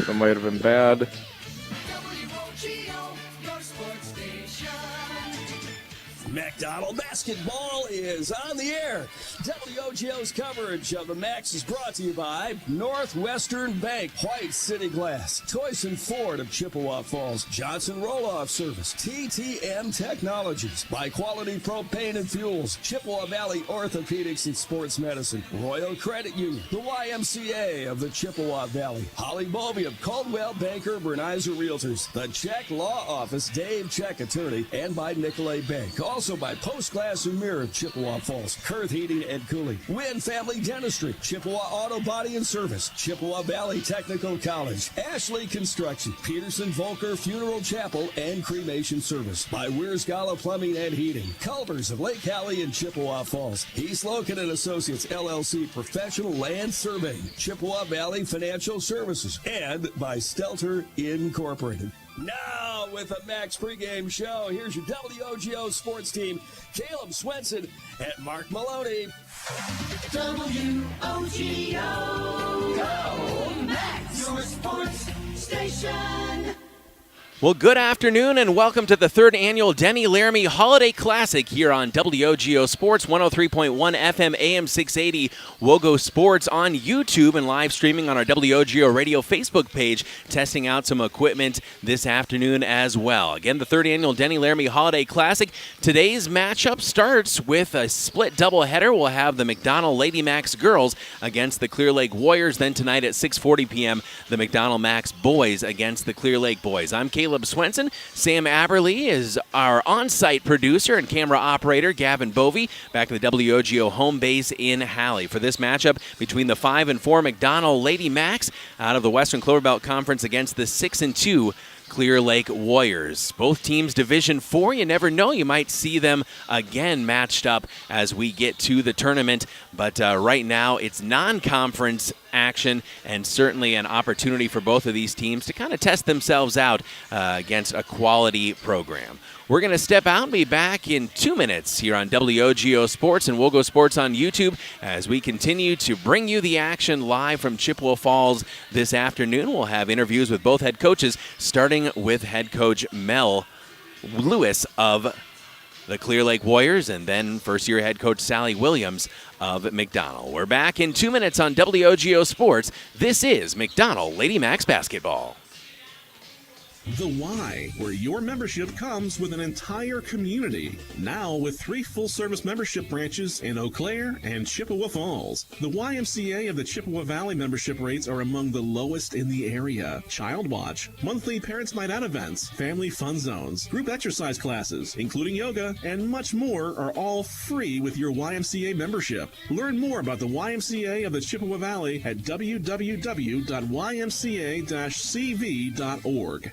That might have been bad. McDonell basketball is on the air. WOGO's coverage of the Macks is brought to you by Northwestern Bank, White City Glass, Toyson Ford of Chippewa Falls, Johnson Roll-Off Service, TTM Technologies, by Quality Propane and Fuels, Chippewa Valley Orthopedics and Sports Medicine, Royal Credit Union, the YMCA of the Chippewa Valley, Holly Bovey of Caldwell Banker Bernizer Realtors, the Check Law Office, Dave Check Attorney, and by Nicolay Bank. Also by Post Glass and Mirror of Chippewa Falls, Kurth Heating and Cooling, Wynn Family Dentistry, Chippewa Auto Body and Service, Chippewa Valley Technical College, Ashley Construction, Peterson Volker Funeral Chapel and Cremation Service, by Weersgala Plumbing and Heating, Culvers of Lake Hallie and Chippewa Falls, East Logan and Associates LLC Professional Land Surveying, Chippewa Valley Financial Services, and by Stelter Incorporated. Now, with a Macks pregame show, here's your WOGO sports team, Caleb Swenson and Mark Maloney. WOGO, go Macks, your sports station. Well, good afternoon and welcome to the third annual Denny Laramy Holiday Classic here on WOGO Sports 103.1 FM AM 680 WOGO Sports on YouTube and live streaming on our WOGO Radio Facebook page, testing out some equipment this afternoon as well. Again, the third annual Denny Laramy Holiday Classic. Today's matchup starts with a split doubleheader. We'll have the McDonell Lady Macks girls against the Clear Lake Warriors. Then tonight at 6:40 p.m., the McDonell Macks boys against the Clear Lake boys. I'm Caleb Swenson. Sam Aberly is our on-site producer and camera operator, Gavin Bovey, back at the WOGO home base in Hallie for this matchup between the 5 and 4 McDonell Lady Macks out of the Western Clover Belt Conference against the 6 and 2 Clear Lake Warriors. Both teams Division 4. You never know. You might see them again matched up as we get to the tournament. But right now it's non-conference action and certainly an opportunity for both of these teams to kind of test themselves out against a quality program. We're going to step out and be back in 2 minutes here on WOGO Sports and WOGO Sports on YouTube as we continue to bring you the action live from Chippewa Falls this afternoon. We'll have interviews with both head coaches, starting with head coach Mel Lewis of the Clear Lake Warriors and then first-year head coach Sally Williams of McDonell. We're back in 2 minutes on WOGO Sports. This is McDonell Lady Macks basketball. The Y, where your membership comes with an entire community. Now with 3 full-service membership branches in Eau Claire and Chippewa Falls. The YMCA of the Chippewa Valley membership rates are among the lowest in the area. Child Watch, monthly Parents Night Out events, family fun zones, group exercise classes, including yoga, and much more are all free with your YMCA membership. Learn more about the YMCA of the Chippewa Valley at www.ymca-cv.org.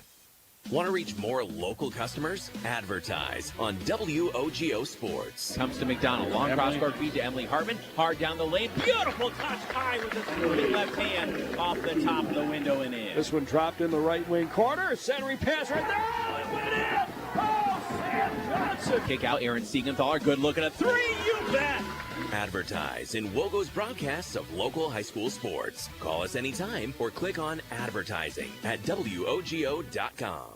Want to reach more local customers? Advertise on WOGO Sports. Comes to McDonell. Long cross-court feed to Emily Hartman. Hard down the lane. Beautiful touch. High with a swinging left hand off the top of the window and in. This one dropped in the right wing corner. Centering pass right there. Oh, it went in. Oh, Sam Johnson. Kick out Aaron Siegenthaler. Good looking at three. You bet. Advertise in WOGO's broadcasts of local high school sports. Call us anytime or click on advertising at WOGO.com.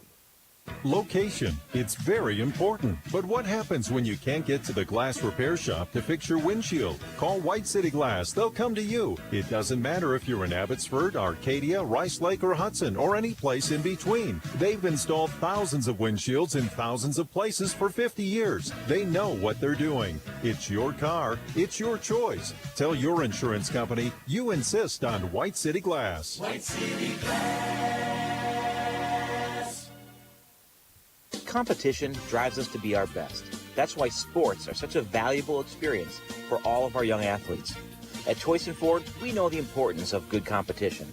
Location. It's very important. But what happens when you can't get to the glass repair shop to fix your windshield? Call White City Glass. They'll come to you. It doesn't matter if you're in Abbotsford, Arcadia, Rice Lake, or Hudson, or any place in between. They've installed thousands of windshields in thousands of places for 50 years. They know what they're doing. It's your car. It's your choice. Tell your insurance company you insist on White City Glass. White City Glass. Competition drives us to be our best. That's why sports are such a valuable experience for all of our young athletes. At Toyson Ford, we know the importance of good competition.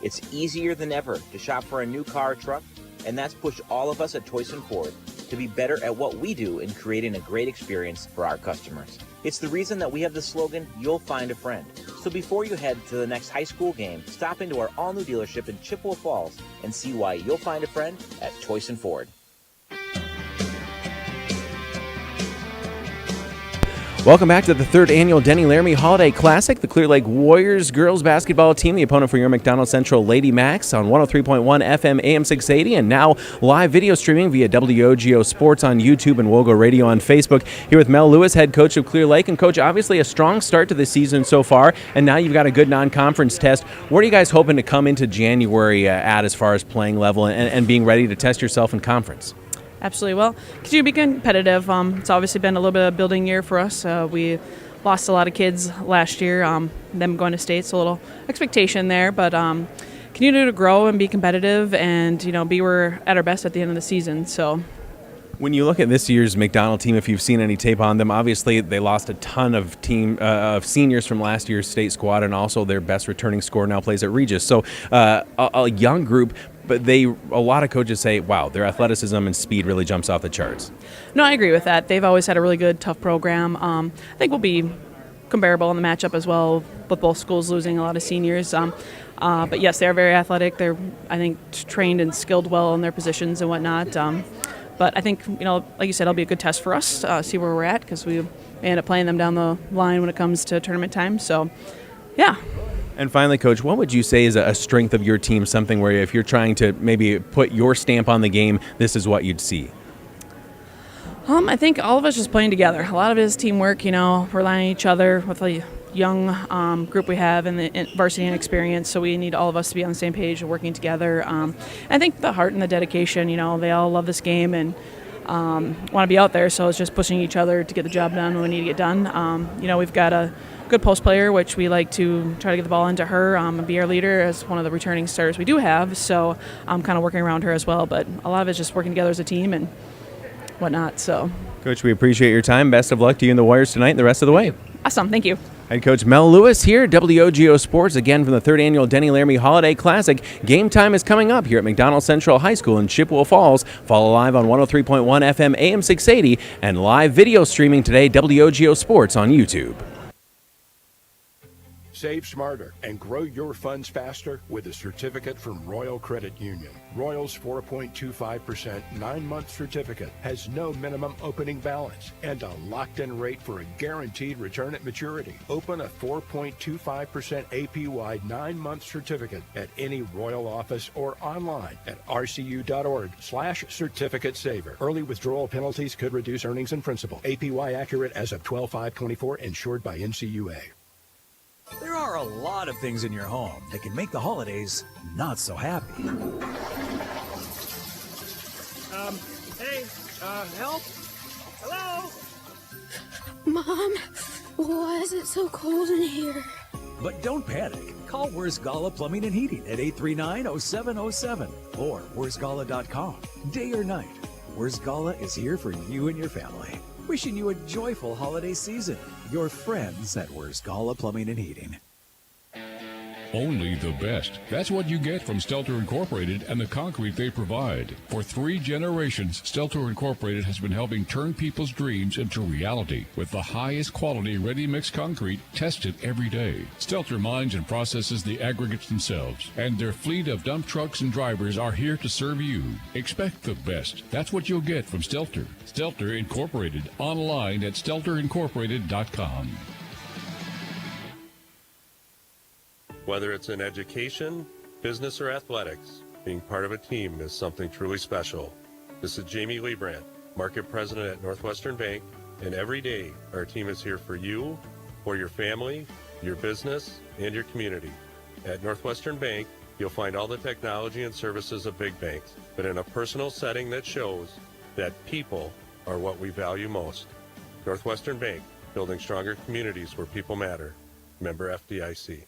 It's easier than ever to shop for a new car or truck, and that's pushed all of us at Toyson Ford to be better at what we do in creating a great experience for our customers. It's the reason that we have the slogan, "You'll find a friend." So before you head to the next high school game, stop into our all-new dealership in Chippewa Falls and see why you'll find a friend at Toyson Ford. Welcome back to the third annual Denny Laramy Holiday Classic. The Clear Lake Warriors girls basketball team, the opponent for your McDonell Central Lady Macks on 103.1 FM AM 680, and now live video streaming via WOGO Sports on YouTube and WOGO Radio on Facebook. Here with Mel Lewis, head coach of Clear Lake. And Coach, obviously a strong start to the season so far, and now you've got a good non-conference test. What are you guys hoping to come into January at as far as playing level and being ready to test yourself in conference? Absolutely. Well, continue to be competitive. It's obviously been a little bit of a building year for us. We lost a lot of kids last year, them going to state, so a little expectation there. But continue to grow and be competitive and, be we're at our best at the end of the season. So. When you look at this year's McDonell team, if you've seen any tape on them, obviously they lost a ton of of seniors from last year's state squad, and also their best returning scorer now plays at Regis. So a young group, but a lot of coaches say, wow, their athleticism and speed really jumps off the charts. No, I agree with that. They've always had a really good, tough program. I think we'll be comparable in the matchup as well, with both schools losing a lot of seniors. But yes, they're very athletic. They're, I think, trained and skilled well in their positions and whatnot. But I think, like you said, it'll be a good test for us, see where we're at, because we end up playing them down the line when it comes to tournament time. So, yeah. And finally, Coach, what would you say is a strength of your team, something where if you're trying to maybe put your stamp on the game, this is what you'd see? I think all of us just playing together. A lot of it is teamwork, relying on each other with a young group we have and the varsity and experience, so we need all of us to be on the same page and working together. I think the heart and the dedication, they all love this game and want to be out there, so it's just pushing each other to get the job done when we need to get done. We've got a good post player, which we like to try to get the ball into her and be our leader as one of the returning starters we do have, so I'm kind of working around her as well, but a lot of it's just working together as a team and whatnot. So, Coach, we appreciate your time. Best of luck to you and the Warriors tonight and the rest of the way. Awesome. Thank you. Head coach Mel Lewis here, WOGO Sports, again from the third annual Denny Laramy Holiday Classic. Game time is coming up here at McDonell Central High School in Chippewa Falls. Follow live on 103.1 FM AM 680 and live video streaming today, WOGO Sports on YouTube. Save smarter and grow your funds faster with a certificate from Royal Credit Union. Royal's 4.25% 9-month certificate has no minimum opening balance and a locked-in rate for a guaranteed return at maturity. Open a 4.25% APY 9-month certificate at any Royal office or online at rcu.org/certificate saver. Early withdrawal penalties could reduce earnings and principal. APY accurate as of 12/5/24, insured by NCUA. There are a lot of things in your home that can make the holidays not so happy. Help? Hello? Mom, why is it so cold in here? But don't panic. Call Where's Gala Plumbing and Heating at 839-0707 or where'sgala.com. Day or night, Where's Gala is here for you and your family. Wishing you a joyful holiday season. Your friends at Where's Gala Plumbing and Heating. Only the best. That's what you get from Stelter Incorporated and the concrete they provide. For 3 generations, Stelter Incorporated has been helping turn people's dreams into reality with the highest quality ready-mix concrete tested every day. Stelter mines and processes the aggregates themselves, and their fleet of dump trucks and drivers are here to serve you. Expect the best. That's what you'll get from Stelter. Stelter Incorporated, online at stelterincorporated.com. Whether it's in education, business, or athletics, being part of a team is something truly special. This is Jamie Liebrandt, Market President at Northwestern Bank, and every day our team is here for you, for your family, your business, and your community. At Northwestern Bank, you'll find all the technology and services of big banks, but in a personal setting that shows that people are what we value most. Northwestern Bank, building stronger communities where people matter. Member FDIC.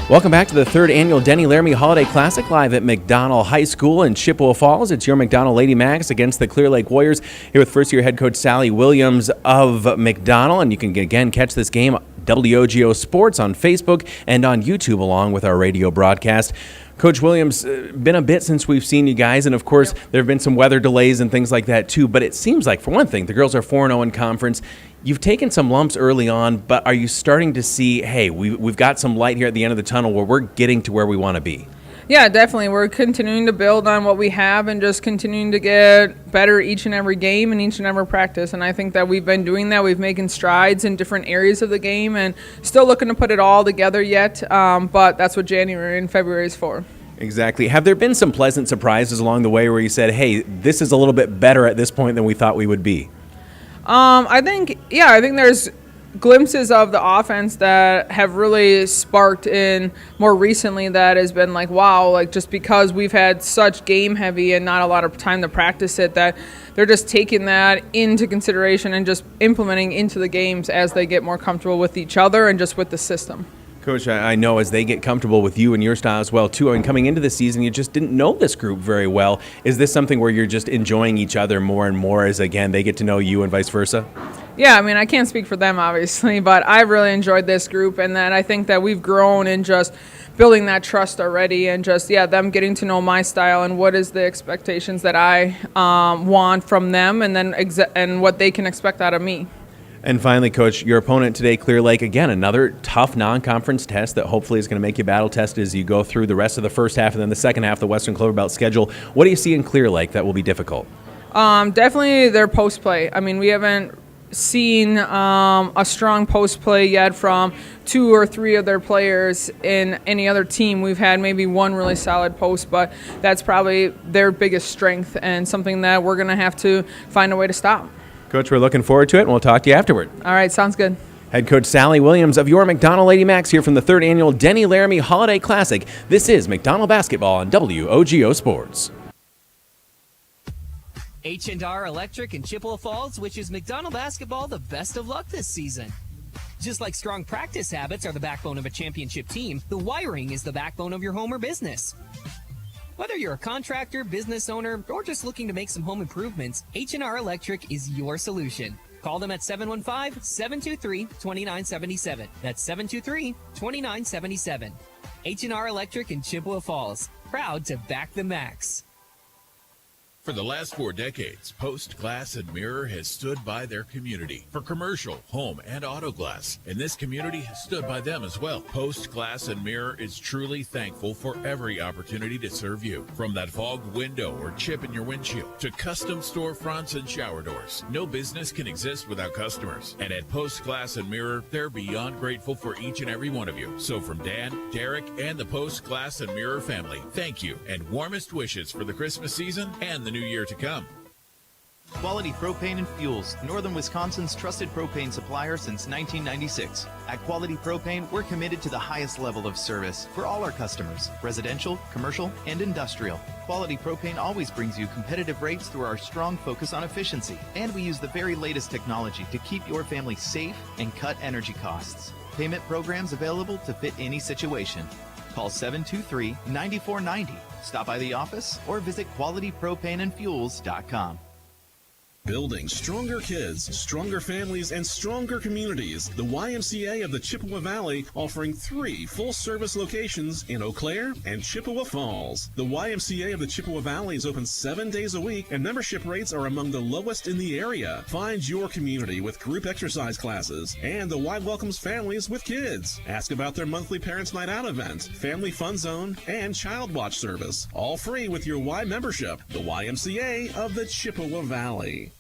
Welcome back to the third annual Denny Laramy Holiday Classic, live at McDonell High School in Chippewa Falls. It's your McDonell Lady Macks against the Clear Lake Warriors, here with first-year head coach Sally Williams of McDonell. And you can, again, catch this game, WOGO Sports, on Facebook and on YouTube, along with our radio broadcast. Coach Williams, been a bit since we've seen you guys, and of course, there have been some weather delays and things like that too, but it seems like, for one thing, the girls are 4-0 in conference. You've taken some lumps early on, but are you starting to see, hey, we've got some light here at the end of the tunnel where we're getting to where we want to be? Yeah, definitely. We're continuing to build on what we have and just continuing to get better each and every game and each and every practice. And I think that we've been doing that. We've making strides in different areas of the game and still looking to put it all together yet. But that's what January and February is for. Exactly. Have there been some pleasant surprises along the way where you said, hey, this is a little bit better at this point than we thought we would be? I think there's glimpses of the offense that have really sparked in more recently that has been like, wow, like just because we've had such game heavy and not a lot of time to practice it, that they're just taking that into consideration and just implementing into the games as they get more comfortable with each other and just with the system. Coach, I know as they get comfortable with you and your style as well, too. I mean, coming into the season, you just didn't know this group very well. Is this something where you're just enjoying each other more and more as, again, they get to know you and vice versa? Yeah, I mean, I can't speak for them, obviously, but I really enjoyed this group, and that I think that we've grown in just building that trust already and just, them getting to know my style and what is the expectations that I want from them and then and what they can expect out of me. And finally, Coach, your opponent today, Clear Lake, again, another tough non-conference test that hopefully is going to make you battle tested as you go through the rest of the first half and then the second half of the Western Clover Belt schedule. What do you see in Clear Lake that will be difficult? Definitely their post play. I mean, we haven't seen a strong post play yet from 2 or 3 of their players in any other team. We've had maybe one really solid post, but that's probably their biggest strength and something that we're going to have to find a way to stop. Coach, we're looking forward to it, and we'll talk to you afterward. All right, sounds good. Head coach Sally Williams of your McDonell Lady Macks here from the 3rd Annual Denny Laramy Holiday Classic. This is McDonell Basketball on WOGO Sports. H&R Electric in Chippewa Falls wishes McDonell Basketball the best of luck this season. Just like strong practice habits are the backbone of a championship team, the wiring is the backbone of your home or business. Whether you're a contractor, business owner, or just looking to make some home improvements, H&R Electric is your solution. Call them at 715-723-2977. That's 723-2977. H&R Electric in Chippewa Falls. Proud to back the Macks. For the last 4 decades, Post Glass and Mirror has stood by their community for commercial, home, and auto glass. And this community has stood by them as well. Post Glass and Mirror is truly thankful for every opportunity to serve you. From that fogged window or chip in your windshield to custom storefronts and shower doors. No business can exist without customers. And at Post Glass and Mirror, they're beyond grateful for each and every one of you. So from Dan, Derek, and the Post Glass and Mirror family, thank you and warmest wishes for the Christmas season and the new year to come. Quality Propane and Fuels, Northern Wisconsin's trusted propane supplier since 1996. At Quality Propane, we're committed to the highest level of service for all our customers, residential, commercial, and industrial. Quality Propane always brings you competitive rates through our strong focus on efficiency, and we use the very latest technology to keep your family safe and cut energy costs. Payment programs available to fit any situation. Call 723-9490. Stop by the office or visit qualitypropaneandfuels.com. Building stronger kids, stronger families, and stronger communities. The YMCA of the Chippewa Valley offering 3 full-service locations in Eau Claire and Chippewa Falls. The YMCA of the Chippewa Valley is open 7 days a week, and membership rates are among the lowest in the area. Find your community with group exercise classes, and the Y welcomes families with kids. Ask about their monthly Parents' Night Out event, Family Fun Zone, and Child Watch service. All free with your Y membership. The YMCA of the Chippewa Valley.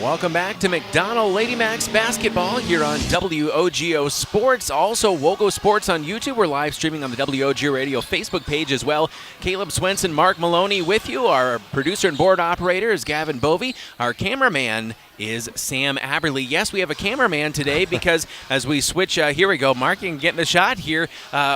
Welcome back to McDonell Lady Macks basketball here on WOGO Sports. Also, WOGO Sports on YouTube. We're live streaming on the WOGO Radio Facebook page as well. Caleb Swenson, Mark Maloney with you. Our producer and board operator is Gavin Bovey. Our cameraman is Sam Aberley. Yes, we have a cameraman today because as we switch, here we go, Mark, you can get in the shot here.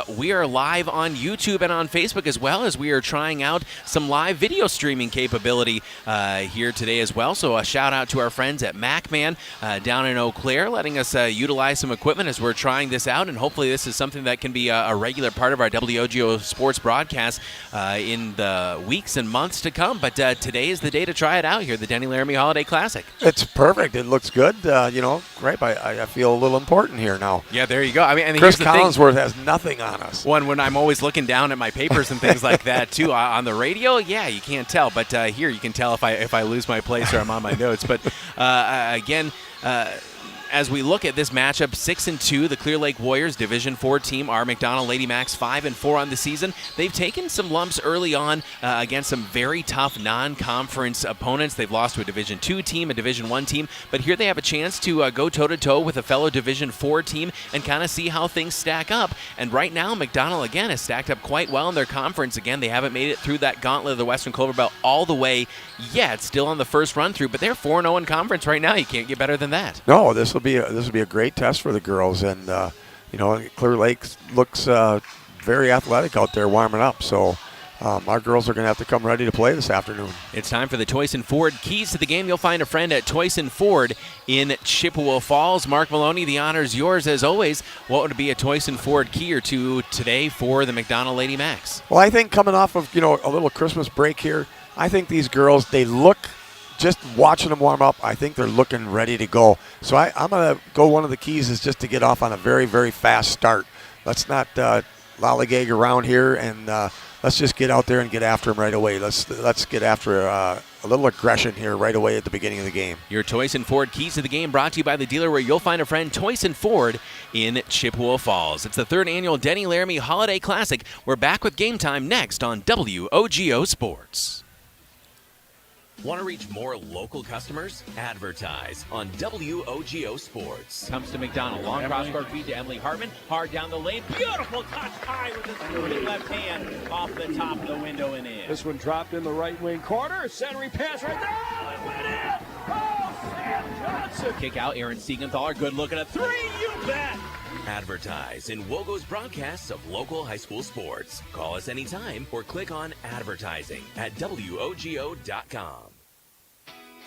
We are live on YouTube and on Facebook as well as we are trying out some live video streaming capability here today as well. So a shout out to our friends at MacMan down in Eau Claire, letting us utilize some equipment as we're trying this out, and hopefully this is something that can be a regular part of our WOGO Sports broadcast in the weeks and months to come. But today is the day to try it out here, the Denny Laramy Holiday Classic. It's perfect. It looks good. Great. I feel a little important here now. Yeah, there you go. I mean, and Chris Collinsworth has nothing on us. When I'm always looking down at my papers and things like that too on the radio, yeah, you can't tell, but here you can tell if I lose my place or I'm on my notes. But again. as we look at this matchup, 6-2, the Clear Lake Warriors, Division 4 team, our McDonell Lady Macks 5-4 on the season. They've taken some lumps early on against some very tough non-conference opponents. They've lost to a Division 2 team, a Division 1 team, but here they have a chance to go toe-to-toe with a fellow Division 4 team and kind of see how things stack up. And right now, McDonell, again, has stacked up quite well in their conference. Again, they haven't made it through that gauntlet of the Western Clover Belt all the way yet, still on the first run-through, but they're 4-0 in conference right now. You can't get better than that. No, this will be a great test for the girls, and Clear Lake looks very athletic out there warming up. So our girls are going to have to come ready to play this afternoon. It's time for the Toyson Ford Keys to the Game. You'll find a friend at Toyson Ford in Chippewa Falls. Mark Maloney, the honor's yours as always. What would be a Toyson Ford key or two today for the McDonell Lady Macks? Well, I think coming off of a little Christmas break here, I think these girls, they look, just watching them warm up, I think they're looking ready to go. So I'm going to go, one of the keys is just to get off on a very, very fast start. Let's not lollygag around here, and let's just get out there and get after them right away. Let's get after a little aggression here right away at the beginning of the game. Your Toyson Ford Keys to the Game brought to you by the dealer where you'll find a friend, Toyson Ford in Chippewa Falls. It's the third annual Denny Laramy Holiday Classic. We're back with Game Time next on WOGO Sports. Want to reach more local customers? Advertise on WOGO Sports. Comes to McDonell. Long cross-court feed to Emily Hartman. Hard down the lane. Beautiful touch. High with his moving left hand off the top of the window and in. This one dropped in the right wing corner. Centering pass right there. Oh, it went in. Oh, Sam Johnson. Kick out. Aaron Siegenthaler. Good look at a three. You bet. Advertise in WOGO's broadcasts of local high school sports. Call us anytime or click on advertising at WOGO.com.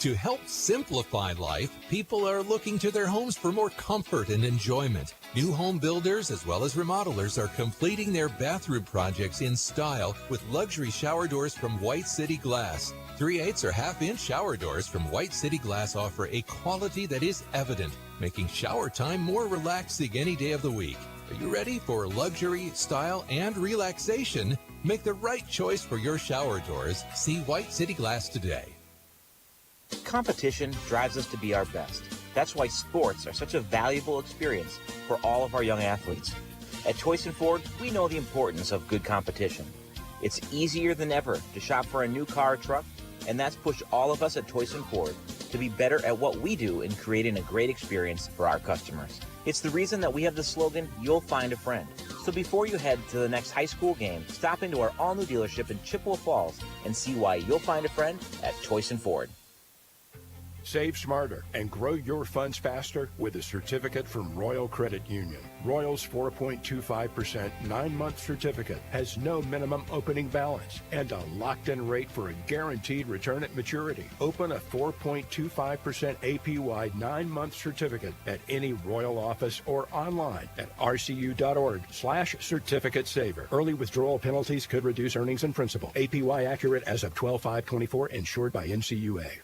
To help simplify life, people are looking to their homes for more comfort and enjoyment. New home builders as well as remodelers are completing their bathroom projects in style with luxury shower doors from White City Glass. 3/8 or half-inch shower doors from White City Glass offer a quality that is evident, making shower time more relaxing any day of the week. Are you ready for luxury, style, and relaxation? Make the right choice for your shower doors. See White City Glass today. Competition drives us to be our best. That's why sports are such a valuable experience for all of our young athletes. At Toyson Ford, we know the importance of good competition. It's easier than ever to shop for a new car or truck, and that's pushed all of us at Toyson Ford to be better at what we do in creating a great experience for our customers. It's the reason that we have the slogan, "You'll find a friend." So before you head to the next high school game, stop into our all-new dealership in Chippewa Falls and see why you'll find a friend at Toyson Ford. Save smarter and grow your funds faster with a certificate from Royal Credit Union. Royal's 4.25% 9-month certificate has no minimum opening balance and a locked-in rate for a guaranteed return at maturity. Open a 4.25% APY 9-month certificate at any Royal office or online at rcu.org/certificate saver. Early withdrawal penalties could reduce earnings and principal. APY accurate as of 12/5/24, insured by NCUA.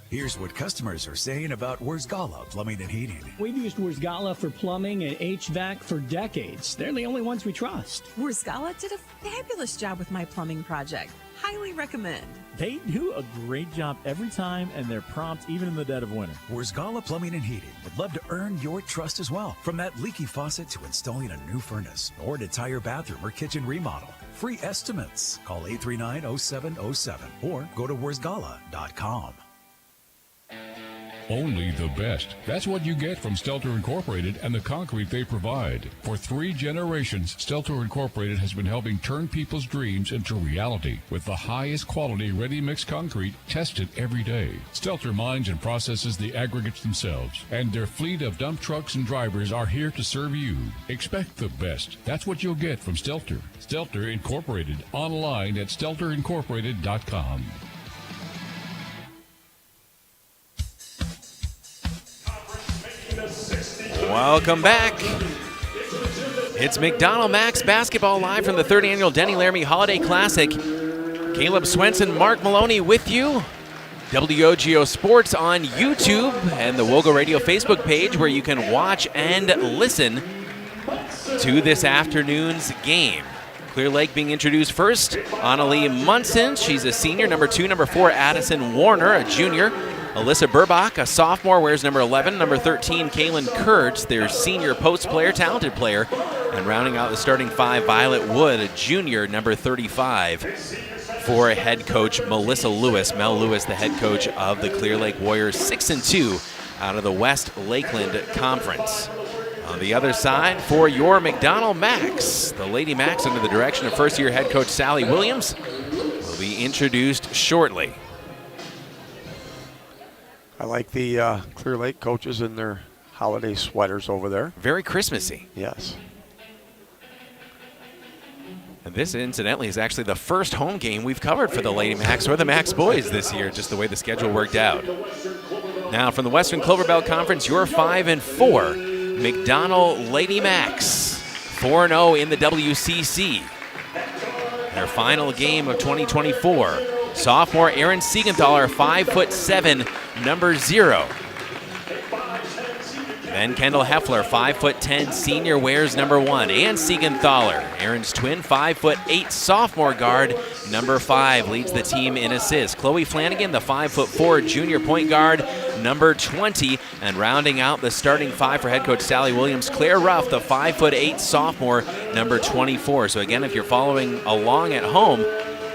Here's what customers are saying about Wurzgala Plumbing and Heating. We've used Wurzgala for plumbing and HVAC for decades. They're the only ones we trust. Wurzgala did a fabulous job with my plumbing project. Highly recommend. They do a great job every time, and they're prompt even in the dead of winter. Wurzgala Plumbing and Heating would love to earn your trust as well. From that leaky faucet to installing a new furnace or an entire bathroom or kitchen remodel. Free estimates. Call 839-0707 or go to wurzgala.com. Only the best. That's what you get from Stelter Incorporated and the concrete they provide. For 3 generations, Stelter Incorporated has been helping turn people's dreams into reality with the highest quality ready-mix concrete tested every day. Stelter mines and processes the aggregates themselves, and their fleet of dump trucks and drivers are here to serve you. Expect the best. That's what you'll get from Stelter. Stelter Incorporated, online at stelterincorporated.com. Welcome back. It's McDonell Macks basketball live from the 3rd annual Denny Laramy Holiday Classic. Caleb Swenson, Mark Maloney with you. WOGO Sports on YouTube and the WOGO Radio Facebook page where you can watch and listen to this afternoon's game. Clear Lake being introduced first. Annalie Munson, she's a senior. Number 2, number 4, Addison Warner, a junior. Alyssa Burbach, a sophomore, wears number 11. Number 13, Kaylin Kurtz, their senior post player, talented player. And rounding out the starting five, Violet Wood, a junior, number 35, for head coach Melissa Lewis. Mel Lewis, the head coach of the Clear Lake Warriors, 6-2 out of the West Lakeland Conference. On the other side, for your McDonell Macks, the Lady Macks, under the direction of first-year head coach Sally Williams, will be introduced shortly. I like the Clear Lake coaches in their holiday sweaters over there. Very Christmassy. Yes. And this, incidentally, is actually the first home game we've covered for the Lady Macks or the Macks boys this year, just the way the schedule worked out. Now, from the Western Clover Belt Conference, your 5-4 McDonell Lady Macks, 4-0 in the WCC. Their final game of 2024. Sophomore Erin Siegenthaler, 5'7", number 0. Then Kendall Heffler, 5'10", senior, wears number 1. And Siegenthaler, Erin's twin, 5'8", sophomore guard, number 5, leads the team in assists. Chloe Flanagan, the 5'4", junior point guard, number 20. And rounding out the starting five for head coach Sally Williams, Claire Ruff, the 5'8", sophomore, number 24. So again, if you're following along at home,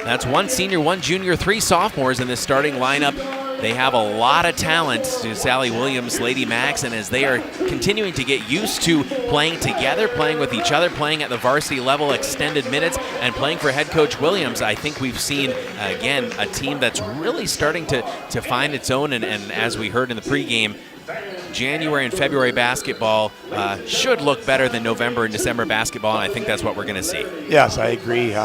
that's 1 senior, 1 junior, 3 sophomores in this starting lineup. They have a lot of talent to Sally Williams' Lady Macks, and as they are continuing to get used to playing together, playing with each other, playing at the varsity level, extended minutes, and playing for head coach Williams, I think we've seen, again, a team that's really starting to find its own, and as we heard in the pregame, January and February basketball should look better than November and December basketball, and I think that's what we're going to see. Yes, I agree.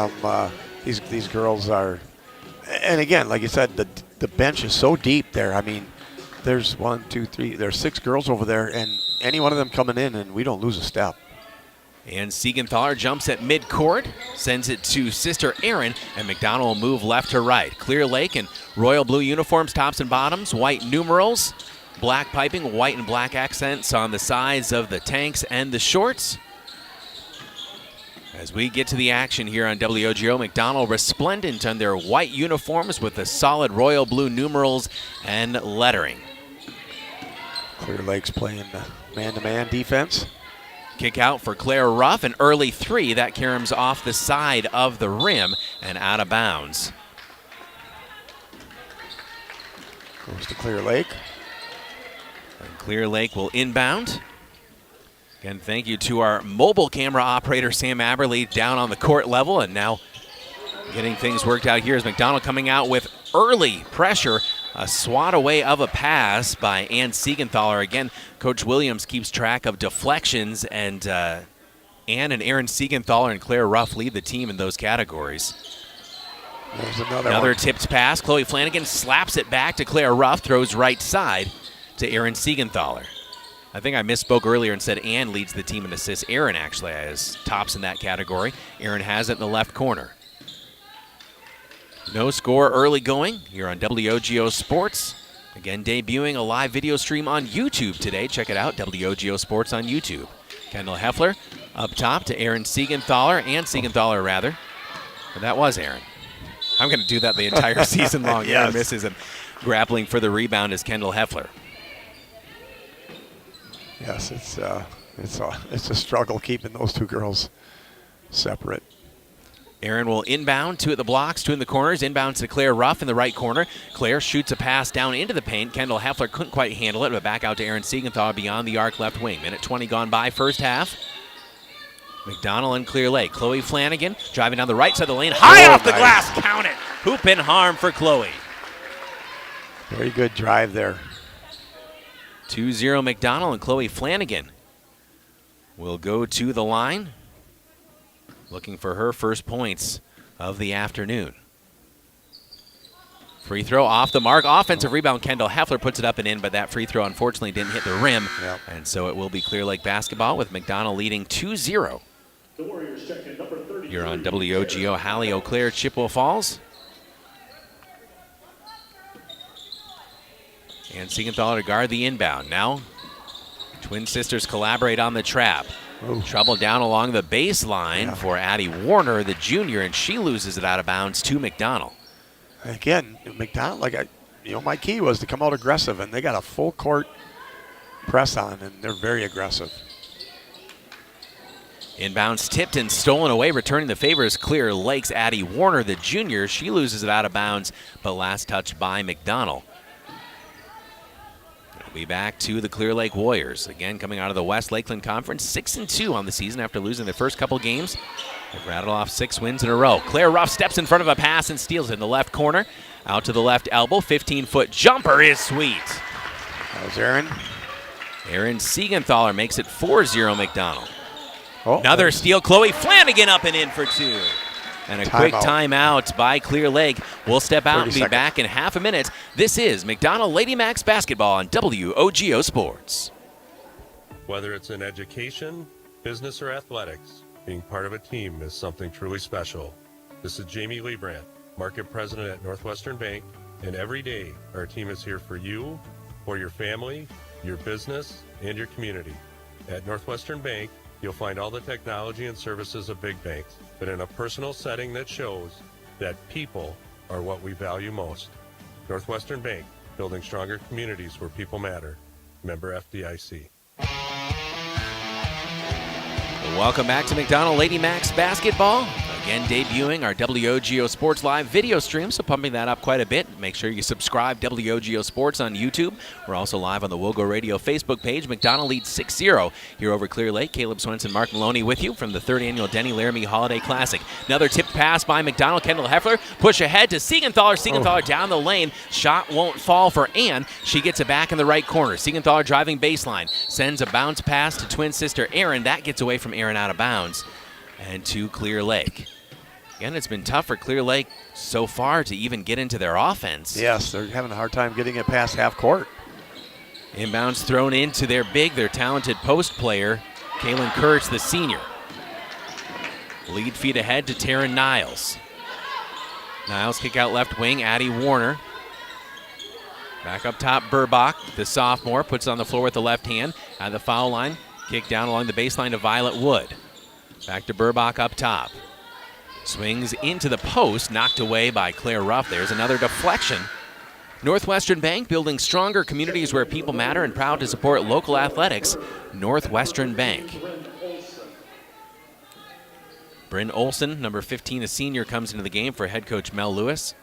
These girls are, and again, like you said, the bench is so deep there. I mean, there's 1, 2, 3, there's 6 girls over there, and any one of them coming in, and we don't lose a step. And Siegenthaler jumps at midcourt, sends it to sister Erin, and McDonell will move left to right. Clear Lake in royal blue uniforms, tops and bottoms, white numerals, black piping, white and black accents on the sides of the tanks and the shorts. As we get to the action here on WOGO, McDonell resplendent on their white uniforms with the solid royal blue numerals and lettering. Clear Lake's playing man-to-man defense. Kick out for Claire Ruff, an early 3. That caroms off the side of the rim and out of bounds. Goes to Clear Lake. And Clear Lake will inbound. Again, thank you to our mobile camera operator, Sam Aberly, down on the court level, and now getting things worked out here is McDonell coming out with early pressure. A swat away of a pass by Ann Siegenthaler. Again, Coach Williams keeps track of deflections, and Ann and Erin Siegenthaler and Claire Ruff lead the team in those categories. There's another tipped pass. Chloe Flanagan slaps it back to Claire Ruff, throws right side to Erin Siegenthaler. I think I misspoke earlier and said Ann leads the team in assists. Erin actually has tops in that category. Erin has it in the left corner. No score early going here on WOGO Sports. Again, debuting a live video stream on YouTube today. Check it out, WOGO Sports on YouTube. Kendall Heffler up top to Erin Siegenthaler, But that was Erin. I'm going to do that the entire season long. Yes. Erin misses, and grappling for the rebound is Kendall Heffler. Yes, it's a struggle keeping those 2 girls separate. Erin will inbound, 2 at the blocks, 2 in the corners. Inbounds to Claire Ruff in the right corner. Claire shoots a pass down into the paint. Kendall Heffler couldn't quite handle it, but back out to Erin Siegenthaler beyond the arc left wing. Minute 20 gone by, first half. McDonell and Clear Lake. Chloe Flanagan driving down the right side of the lane. High off the glass, count it. Hoop and harm for Chloe. Very good drive there. 2-0 McDonell, and Chloe Flanagan will go to the line, looking for her first points of the afternoon. Free throw off the mark. Offensive rebound. Kendall Heffler puts it up and in, but that free throw unfortunately didn't hit the rim. Yep. And so it will be Clear Lake basketball with McDonell leading 2-0. You're on WOGO, Hallie, Eau Claire, Chippewa Falls. And Siegenthaler to guard the inbound. Now, twin sisters collaborate on the trap. Ooh. Trouble down along the baseline for Addie Warner, the junior, and she loses it out of bounds to McDonell. Again, McDonell, my key was to come out aggressive, and they got a full court press on, and they're very aggressive. Inbounds tipped and stolen away. Returning the favor is Clear Lake's Addie Warner, the junior. She loses it out of bounds, but last touch by McDonell. We'll be back to the Clear Lake Warriors. Again, coming out of the West Lakeland Conference, 6-2 on the season after losing their first couple games. They've rattled off 6 wins in a row. Claire Ruff steps in front of a pass and steals it in the left corner. Out to the left elbow. 15-foot jumper is sweet. That was Aaron. Aaron Siegenthaler makes it 4-0 McDonell. Oh, another steal. Chloe Flanagan up and in for 2. And a quick timeout by Clear Lake. We'll step out and be back in half a minute. This is McDonell Lady Macks basketball on WOGO Sports. Whether it's in education, business, or athletics, being part of a team is something truly special. This is Jamie Liebrandt, Market President at Northwestern Bank, and every day our team is here for you, for your family, your business, and your community. At Northwestern Bank, you'll find all the technology and services of big banks, but in a personal setting that shows that people are what we value most. Northwestern Bank, building stronger communities where people matter. Member FDIC. Welcome back to McDonell Lady Macks basketball. Again, debuting our WOGO Sports Live video stream, so pumping that up quite a bit. Make sure you subscribe WOGO Sports on YouTube. We're also live on the WOGO Radio Facebook page. McDonell leads 6-0 here over Clear Lake. Caleb Swenson, Mark Maloney with you from the 3rd Annual Denny Laramy Holiday Classic. Another tipped pass by McDonell. Kendall Heffler push ahead to Siegenthaler. Siegenthaler down the lane. Shot won't fall for Ann. She gets it back in the right corner. Siegenthaler driving baseline. Sends a bounce pass to twin sister Aaron. That gets away from Aaron out of bounds. And to Clear Lake. Again, it's been tough for Clear Lake so far to even get into their offense. Yes, they're having a hard time getting it past half court. Inbounds thrown into their talented post player, Kaylin Kurtz, the senior. Lead feed ahead to Taryn Niles. Niles kick out left wing, Addie Warner. Back up top, Burbach, the sophomore, puts it on the floor with the left hand. At the foul line, kick down along the baseline to Violet Wood. Back to Burbach up top. Swings into the post, knocked away by Claire Ruff. There's another deflection. Northwestern Bank, building stronger communities where people matter and proud to support local athletics. Northwestern Bank. Bryn Olson, number 15, a senior, comes into the game for head coach Mel Lewis.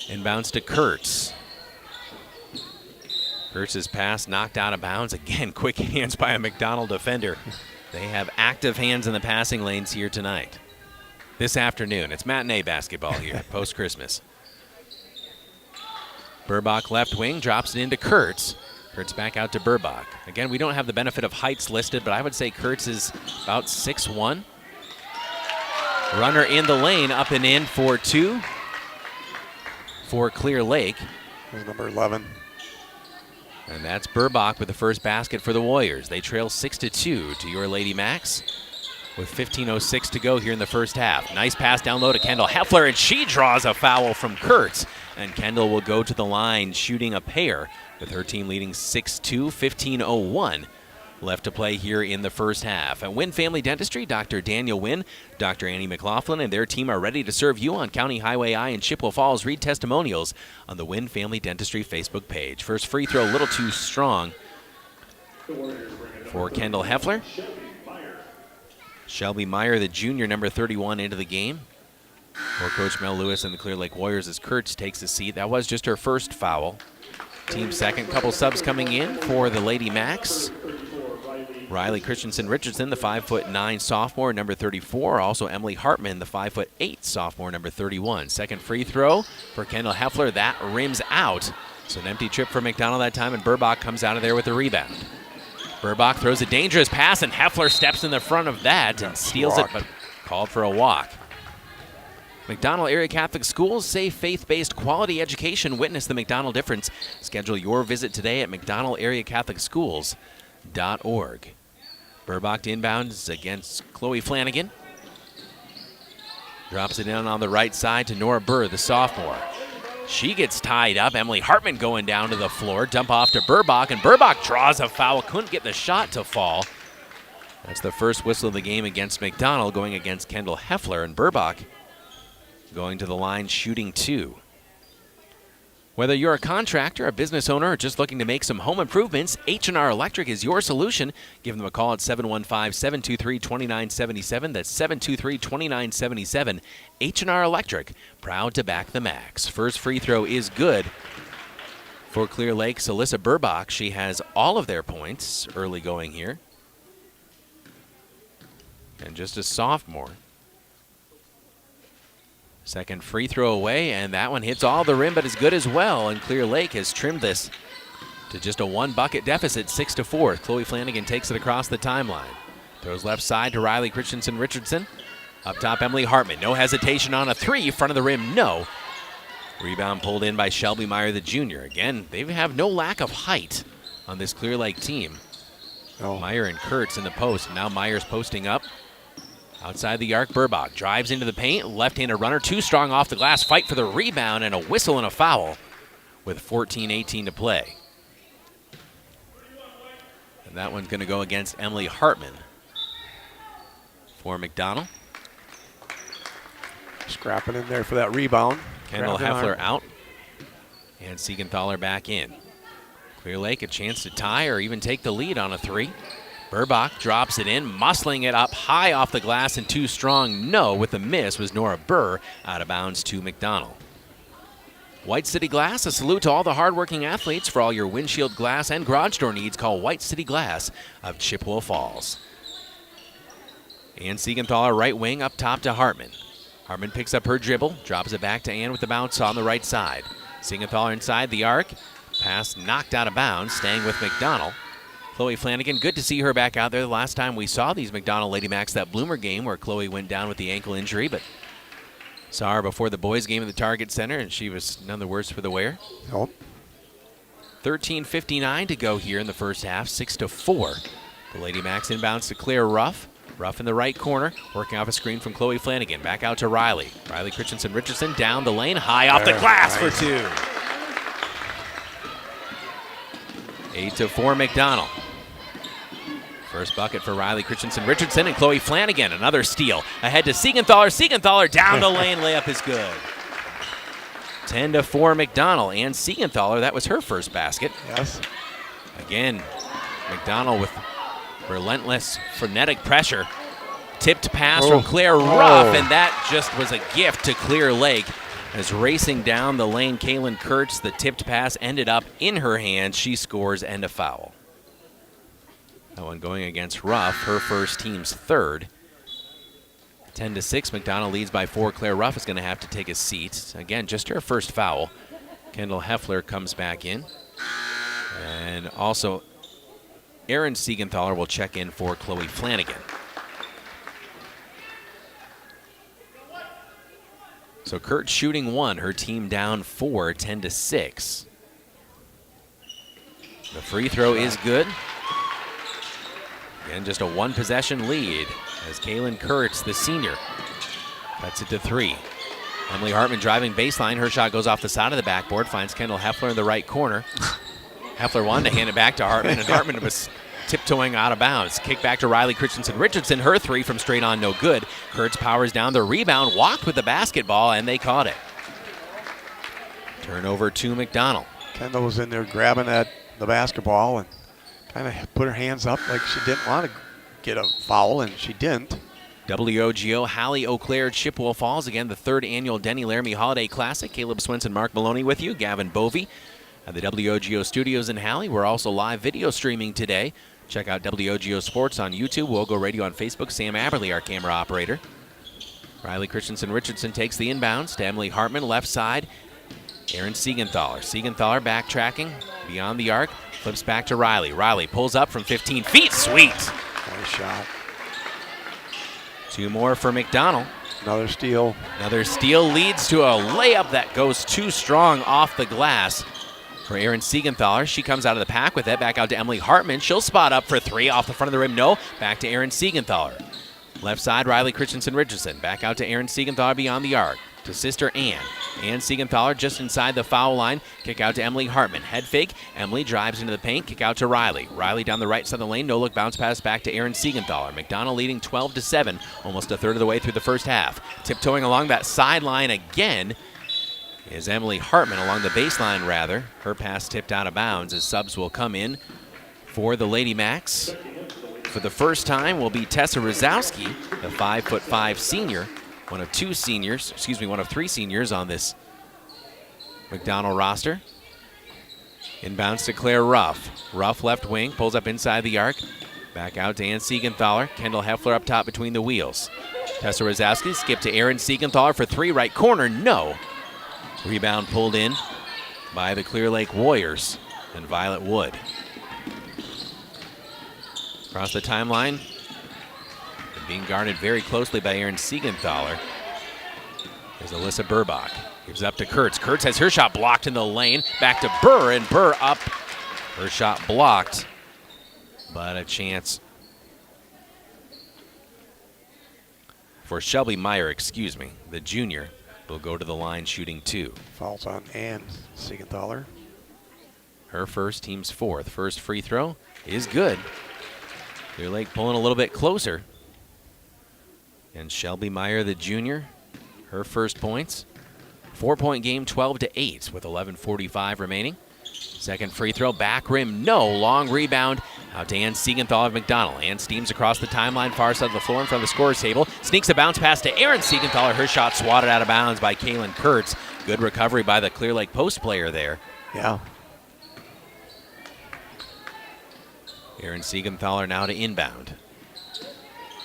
Inbounds to Kurtz. Kurtz's pass knocked out of bounds. Again, quick hands by a McDonell defender. They have active hands in the passing lanes here tonight. This afternoon. It's matinee basketball here, post-Christmas. Burbach left wing, drops it into Kurtz. Kurtz back out to Burbach. Again, we don't have the benefit of heights listed, but I would say Kurtz is about 6'1". Runner in the lane, up and in for 2 for Clear Lake. Number 11. And that's Burbach with the first basket for the Warriors. They trail 6-2 to your Lady Macks with 15:06 to go here in the first half. Nice pass down low to Kendall Heffler, and she draws a foul from Kurtz. And Kendall will go to the line shooting a pair with her team leading 6-2, 15:01 left to play here in the first half. At Wynn Family Dentistry, Dr. Daniel Wynn, Dr. Annie McLaughlin, and their team are ready to serve you on County Highway I in Chippewa Falls. Read testimonials on the Wynn Family Dentistry Facebook page. First free throw a little too strong for Kendall Heffler. Shelby Meyer, the junior, number 31, into the game for Coach Mel Lewis and the Clear Lake Warriors as Kurtz takes a seat. That was just her first foul. Team second. Couple subs coming in for the Lady Macks. Riley Christensen-Richardson, the 5'9" sophomore, number 34. Also Emily Hartman, the 5'8" sophomore, number 31. Second free throw for Kendall Heffler. That rims out. So an empty trip for McDonell that time, and Burbach comes out of there with a rebound. Burbach throws a dangerous pass, and Heffler steps in the front of that and steals it, but called for a walk. McDonell Area Catholic Schools, safe, faith-based quality education. Witness the McDonell difference. Schedule your visit today at McDonellAreaCatholicSchools.org. Burbach inbounds against Chloe Flanagan. Drops it in on the right side to Nora Burr, the sophomore. She gets tied up. Emily Hartman going down to the floor. Dump off to Burbach, and Burbach draws a foul. Couldn't get the shot to fall. That's the first whistle of the game against McDonell, going against Kendall Heffler, and Burbach going to the line shooting 2. Whether you're a contractor, a business owner, or just looking to make some home improvements, H&R Electric is your solution. Give them a call at 715-723-2977. That's 723-2977. H&R Electric, proud to back the Macks. First free throw is good for Clear Lake's Alyssa Burbach. She has all of their points early going here. And just a sophomore. Second free throw away, and that one hits all the rim, but is good as well. And Clear Lake has trimmed this to just a one-bucket deficit, 6-4. Chloe Flanagan takes it across the timeline. Throws left side to Riley Christensen-Richardson. Up top, Emily Hartman. No hesitation on a three. Front of the rim, no. Rebound pulled in by Shelby Meyer, the junior. Again, they have no lack of height on this Clear Lake team. Oh. Meyer and Kurtz in the post. Now Meyer's posting up. Outside the arc, Burbach drives into the paint. Left-handed runner, too strong off the glass. Fight for the rebound and a whistle and a foul with 14:18 to play. And that one's going to go against Emily Hartman for McDonell. Scrapping in there for that rebound. Kendall Heffler out. And Siegenthaler back in. Clear Lake a chance to tie or even take the lead on a three. Burbach drops it in, muscling it up high off the glass and too strong. No, with the miss was Nora Burr, out of bounds to McDonell. White City Glass, a salute to all the hardworking athletes. For all your windshield glass and garage door needs, call White City Glass of Chippewa Falls. Ann Siegenthaler right wing up top to Hartman. Hartman picks up her dribble, drops it back to Ann with the bounce on the right side. Siegenthaler inside the arc. Pass knocked out of bounds, staying with McDonell. Chloe Flanagan, good to see her back out there. The last time we saw these McDonell Lady Macks, that Bloomer game where Chloe went down with the ankle injury, but saw her before the boys game at the Target Center, and she was none the worse for the wear. Nope. 13:59 to go here in the first half, 6-4. The Lady Macks inbounds to Claire Ruff. Ruff in the right corner, working off a screen from Chloe Flanagan. Back out to Riley. Riley Christensen-Richardson down the lane, high off the glass for two. 8-4 McDonell. First bucket for Riley Christensen-Richardson and Chloe Flanagan. Another steal. Ahead to Siegenthaler. Siegenthaler down the lane. Layup is good. 10-4 McDonell. And Siegenthaler, that was her first basket. Yes. Again, McDonell with relentless, frenetic pressure. Tipped pass from Claire Ruff, and that just was a gift to Clear Lake. As racing down the lane, Kaylin Kurtz, the tipped pass ended up in her hands. She scores and a foul. That one going against Ruff, her first, team's third. 10-6, McDonell leads by 4. Claire Ruff is going to have to take a seat. Again, just her first foul. Kendall Heffler comes back in. And also, Erin Siegenthaler will check in for Chloe Flanagan. So Kurtz shooting one, her team down 4, 10-6. The free throw is good. Again, just a one-possession lead as Kaylin Kurtz, the senior, cuts it to 3. Emily Hartman driving baseline. Her shot goes off the side of the backboard, finds Kendall Heffler in the right corner. Heffler wanted to hand it back to Hartman, and Hartman was tiptoeing out of bounds. Kick back to Riley Christensen-Richardson. Her three from straight on, no good. Kurtz powers down the rebound, walked with the basketball, and they caught it. Turnover to McDonell. Kendall was in there grabbing at the basketball and kind of put her hands up like she didn't want to get a foul, and she didn't. WOGO, Hallie Eau Claire, Chippewa Falls. Again, the 3rd annual Denny Laramy Holiday Classic. Caleb Swinson, Mark Maloney with you. Gavin Bovey at the WOGO studios in Hallie. We're also live video streaming today. Check out WOGO Sports on YouTube, WOGO Radio on Facebook. Sam Aberley, our camera operator. Riley Christensen-Richardson takes the inbounds to Emily Hartman, left side. Erin Siegenthaler. Siegenthaler backtracking beyond the arc. Flips back to Riley. Riley pulls up from 15 feet. Sweet. Nice shot. 2 more for McDonell. Another steal. Another steal leads to a layup that goes too strong off the glass for Erin Siegenthaler. She comes out of the pack with it. Back out to Emily Hartman. She'll spot up for 3 off the front of the rim. No. Back to Erin Siegenthaler. Left side, Riley Christensen-Richardson. Back out to Erin Siegenthaler beyond the arc. To sister Ann. Ann Siegenthaler just inside the foul line. Kick out to Emily Hartman. Head fake. Emily drives into the paint. Kick out to Riley. Riley down the right side of the lane. No look bounce pass back to Erin Siegenthaler. McDonell leading 12-7. Almost a third of the way through the first half. Tiptoeing along that sideline again is Emily Hartman along the baseline, rather. Her pass tipped out of bounds as subs will come in for the Lady Macks. For the first time will be Tessa Rosowski, the 5'5" senior, one of three seniors on this McDonell roster. Inbounds to Claire Ruff. Ruff left wing, pulls up inside the arc. Back out to Ann Siegenthaler. Kendall Heffler up top between the wheels. Tessa Rosowski skip to Erin Siegenthaler for three, right corner, no. Rebound pulled in by the Clear Lake Warriors and Violet Wood. Across the timeline, being guarded very closely by Erin Siegenthaler is Alyssa Burbach. Gives up to Kurtz. Kurtz has her shot blocked in the lane. Back to Burr, and Burr up. Her shot blocked, but a chance for Shelby Meyer, the junior, will go to the line shooting 2. Fouls on Ann Siegenthaler. Her first, team's 4th. First free throw is good. Clear Lake pulling a little bit closer. And Shelby Meyer, the junior, her first points. 4-point game, 12-8 with 11:45 remaining. Second free throw, back rim, no. Long rebound out to Ann Siegenthaler of McDonell. Ann steams across the timeline, far side of the floor in front of the scorer's table. Sneaks a bounce pass to Erin Siegenthaler. Her shot swatted out of bounds by Kaylin Kurtz. Good recovery by the Clear Lake post player there. Yeah. Erin Siegenthaler now to inbound.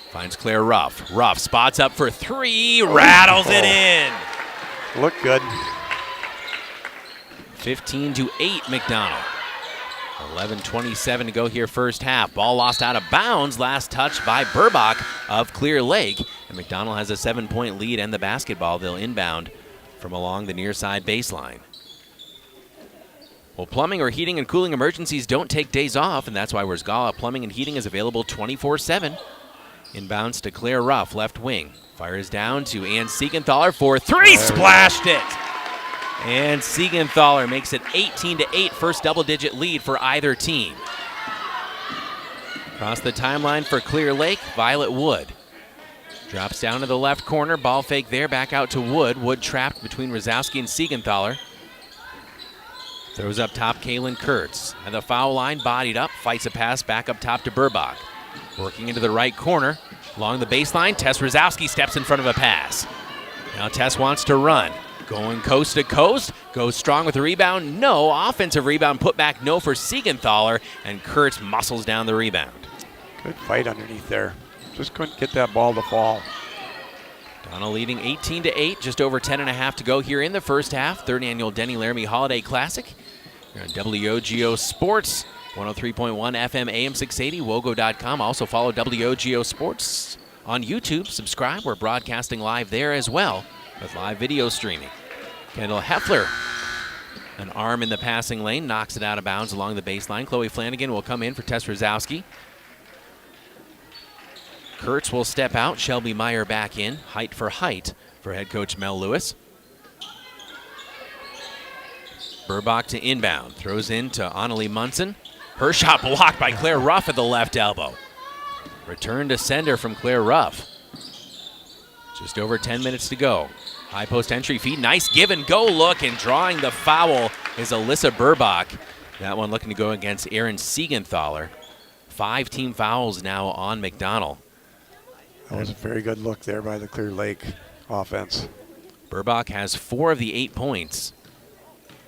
Finds Claire Ruff. Ruff spots up for 3, rattles it in. Look good. 15-8 McDonell. 11:27 to go here first half. Ball lost out of bounds. Last touch by Burbach of Clear Lake. And McDonell has a 7-point lead and the basketball. They'll inbound from along the near side baseline. Well, plumbing or heating and cooling emergencies don't take days off, and that's why Wiersgala Plumbing and Heating is available 24/7. Inbounds to Claire Ruff, left wing. Fires down to Ann Siegenthaler for 3, splashed it! And Siegenthaler makes it 18-8, first double-digit lead for either team. Across the timeline for Clear Lake, Violet Wood. Drops down to the left corner, ball fake there, back out to Wood. Wood trapped between Rosowski and Siegenthaler. Throws up top Kaylin Kurtz. At the foul line, bodied up, fights a pass back up top to Burbach. Working into the right corner, along the baseline, Tess Rosowski steps in front of a pass. Now Tess wants to run. Going coast to coast, goes strong with the rebound, no. Offensive rebound, put back, no for Siegenthaler, and Kurtz muscles down the rebound. Good fight underneath there. Just couldn't get that ball to fall. Donald leading 18-8, just over 10.5 to go here in the first half. Third annual Denny Laramy Holiday Classic. Here on WOGO Sports, 103.1 FM AM 680, WOGO.com. Also follow WOGO Sports on YouTube. Subscribe. We're broadcasting live there as well with live video streaming. Kendall Heffler, an arm in the passing lane, knocks it out of bounds along the baseline. Chloe Flanagan will come in for Tess Rosowski. Kurtz will step out. Shelby Meyer back in. Height for head coach Mel Lewis. Burbach to inbound. Throws in to Annalie Munson. Her shot blocked by Claire Ruff at the left elbow. Return to sender from Claire Ruff. Just over 10 minutes to go. High post entry feed. Nice give and go look, and drawing the foul is Alyssa Burbach. That one looking to go against Erin Siegenthaler. 5 team fouls now on McDonell. That was a very good look there by the Clear Lake offense. Burbach has 4 of the 8 points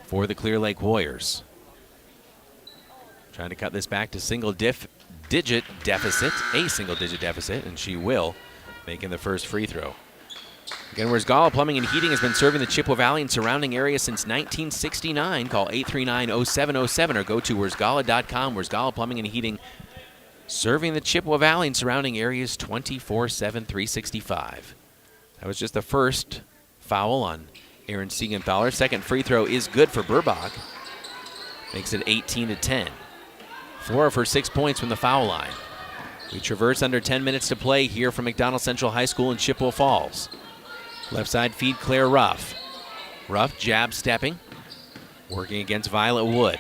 for the Clear Lake Warriors. Trying to cut this back to a single-digit deficit, and she will, making the first free throw. Again, Wiersgala Plumbing and Heating has been serving the Chippewa Valley and surrounding areas since 1969. Call 839-0707 or go to Wiersgala.com. Wiersgala Plumbing and Heating, serving the Chippewa Valley and surrounding areas 24/7, 365. That was just the first foul on Erin Siegenthaler. Second free throw is good for Burbach. Makes it 18-10. 4 of her 6 points from the foul line. We traverse under 10 minutes to play here from McDonell Central High School in Chippewa Falls. Left side feed, Claire Ruff. Ruff jab stepping, working against Violet Wood.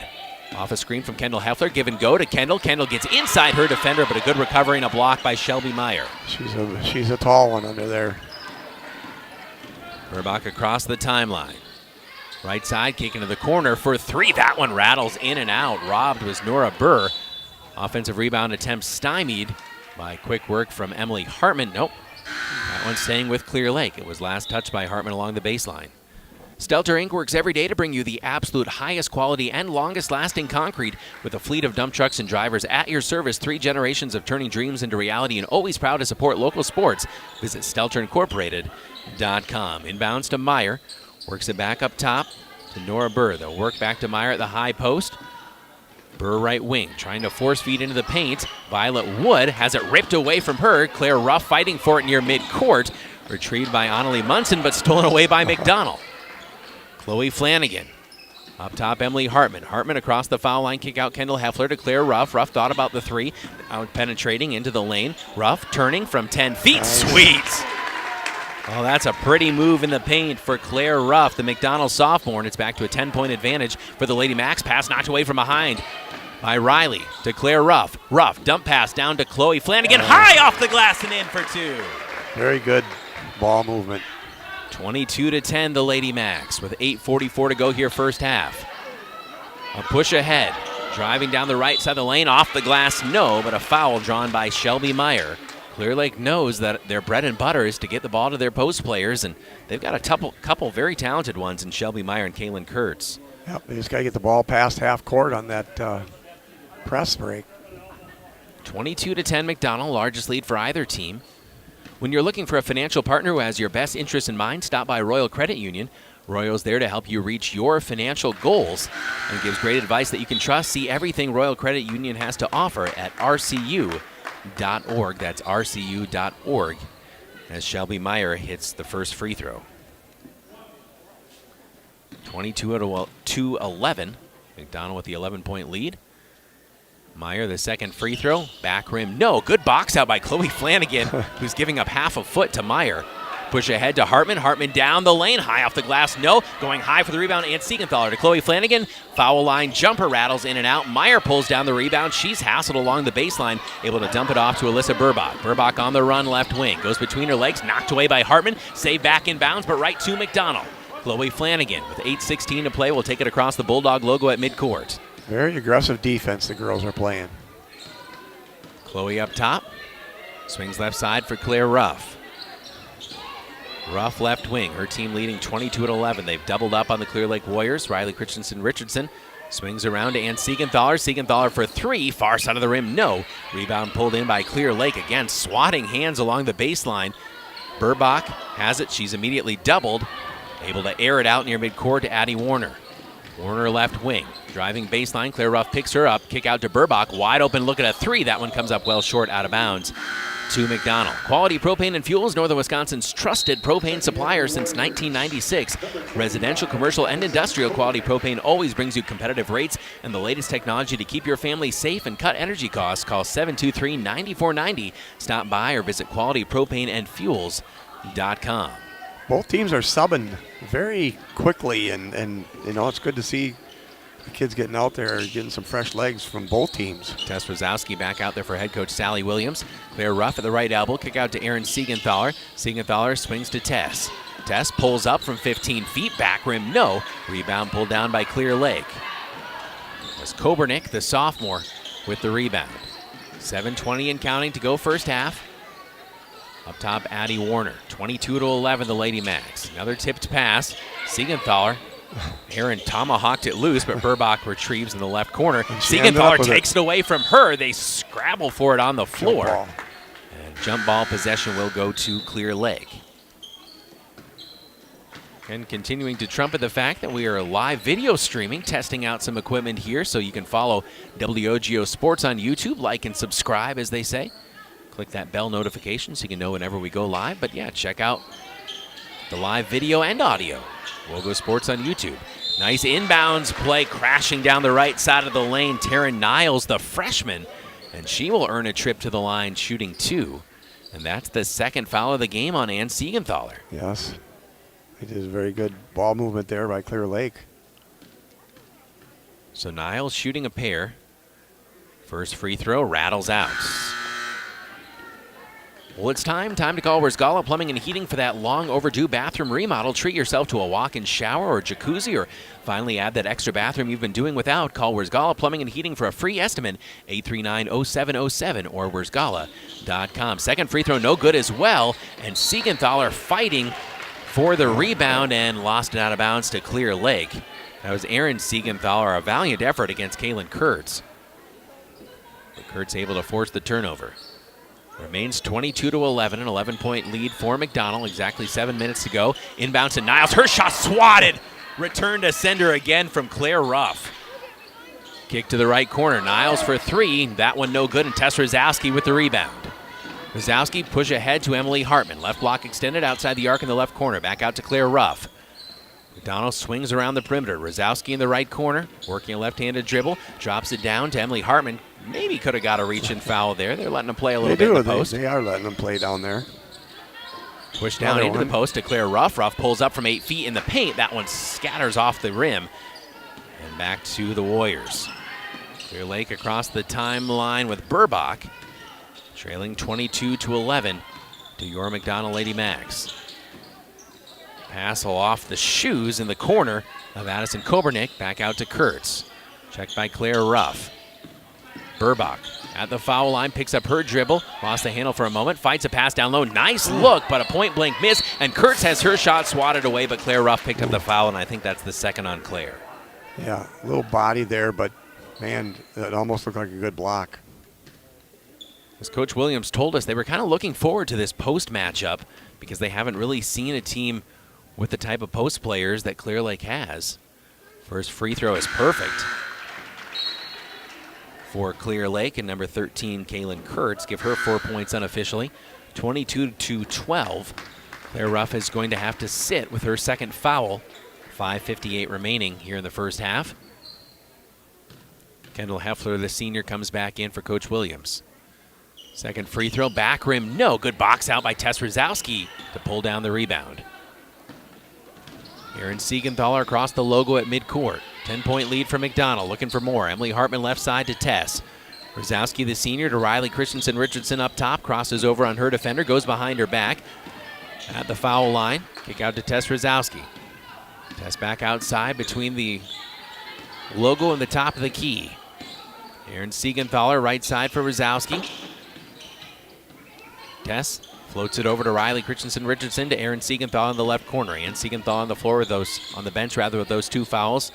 Off a screen from Kendall Heffler, give and go to Kendall. Kendall gets inside her defender, but a good recovery and a block by Shelby Meyer. She's a tall one under there. Burbach across the timeline. Right side, kick into the corner for three. That one rattles in and out. Robbed was Nora Burr. Offensive rebound attempt stymied by quick work from Emily Hartman. Nope. That one staying with Clear Lake. It was last touched by Hartman along the baseline. Stelter Inc. works every day to bring you the absolute highest quality and longest lasting concrete with a fleet of dump trucks and drivers at your service. 3 generations of turning dreams into reality and always proud to support local sports. Visit StelterIncorporated.com. Inbounds to Meyer. Works it back up top to Nora Burr. They'll work back to Meyer at the high post. Burr right wing, trying to force feed into the paint. Violet Wood has it ripped away from her. Claire Ruff fighting for it near midcourt. Retrieved by Annalie Munson, but stolen away by McDonell. Chloe Flanagan. Up top, Emily Hartman. Hartman across the foul line, kick out Kendall Heffler to Claire Ruff. Ruff thought about the 3, out penetrating into the lane. Ruff turning from 10 feet. Sweet! Oh, that's a pretty move in the paint for Claire Ruff, the McDonell sophomore, and it's back to a 10-point advantage for the Lady Macks. Pass knocked away from behind by Riley to Claire Ruff. Ruff, dump pass down to Chloe Flanagan. High off the glass and in for 2. Very good ball movement. 22-10, the Lady Macks, with 8:44 to go here first half. A push ahead, driving down the right side of the lane, off the glass, no, but a foul drawn by Shelby Meyer. Clear Lake knows that their bread and butter is to get the ball to their post players, and they've got a couple very talented ones in Shelby Meyer and Kaylin Kurtz. Yep, they just got to get the ball past half court on that press break. 22-10, McDonell, largest lead for either team. When you're looking for a financial partner who has your best interests in mind, stop by Royal Credit Union. Royal's there to help you reach your financial goals and gives great advice that you can trust. See everything Royal Credit Union has to offer at rcu.org. That's rcu.org as Shelby Meyer hits the first free throw. 22-11. McDonell with the 11-point lead. Meyer, the second free throw. Back rim, no. Good box out by Chloe Flanagan, who's giving up half a foot to Meyer. Push ahead to Hartman. Hartman down the lane. High off the glass, no. Going high for the rebound, and Siegenthaler to Chloe Flanagan. Foul line jumper rattles in and out. Meyer pulls down the rebound. She's hassled along the baseline, able to dump it off to Alyssa Burbach. Burbach on the run, left wing. Goes between her legs, knocked away by Hartman. Saved back in bounds, but right to McDonell. Chloe Flanagan with 8:16 to play will take it across the Bulldog logo at midcourt. Very aggressive defense the girls are playing. Chloe up top. Swings left side for Claire Ruff. Ruff left wing. Her team leading 22-11. They've doubled up on the Clear Lake Warriors. Riley Richardson swings around to Ann Siegenthaler. Siegenthaler for 3. Far side of the rim, no. Rebound pulled in by Clear Lake. Again, swatting hands along the baseline. Burbach has it. She's immediately doubled. Able to air it out near midcourt to Addie Warner. Warner left wing. Driving baseline. Claire Ruff picks her up. Kick out to Burbach. Wide open look at a 3. That one comes up well short, out of bounds to McDonell. Quality Propane and Fuels, Northern Wisconsin's trusted propane supplier since 1996. Residential, commercial, and industrial quality propane always brings you competitive rates and the latest technology to keep your family safe and cut energy costs. Call 723-9490. Stop by or visit qualitypropaneandfuels.com. Both teams are subbing very quickly, and you know, it's good to see the kids getting out there, getting some fresh legs from both teams. Tess Wazowski back out there for head coach Sally Williams. Claire Ruff at the right elbow. Kick out to Erin Siegenthaler. Siegenthaler swings to Tess. Tess pulls up from 15 feet. Back rim, no. Rebound pulled down by Clear Lake. As Kobernick, the sophomore, with the rebound. 7:20 and counting to go first half. Up top, Addie Warner. 22-11, the Lady Macks. Another tipped pass. Siegenthaler. Aaron tomahawked it loose, but Burbach retrieves in the left corner. Siegenthaler takes it away from her. They scrabble for it on the floor. And jump ball possession will go to Clear Lake. And continuing to trumpet the fact that we are live video streaming, testing out some equipment here, so you can follow WOGO Sports on YouTube, like and subscribe, as they say. Click that bell notification so you can know whenever we go live. But yeah, check out the live video and audio. WOGO Sports on YouTube. Nice inbounds play, crashing down the right side of the lane. Taryn Niles, the freshman, and she will earn a trip to the line, shooting 2. And that's the second foul of the game on Ann Siegenthaler. Yes. It is very good ball movement there by Clear Lake. So Niles shooting a pair. First free throw rattles out. Well, it's time to call Where's Plumbing and Heating for that long overdue bathroom remodel. Treat yourself to a walk-in shower or jacuzzi, or finally add that extra bathroom you've been doing without. Call Where's Plumbing and Heating for a free estimate, 839-0707 or where'sgala.com. Second free throw no good as well, and Siegenthaler fighting for the rebound and lost it out of bounds to Clear Lake. That was Aaron Siegenthaler, a valiant effort against Kaylin Kurtz. But Kurtz able to force the turnover. Remains 22-11, an 11-point lead for McDonell. Exactly 7 minutes to go. Inbound to Niles. Her shot swatted. Return to sender again from Claire Ruff. Kick to the right corner. Niles for three. That one no good, and Tess Rosowski with the rebound. Rosowski push ahead to Emily Hartman. Left block extended outside the arc in the left corner. Back out to Claire Ruff. McDonell swings around the perimeter. Rosowski in the right corner, working a left-handed dribble. Drops it down to Emily Hartman. Maybe could have got a reach and foul there. They're letting them play a little bit in the post. They are letting them play down there. Push down into the post to Claire Ruff. Ruff pulls up from 8 feet in the paint. That one scatters off the rim. And back to the Warriors. Clear Lake across the timeline with Burbach, trailing 22-11 to your McDonell Lady Macks. Pass off the shoes in the corner of Addison Kobernick. Back out to Kurtz. Checked by Claire Ruff. Burbach at the foul line, picks up her dribble, lost the handle for a moment, fights a pass down low. Nice look, but a point-blank miss, and Kurtz has her shot swatted away, but Claire Ruff picked up the foul, and I think that's the second on Claire. Yeah, a little body there, but, man, it almost looked like a good block. As Coach Williams told us, they were kind of looking forward to this post matchup because they haven't really seen a team with the type of post players that Clear Lake has. First free throw is perfect for Clear Lake, and number 13, Kaylin Kurtz, give her 4 points unofficially. 22-12. Claire Ruff is going to have to sit with her second foul. 5:58 remaining here in the first half. Kendall Heffler, the senior, comes back in for Coach Williams. Second free throw, back rim, no. Good box out by Tess Rosowski to pull down the rebound. Aaron Siegenthaler across the logo at midcourt. 10-point lead for McDonell, looking for more. Emily Hartman left side to Tess. Rosowski, the senior, to Riley Christensen Richardson up top. Crosses over on her defender, goes behind her back. At the foul line, kick out to Tess Rosowski. Tess back outside between the logo and the top of the key. Aaron Siegenthaler, right side for Rosowski. Tess floats it over to Riley Christensen Richardson to Aaron Siegenthaler in the left corner. And Siegenthaler on the floor with on the bench with those two fouls.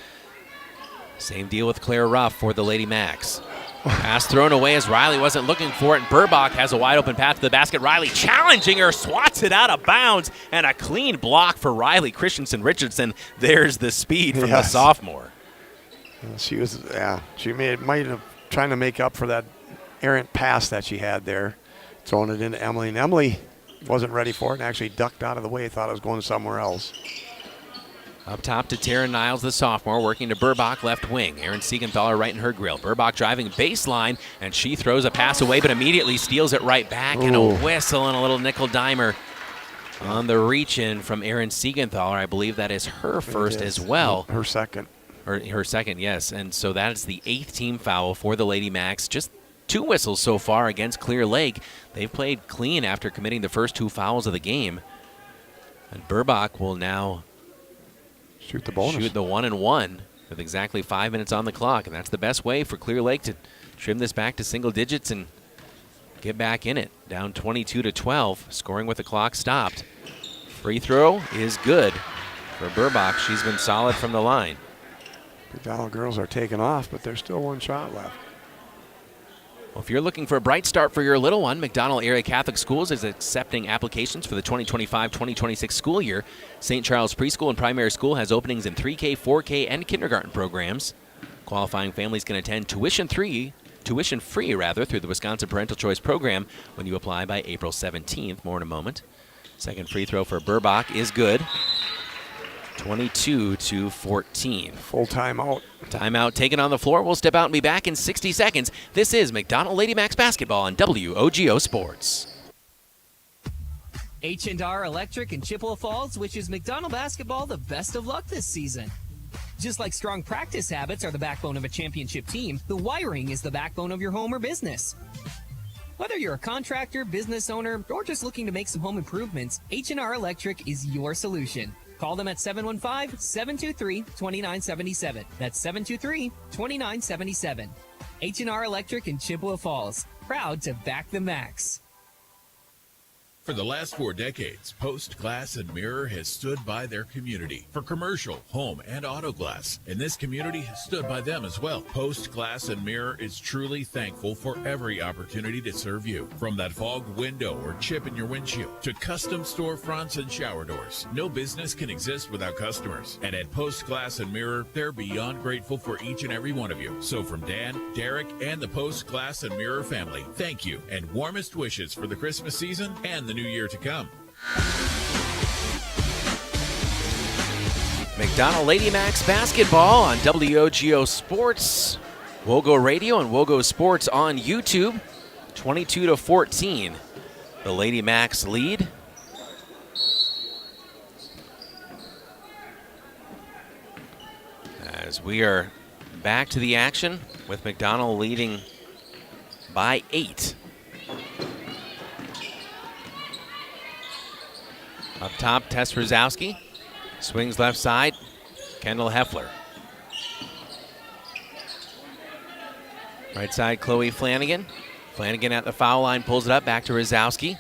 Same deal with Claire Ruff for the Lady Macks. Pass thrown away as Riley wasn't looking for it. And Burbach has a wide open path to the basket. Riley challenging her, swats it out of bounds, and a clean block for Riley Christensen Richardson. There's the speed from the sophomore. She was, she might have trying to make up for that errant pass that she had there, throwing it into Emily. And Emily wasn't ready for it and actually ducked out of the way, thought it was going somewhere else. Up top to Tara Niles, the sophomore, working to Burbach, left wing. Aaron Siegenthaler right in her grill. Burbach driving baseline, and she throws a pass away, but immediately steals it right back. Ooh. And a whistle and a little nickel dimer on the reach-in from Aaron Siegenthaler. I believe that is her first as well. Her second. Her second, yes. And so that is the 8th team foul for the Lady Macks. Just 2 whistles so far against Clear Lake. They've played clean after committing the first 2 fouls of the game. And Burbach will now shoot the bonus. Shoot the 1-and-1 with exactly 5 minutes on the clock. And that's the best way for Clear Lake to trim this back to single digits and get back in it. Down 22-12, scoring with the clock stopped. Free throw is good for Burbach. She's been solid from the line. McDonell girls are taking off, but there's still 1 shot left. Well, if you're looking for a bright start for your little one, McDonell Area Catholic Schools is accepting applications for the 2025-2026 school year. St. Charles Preschool and Primary School has openings in 3K, 4K, and kindergarten programs. Qualifying families can attend tuition-free through the Wisconsin Parental Choice Program when you apply by April 17th. More in a moment. Second free throw for Burbach is good. 22-14. Full timeout. Timeout taken on the floor. We'll step out and be back in 60 seconds. This is McDonell Lady Macks basketball on WOGO Sports. H&R Electric in Chippewa Falls wishes McDonell basketball the best of luck this season. Just like strong practice habits are the backbone of a championship team, the wiring is the backbone of your home or business. Whether you're a contractor, business owner, or just looking to make some home improvements, H&R Electric is your solution. Call them at 715-723-2977. That's 723-2977. H&R Electric in Chippewa Falls. Proud to back the Macks. For the last 4 decades, Post Glass and Mirror has stood by their community for commercial, home, and auto glass. And this community has stood by them as well. Post Glass and Mirror is truly thankful for every opportunity to serve you. From that fogged window or chip in your windshield to custom storefronts and shower doors. No business can exist without customers. And at Post Glass and Mirror, they're beyond grateful for each and every one of you. So from Dan, Derek, and the Post Glass and Mirror family, thank you and warmest wishes for the Christmas season and the new year to come. McDonell Lady Macks basketball on WOGO Sports, WOGO Radio, and WOGO Sports on YouTube. 22-14. The Lady Macks lead. As we are back to the action with McDonell leading by 8. Up top, Tess Rosowski. Swings left side, Kendall Heffler. Right side, Chloe Flanagan. Flanagan at the foul line, pulls it up, back to Rosowski.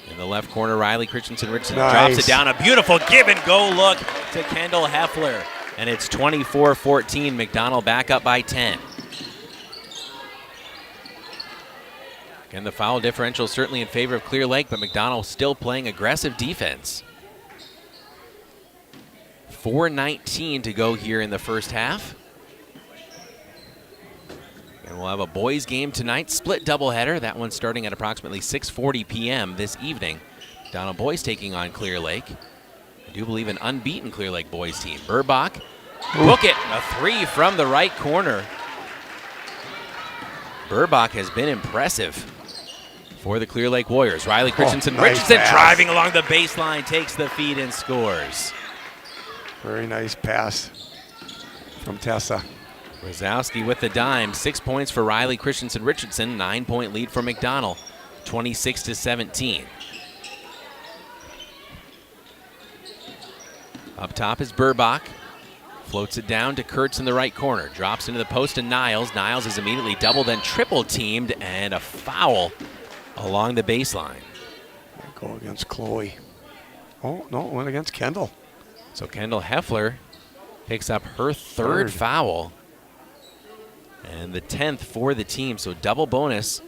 In the left corner, Riley Christensen-Richardson drops it down. A beautiful give-and-go look to Kendall Heffler. And it's 24-14, McDonell back up by 10. Again, the foul differential certainly in favor of Clear Lake, but McDonell still playing aggressive defense. 4:19 to go here in the first half. And we'll have a boys game tonight, split doubleheader. That one starting at approximately 6:40 p.m. this evening. McDonell boys taking on Clear Lake. I do believe an unbeaten Clear Lake boys team. Burbach, book it, a 3 from the right corner. Burbach has been impressive for the Clear Lake Warriors. Riley Christensen-Richardson driving along the baseline, takes the feed and scores. Very nice pass from Tessa. Rosowski with the dime. 6 points for Riley Christensen-Richardson. 9-point lead for McDonell. 26-17. Up top is Burbach. Floats it down to Kurtz in the right corner. Drops into the post and Niles. Niles is immediately double, then triple teamed, and a foul along the baseline. Go against Chloe. Oh, no, it went against Kendall. So Kendall Heffler picks up her third foul. And the 10th for the team, so double bonus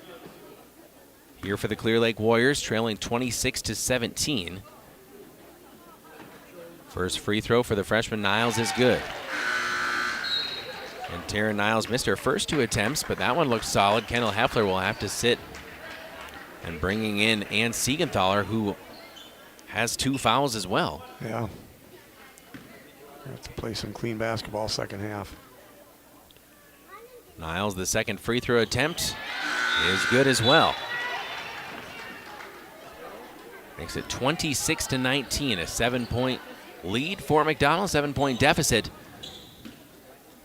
here for the Clear Lake Warriors, trailing 26-17. First free throw for the freshman Niles is good. And Taryn Niles missed her first 2 attempts, but that one looked solid. Kendall Heffler will have to sit. And bringing in Ann Siegenthaler, who has 2 fouls as well. Yeah. Have to play some clean basketball second half. Niles, the second free throw attempt is good as well. Makes it 26-19, a 7-point lead for McDonell, 7-point deficit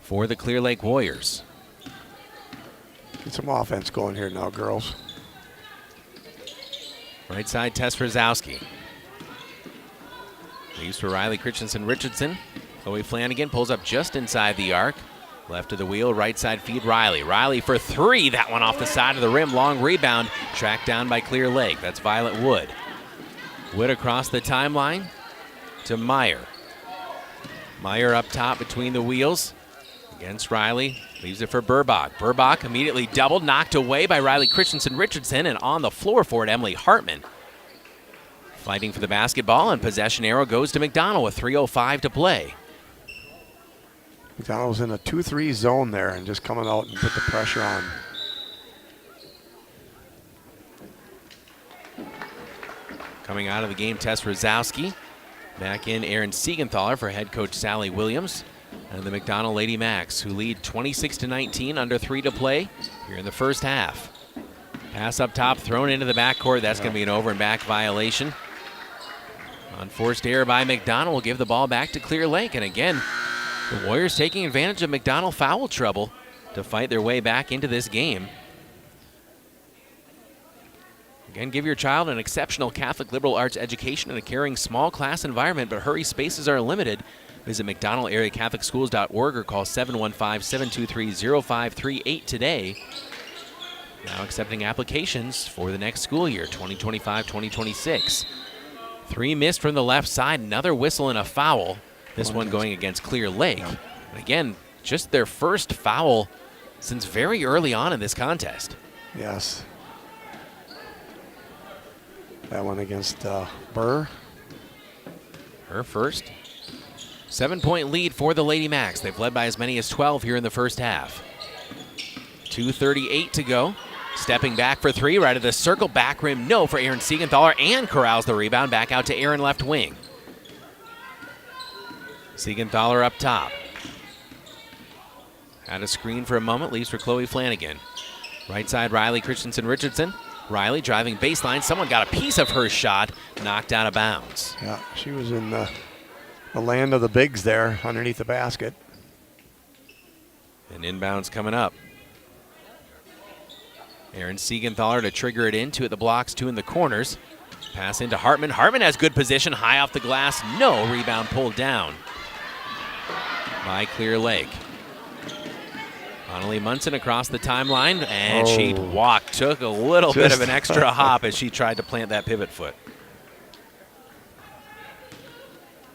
for the Clear Lake Warriors. Get some offense going here now, girls. Right side, Tess Rosowski. Leaves for Riley Christensen-Richardson. Chloe Flanagan pulls up just inside the arc. Left of the wheel, right side feed Riley. Riley for 3, that one off the side of the rim. Long rebound, tracked down by Clear Lake. That's Violet Wood. Wood across the timeline to Meyer. Meyer up top between the wheels against Riley. Leaves it for Burbach. Burbach immediately doubled, knocked away by Riley Christensen-Richardson, and on the floor for it, Emily Hartman. Fighting for the basketball, and possession arrow goes to McDonell with 3:05 to play. McDonell was in a 2-3 zone there and just coming out and put the pressure on. Coming out of the game, Tess Rosowski. Back in Aaron Siegenthaler for head coach Sally Williams. And the McDonell Lady Macks, who lead 26-19, under 3 to play here in the first half. Pass up top, thrown into the backcourt. That's going to be an over and back violation. Unforced error by McDonell will give the ball back to Clear Lake. And again, the Warriors taking advantage of McDonell foul trouble to fight their way back into this game. Again, give your child an exceptional Catholic liberal arts education in a caring small class environment, but hurry, spaces are limited. Visit McDonell-area-Catholic-Schools.org or call 715-723-0538 today. Now accepting applications for the next school year, 2025-2026. 3 missed from the left side, another whistle and a foul. This one going against Clear Lake. And again, just their first foul since very early on in this contest. Yes. That one against Burr. Her first. 7-point lead for the Lady Macks. They've led by as many as 12 here in the first half. 2:38 to go. Stepping back for 3, right of the circle, back rim, no for Aaron Siegenthaler, and corrals the rebound back out to Aaron left wing. Siegenthaler up top. Had a screen for a moment, leaves for Chloe Flanagan. Right side, Riley Christensen-Richardson. Riley driving baseline. Someone got a piece of her shot, knocked out of bounds. Yeah, she was in the land of the bigs there underneath the basket. And inbounds coming up. Aaron Siegenthaler to trigger it in, 2 at the blocks, 2 in the corners. Pass into Hartman. Hartman has good position, high off the glass. No, rebound pulled down by Clear Lake. Annalie Munson across the timeline, and she took a little bit of an extra hop as she tried to plant that pivot foot.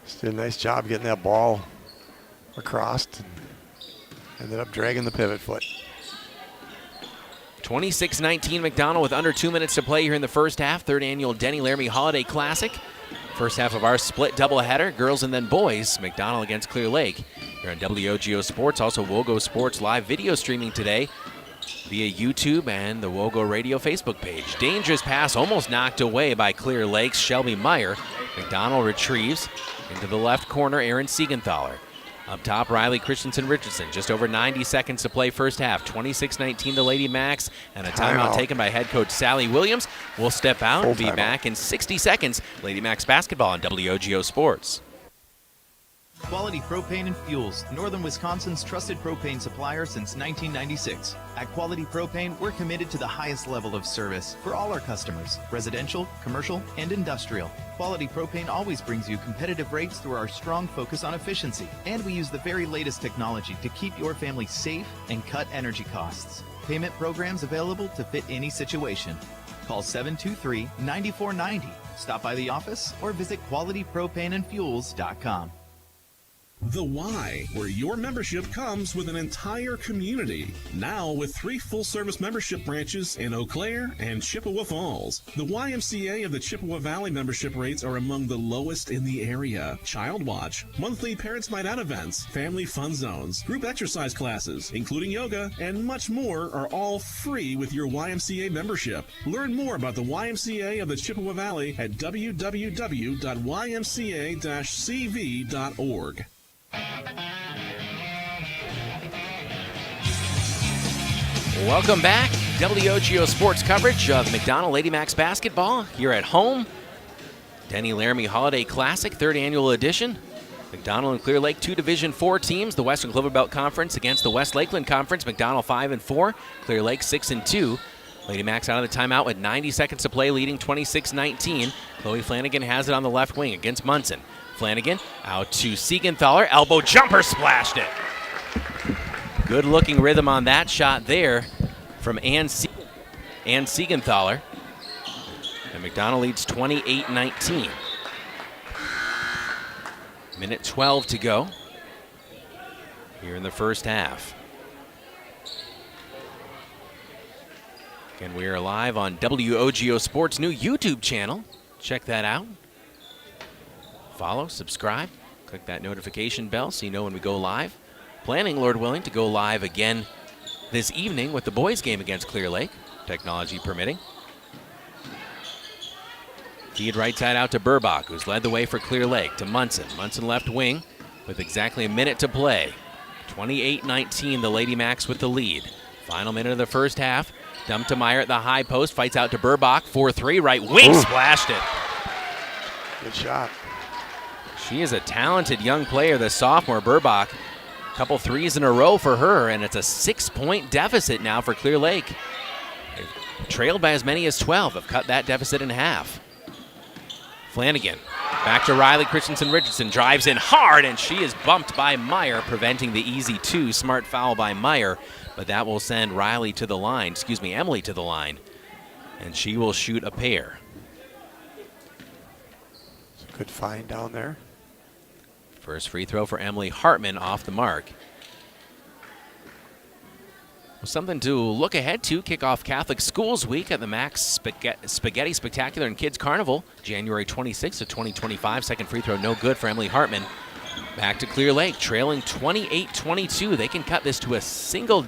She did a nice job getting that ball across. Ended up dragging the pivot foot. 26-19 McDonell with under 2 minutes to play here in the first half. 3rd annual Denny Laramy Holiday Classic. First half of our split doubleheader, girls and then boys. McDonell against Clear Lake. Here on WOGO Sports, also WOGO Sports live video streaming today via YouTube and the WOGO Radio Facebook page. Dangerous pass almost knocked away by Clear Lake's Shelby Meyer. McDonell retrieves into the left corner, Aaron Siegenthaler. Up top, Riley Christensen-Richardson. Just over 90 seconds to play first half. 26-19 to Lady Macks, and a timeout taken by head coach Sally Williams. We'll step out and be back in 60 seconds. Lady Macks basketball on WOGO Sports. Quality Propane and Fuels, Northern Wisconsin's trusted propane supplier since 1996. At Quality Propane, we're committed to the highest level of service for all our customers, residential, commercial, and industrial. Quality Propane always brings you competitive rates through our strong focus on efficiency, and we use the very latest technology to keep your family safe and cut energy costs. Payment programs available to fit any situation. Call 723-9490. Stop by the office or visit qualitypropaneandfuels.com. The Y, where your membership comes with an entire community. Now with 3 full-service membership branches in Eau Claire and Chippewa Falls. The YMCA of the Chippewa Valley membership rates are among the lowest in the area. Child Watch, monthly Parents Night Out events, family fun zones, group exercise classes, including yoga, and much more are all free with your YMCA membership. Learn more about the YMCA of the Chippewa Valley at www.ymca-cv.org. Welcome back. WOGO Sports coverage of McDonell Lady Macks basketball here at home. Denny Laramy Holiday Classic, 3rd annual edition. McDonell and Clear Lake, 2 Division IV teams. The Western Clover Belt Conference against the West Lakeland Conference. McDonell 5-4, Clear Lake 6-2. Lady Macks out of the timeout with 90 seconds to play, leading 26-19. Chloe Flanagan has it on the left wing against Munson. Flanagan out to Siegenthaler. Elbow jumper, splashed it. Good looking rhythm on that shot there from Ann Siegenthaler. And McDonell leads 28-19. Minute 12 to go here in the first half. Again, we are live on WOGO Sports' new YouTube channel. Check that out. Follow, subscribe, click that notification bell so you know when we go live. Planning, Lord willing, to go live again this evening with the boys' game against Clear Lake, technology permitting. Feed right side out to Burbach, who's led the way for Clear Lake, to Munson. Munson left wing with exactly a minute to play. 28-19, the Lady Macks with the lead. Final minute of the first half. Dump to Meyer at the high post, fights out to Burbach, 4-3, right wing, splashed it. Good shot. She is a talented young player, the sophomore Burbach. A couple threes in a row for her, and it's a 6-point deficit now for Clear Lake. They've trailed by as many as 12, have cut that deficit in half. Flanagan back to Riley Richardson, drives in hard, and she is bumped by Meyer, preventing the easy 2. Smart foul by Meyer, but that will send Emily to the line, and she will shoot a pair. It's a good find down there. First free throw for Emily Hartman off the mark. Well, something to look ahead to. Kick off Catholic Schools Week at the Macks Spaghetti Spectacular and Kids Carnival, January 26th of 2025. Second free throw, no good for Emily Hartman. Back to Clear Lake, trailing 28-22. They can cut this to a single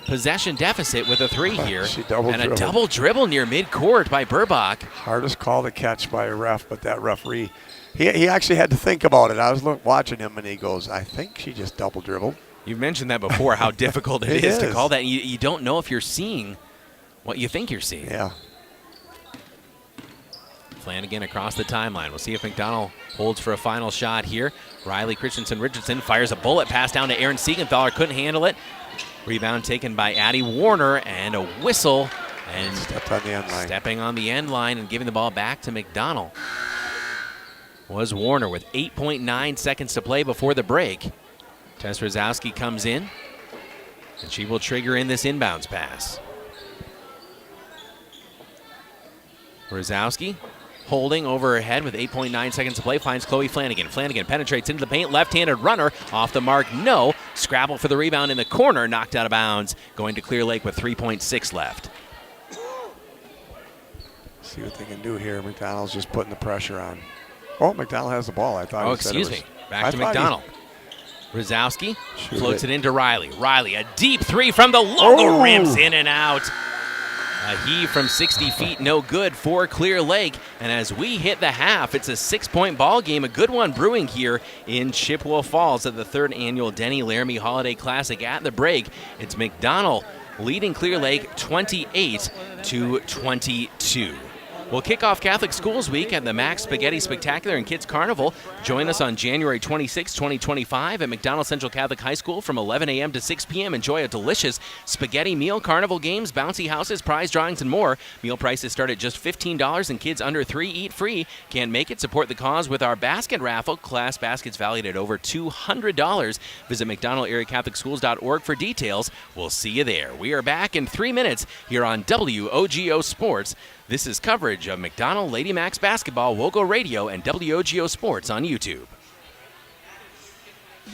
possession deficit with a 3 here. And a double dribble near midcourt by Burbach. Hardest call to catch by a ref, but that referee, he actually had to think about it. I was watching him, and he goes, I think she just double dribbled. You've mentioned that before, how difficult it is to call that. You don't know if you're seeing what you think you're seeing. Yeah. Flanagan across the timeline. We'll see if McDonell holds for a final shot here. Riley Richardson fires a bullet pass down to Aaron Siegenthaler. Couldn't handle it. Rebound taken by Addie Warner, and a whistle. And stepped on the end line. Stepping on the end line and giving the ball back to McDonell was Warner with 8.9 seconds to play before the break. Tess Rosowski comes in, and she will trigger in this inbounds pass. Rosowski holding over her head with 8.9 seconds to play, finds Chloe Flanagan. Flanagan penetrates into the paint, left-handed runner, off the mark, no. Scrabble for the rebound in the corner, knocked out of bounds, going to Clear Lake with 3.6 left. See what they can do here. McDonell's just putting the pressure on. Oh, McDonell has the ball. I thought. Oh, excuse me. Back to McDonell. Rosowski floats it into Riley. Riley, a deep 3 from the logo, rims in and out. A heave from 60 feet, no good for Clear Lake. And as we hit the half, it's a 6-point ball game. A good one brewing here in Chippewa Falls at the 3rd annual Denny Laramy Holiday Classic. At the break, it's McDonell leading Clear Lake 28-22. We'll kick off Catholic Schools Week at the Macks Spaghetti Spectacular and Kids Carnival. Join us on January 26, 2025 at McDonell Central Catholic High School from 11 a.m. to 6 p.m. Enjoy a delicious spaghetti meal, carnival games, bouncy houses, prize drawings, and more. Meal prices start at just $15, and kids under 3 eat free. Can't make it? Support the cause with our basket raffle. Class baskets valued at over $200. Visit McDonell-AreaCatholicSchools.org for details. We'll see you there. We are back in 3 minutes here on WOGO Sports. This is coverage of McDonell Lady Macks basketball, WOGO Radio, and WOGO Sports on YouTube.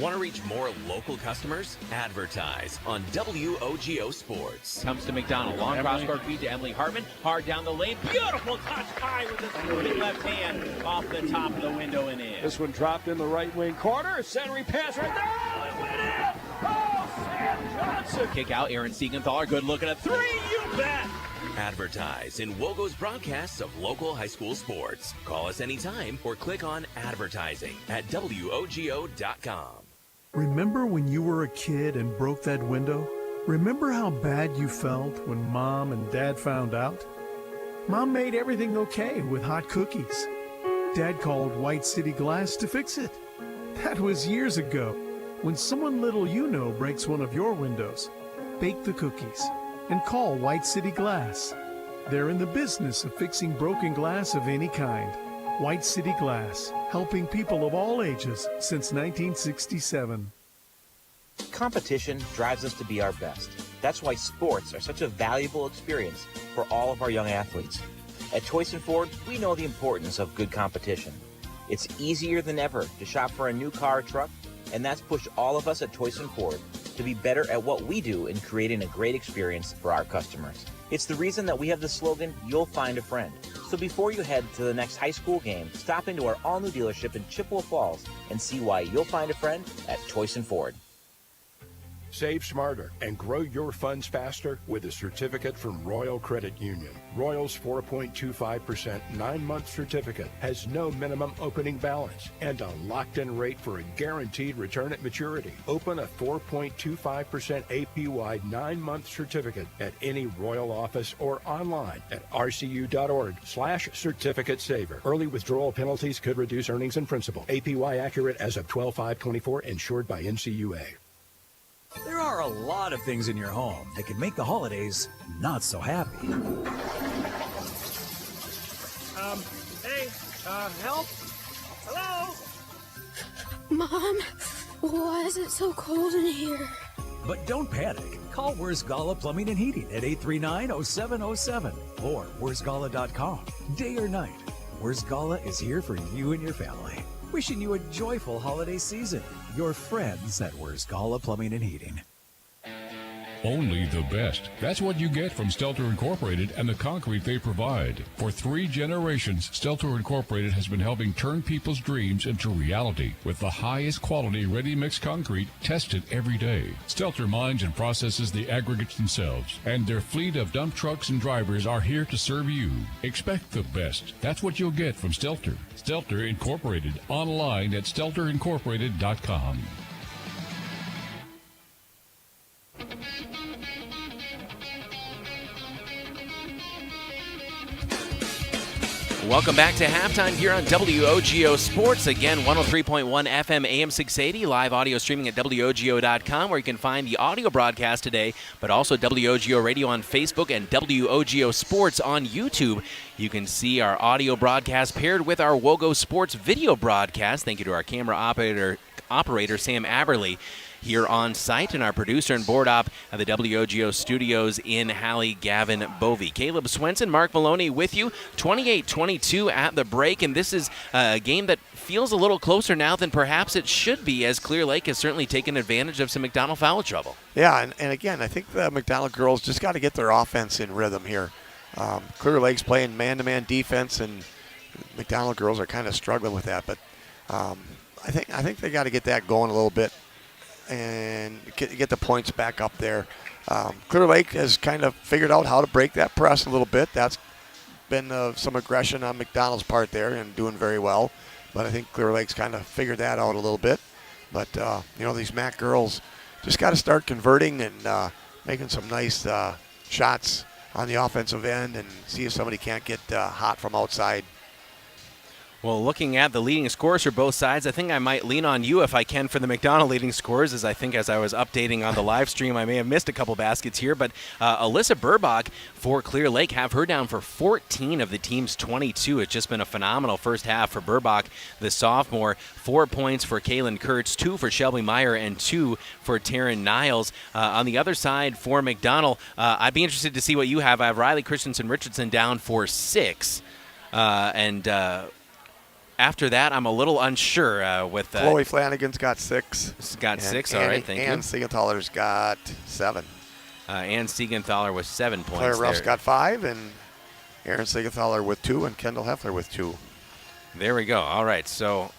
Want to reach more local customers? Advertise on WOGO Sports. Comes to McDonell. Long cross-court feed to Emily Hartman. Hard down the lane. Beautiful touch. High with a scooping left hand off the top of the window and in. This one dropped in the right wing corner. Centering pass right there. Oh, it went in. Oh, Sam Johnson. Kick out. Aaron Siegenthaler. Good look at a 3. You bet. Advertise in WOGO's broadcasts of local high school sports. Call us anytime or click on advertising at WOGO.com. Remember when you were a kid and broke that window? Remember how bad you felt when Mom and Dad found out? Mom made everything okay with hot cookies. Dad called White City Glass to fix it. That was years ago. When someone little you know breaks one of your windows, bake the cookies and call White City Glass. They're in the business of fixing broken glass of any kind. White City Glass, helping people of all ages since 1967. Competition drives us to be our best. That's why sports are such a valuable experience for all of our young athletes. At Toys & Ford, we know the importance of good competition. It's easier than ever to shop for a new car or truck, and that's pushed all of us at Toys & Ford to be better at what we do in creating a great experience for our customers. It's the reason that we have the slogan, "You'll find a friend." So before you head to the next high school game, stop into our all-new dealership in Chippewa Falls and see why you'll find a friend at Toys & Ford. Save smarter and grow your funds faster with a certificate from Royal Credit Union. Royal's 4.25% 9-month certificate has no minimum opening balance and a locked-in rate for a guaranteed return at maturity. Open a 4.25% APY 9-month certificate at any Royal office or online at rcu.org/certificate saver. Early withdrawal penalties could reduce earnings and principal. APY accurate as of 12/5/24, insured by NCUA. There are a lot of things in your home that can make the holidays not so happy. Help? Hello? Mom, why is it so cold in here? But don't panic. Call Where's Gala Plumbing and Heating at 839-0707 or where'sgala.com. Day or night, Where's Gala is here for you and your family. Wishing you a joyful holiday season. Your friends at Where's Gala Plumbing and Heating. Only the best. That's what you get from Stelter Incorporated and the concrete they provide. For 3 generations, Stelter Incorporated has been helping turn people's dreams into reality with the highest quality ready-mix concrete tested every day. Stelter mines and processes the aggregates themselves, and their fleet of dump trucks and drivers are here to serve you. Expect the best. That's what you'll get from Stelter. Stelter Incorporated, online at stelterincorporated.com. Welcome back to halftime here on WOGO Sports. Again, 103.1 FM AM 680, live audio streaming at WOGO.com, where you can find the audio broadcast today, but also WOGO Radio on Facebook and WOGO Sports on YouTube. You can see our audio broadcast paired with our WOGO Sports video broadcast. Thank you to our camera operator Sam Aberley, here on site, and our producer and board op at the WOGO studios in Halle, Gavin Bovey. Caleb Swenson, Mark Maloney with you, 28-22 at the break, and this is a game that feels a little closer now than perhaps it should be, as Clear Lake has certainly taken advantage of some McDonell foul trouble. Yeah, and again, I think the McDonell girls just got to get their offense in rhythm here. Clear Lake's playing man-to-man defense, and McDonell girls are kind of struggling with that, but I think they got to get that going a little bit and get the points back up there. Clear Lake has kind of figured out how to break that press a little bit. That's been some aggression on McDonell's part there and doing very well. But I think Clear Lake's kind of figured that out a little bit. But, these MAC girls just got to start converting and making some nice shots on the offensive end and see if somebody can't get hot from outside. Well, looking at the leading scores for both sides, I think I might lean on you if I can for the McDonell leading scores, as I think as I was updating on the live stream, I may have missed a couple baskets here. But Alyssa Burbach for Clear Lake have her down for 14 of the team's 22. It's just been a phenomenal first half for Burbach, the sophomore. 4 points for Kaylin Kurtz, 2 for Shelby Meyer, and 2 for Taryn Niles. On the other side for McDonell, I'd be interested to see what you have. I have Riley Christensen Richardson down for 6. After that, I'm a little unsure with Chloe Flanagan's got 6. Got 6, all right, thank you. Ann Siegenthaler's got 7. Ann Siegenthaler with 7 points. Claire Ruff's got 5, and Aaron Siegenthaler with 2, and Kendall Heffler with 2. There we go. All right, so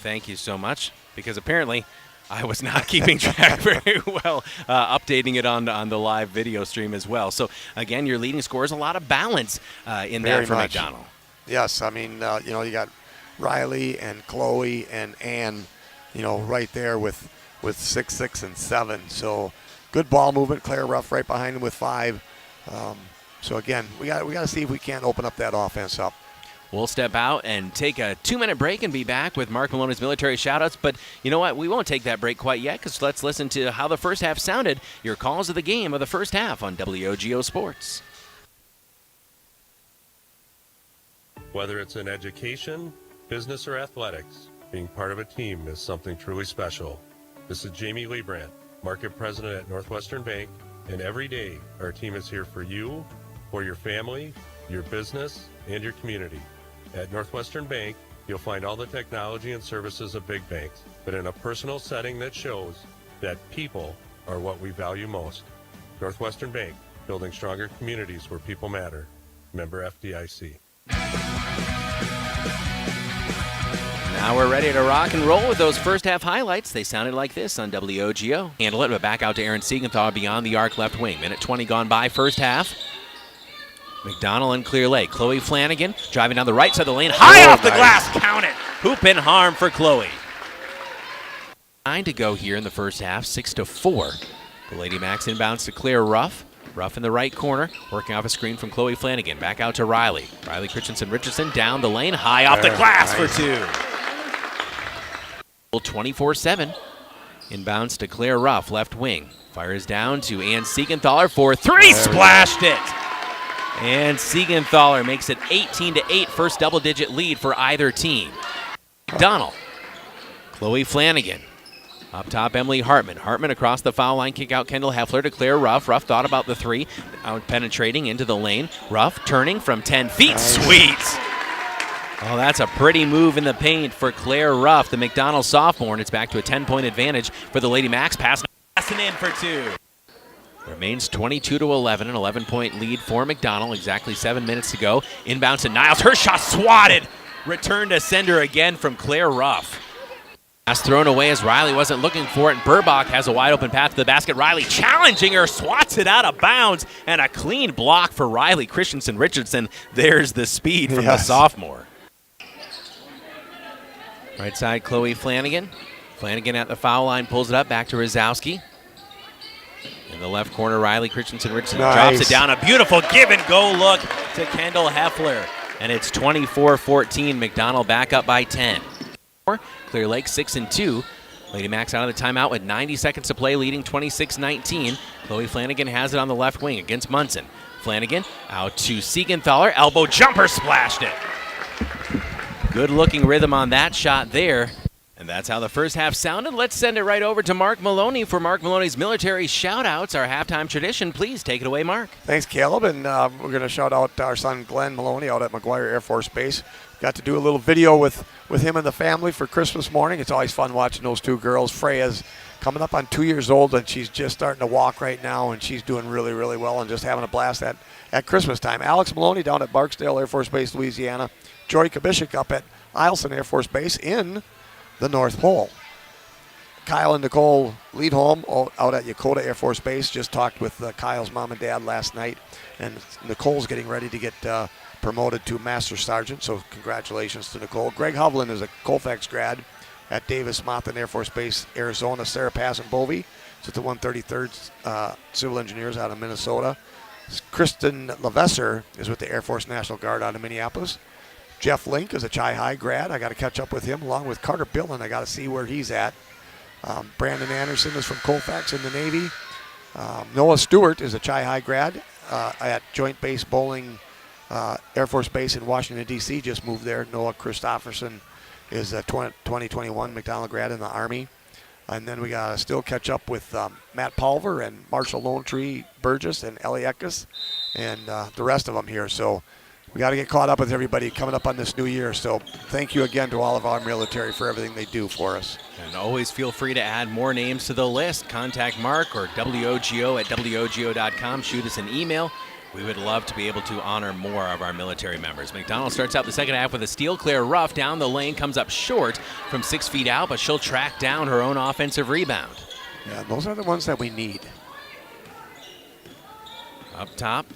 thank you so much, because apparently I was not keeping track very well, updating it on the live video stream as well. So, again, your leading scores, a lot of balance in Very that for much. McDonell. Yes, I mean, you got Riley and Chloe and Ann, right there with 6, 6, and 7. So good ball movement. Claire Ruff right behind him with 5. So again, we got to see if we can't open up that offense up. We'll step out and take a 2-minute break and be back with Mark Maloney's military shoutouts. But you know what? We won't take that break quite yet, because let's listen to how the first half sounded. Your calls of the game of the first half on WOGO Sports. Whether it's in education, business, or athletics, being part of a team is something truly special. This is Jamie Liebrandt, Market President at Northwestern Bank, and every day our team is here for you, for your family, your business, and your community. At Northwestern Bank, you'll find all the technology and services of big banks, but in a personal setting that shows that people are what we value most. Northwestern Bank, building stronger communities where people matter. Member FDIC. Now we're ready to rock and roll with those first half highlights. They sounded like this on WOGO. Handle it, but back out to Aaron Siegenthaler beyond the arc left wing. Minute 20 gone by, first half. McDonell and Clear Lake. Chloe Flanagan driving down the right side of the lane. High off the glass. Count it. Hoop and harm for Chloe. 9 to go here in the first half. 6-4. The Lady Macks inbounds to Claire Ruff. Ruff in the right corner, working off a screen from Chloe Flanagan. Back out to Riley. Riley Christensen Richardson down the lane. High off the glass for 2. 24-7. Inbounds to Claire Ruff, left wing. Fires down to Ann Siegenthaler for three. Splashed it. And Siegenthaler makes it 18-8, first double-digit lead for either team. McDonell. Chloe Flanagan. Up top, Emily Hartman. Hartman across the foul line, kick out Kendall Heffler to Claire Ruff. Ruff thought about the three, out penetrating into the lane. Ruff turning from 10 feet. Nice. Sweet. Oh, that's a pretty move in the paint for Claire Ruff, the McDonell sophomore, and it's back to a 10-point advantage for the Lady Macks. Pass and in for two. Remains 22-11, an 11-point lead for McDonell. Exactly 7 minutes to go. Inbounds to Niles. Her shot swatted. Return to sender again from Claire Ruff. Pass thrown away as Riley wasn't looking for it. Burbach has a wide open path to the basket. Riley challenging her, swats it out of bounds, and a clean block for Riley Christensen Richardson. There's the speed from the sophomore. Right side, Chloe Flanagan. Flanagan at the foul line, pulls it up, back to Rosowski. In the left corner, Riley Christensen Richardson drops it down. A beautiful give-and-go look to Kendall Heffler. And it's 24-14. McDonell back up by 10. Clear Lake 6-2. Lady Macks out of the timeout with 90 seconds to play, leading 26-19. Chloe Flanagan has it on the left wing against Munson. Flanagan out to Siegenthaler. Elbow jumper, splashed it. Good looking rhythm on that shot there. And that's how the first half sounded. Let's send it right over to Mark Maloney for Mark Maloney's military shout-outs, our halftime tradition. Please take it away, Mark. Thanks, Caleb. And we're going to shout out our son, Glenn Maloney, out at McGuire Air Force Base. Got to do a little video with him and the family for Christmas morning. It's always fun watching those two girls. Freya's coming up on 2 years old, and she's just starting to walk right now, and she's doing really, really well and just having a blast at Christmas time. Alex Maloney down at Barksdale Air Force Base, Louisiana. Joy Kabishik up at Eielson Air Force Base in the North Pole. Kyle and Nicole Leadholm out at Yokota Air Force Base. Just talked with Kyle's mom and dad last night, and Nicole's getting ready to get promoted to Master Sergeant, so congratulations to Nicole. Greg Hovland is a Colfax grad at Davis-Monthan Air Force Base, Arizona. Sarah Passon-Bovey is at the 133rd Civil Engineers out of Minnesota. Kristen Levesser is with the Air Force National Guard out of Minneapolis. Jeff Link is a Chi-High grad. I got to catch up with him, along with Carter Billen. I got to see where he's at. Brandon Anderson is from Colfax in the Navy. Noah Stewart is a Chi-High grad at Joint Base Bowling Air Force Base in Washington, D.C. Just moved there. Noah Christofferson is a 2021 McDonell grad in the Army. And then we got to still catch up with Matt Palver and Marshall Lone Tree Burgess and Ellie Eckes and the rest of them here. So we got to get caught up with everybody coming up on this new year. So thank you again to all of our military for everything they do for us. And always feel free to add more names to the list. Contact Mark or WOGO at WOGO.com. Shoot us an email. We would love to be able to honor more of our military members. McDonell starts out the second half with a steal. Claire Ruff down the lane, comes up short from 6 feet out, but she'll track down her own offensive rebound. Yeah, those are the ones that we need. Up top,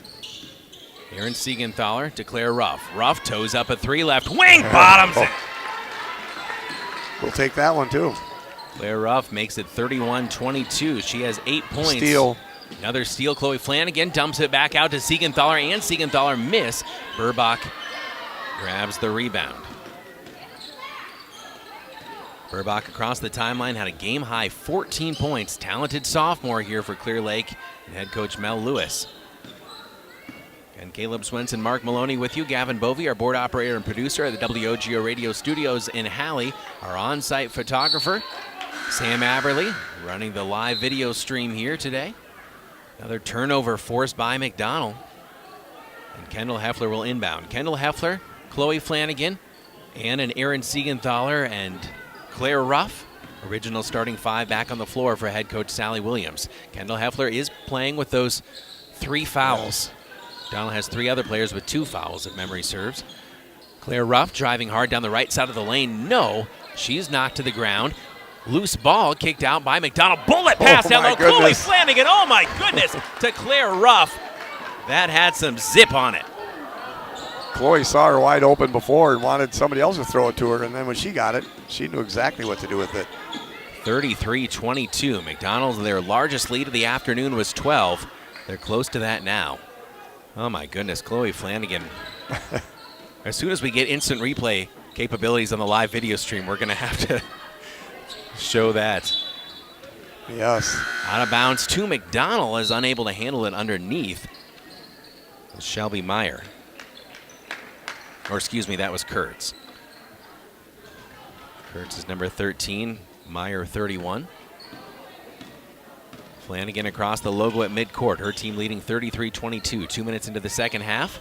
Aaron Siegenthaler to Claire Ruff. Ruff toes up a three, left wing, bottoms it. We'll take that one too. Claire Ruff makes it 31-22. She has 8 points. Steal. Another steal. Chloe Flanagan dumps it back out to Siegenthaler, and Siegenthaler miss. Burbach grabs the rebound. Burbach across the timeline had a game-high 14 points. Talented sophomore here for Clear Lake and head coach Mel Lewis. And Caleb Swenson, Mark Maloney with you. Gavin Bovey, our board operator and producer at the WOGO Radio Studios in Halley. Our on-site photographer, Sam Aberley, running the live video stream here today. Another turnover forced by McDonell. And Kendall Heffler will inbound. Kendall Heffler, Chloe Flanagan, and an Aaron Siegenthaler and Claire Ruff. Original starting five back on the floor for head coach Sally Williams. Kendall Heffler is playing with those 3 fouls. McDonell has 3 other players with 2 fouls, if memory serves. Claire Ruff driving hard down the right side of the lane. No, she's knocked to the ground. Loose ball kicked out by McDonell. Bullet pass down low. Chloe Flanagan, oh my goodness, to Claire Ruff. That had some zip on it. Chloe saw her wide open before and wanted somebody else to throw it to her, and then when she got it, she knew exactly what to do with it. 33-22. McDonell's, their largest lead of the afternoon was 12. They're close to that now. Oh my goodness, Chloe Flanagan. As soon as we get instant replay capabilities on the live video stream, we're going to have to show that. Yes. Out of bounds to McDonell, is unable to handle it underneath. Shelby Meyer. Or excuse me, that was Kurtz. Kurtz is number 13, Meyer 31. Flanagan across the logo at midcourt. Her team leading 33-22. 2 minutes into the second half.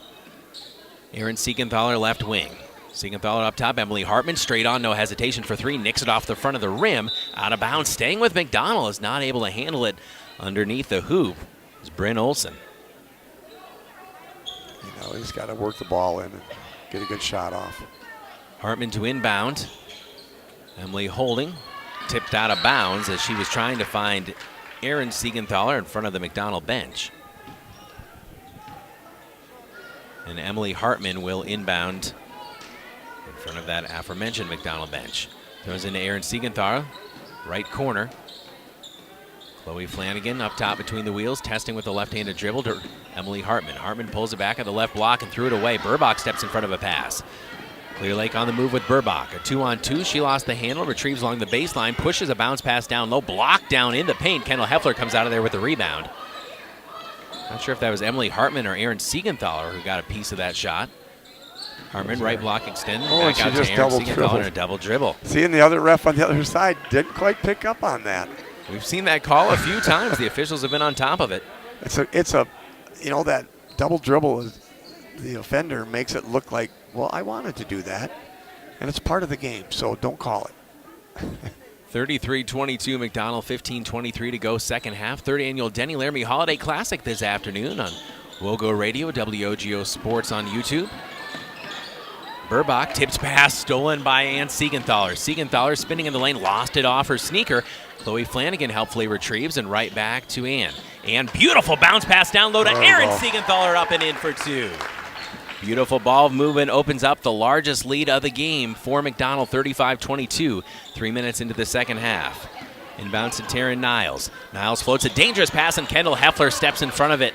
Aaron Siegenthaler left wing. Siegenthaler up top. Emily Hartman straight on, no hesitation for three. Nicks it off the front of the rim. Out of bounds, staying with McDonell. Is not able to handle it underneath the hoop. It's Bryn Olsen. You know, he's got to work the ball in and get a good shot off. Hartman to inbound. Emily holding. Tipped out of bounds as she was trying to find Aaron Siegenthaler in front of the McDonell bench. And Emily Hartman will inbound in front of that aforementioned McDonell bench. Throws into Aaron Siegenthaler, right corner. Chloe Flanagan up top between the wheels, testing with the left-handed dribble to Emily Hartman. Hartman pulls it back at the left block and threw it away. Burbach steps in front of a pass. Clear Lake on the move with Burbach. A 2-on-2. She lost the handle, retrieves along the baseline, pushes a bounce pass down low, blocked down in the paint. Kendall Heffler comes out of there with the rebound. Not sure if that was Emily Hartman or Aaron Siegenthaler who got a piece of that shot. Hartman, right block extended. Back out to Aaron Siegenthaler in a double dribble. Seeing the other ref on the other side didn't quite pick up on that. We've seen that call a few times. The officials have been on top of it. It's a, you know, that double dribble is, the offender makes it look like, well, I wanted to do that, and it's part of the game, so don't call it. 33-22 McDonell, 15-23 to go second half. Third annual Denny Laramy Holiday Classic this afternoon on WOGO Radio, WOGO Sports on YouTube. Burbach tips pass stolen by Ann Siegenthaler. Siegenthaler spinning in the lane, lost it off her sneaker. Chloe Flanagan helpfully retrieves and right back to Ann. Ann, beautiful bounce pass down low to Aaron Siegenthaler, up and in for two. Beautiful ball movement opens up the largest lead of the game for McDonell, 35-22, 3 minutes into the second half. Inbounds to Taryn Niles. Niles floats a dangerous pass, and Kendall Heffler steps in front of it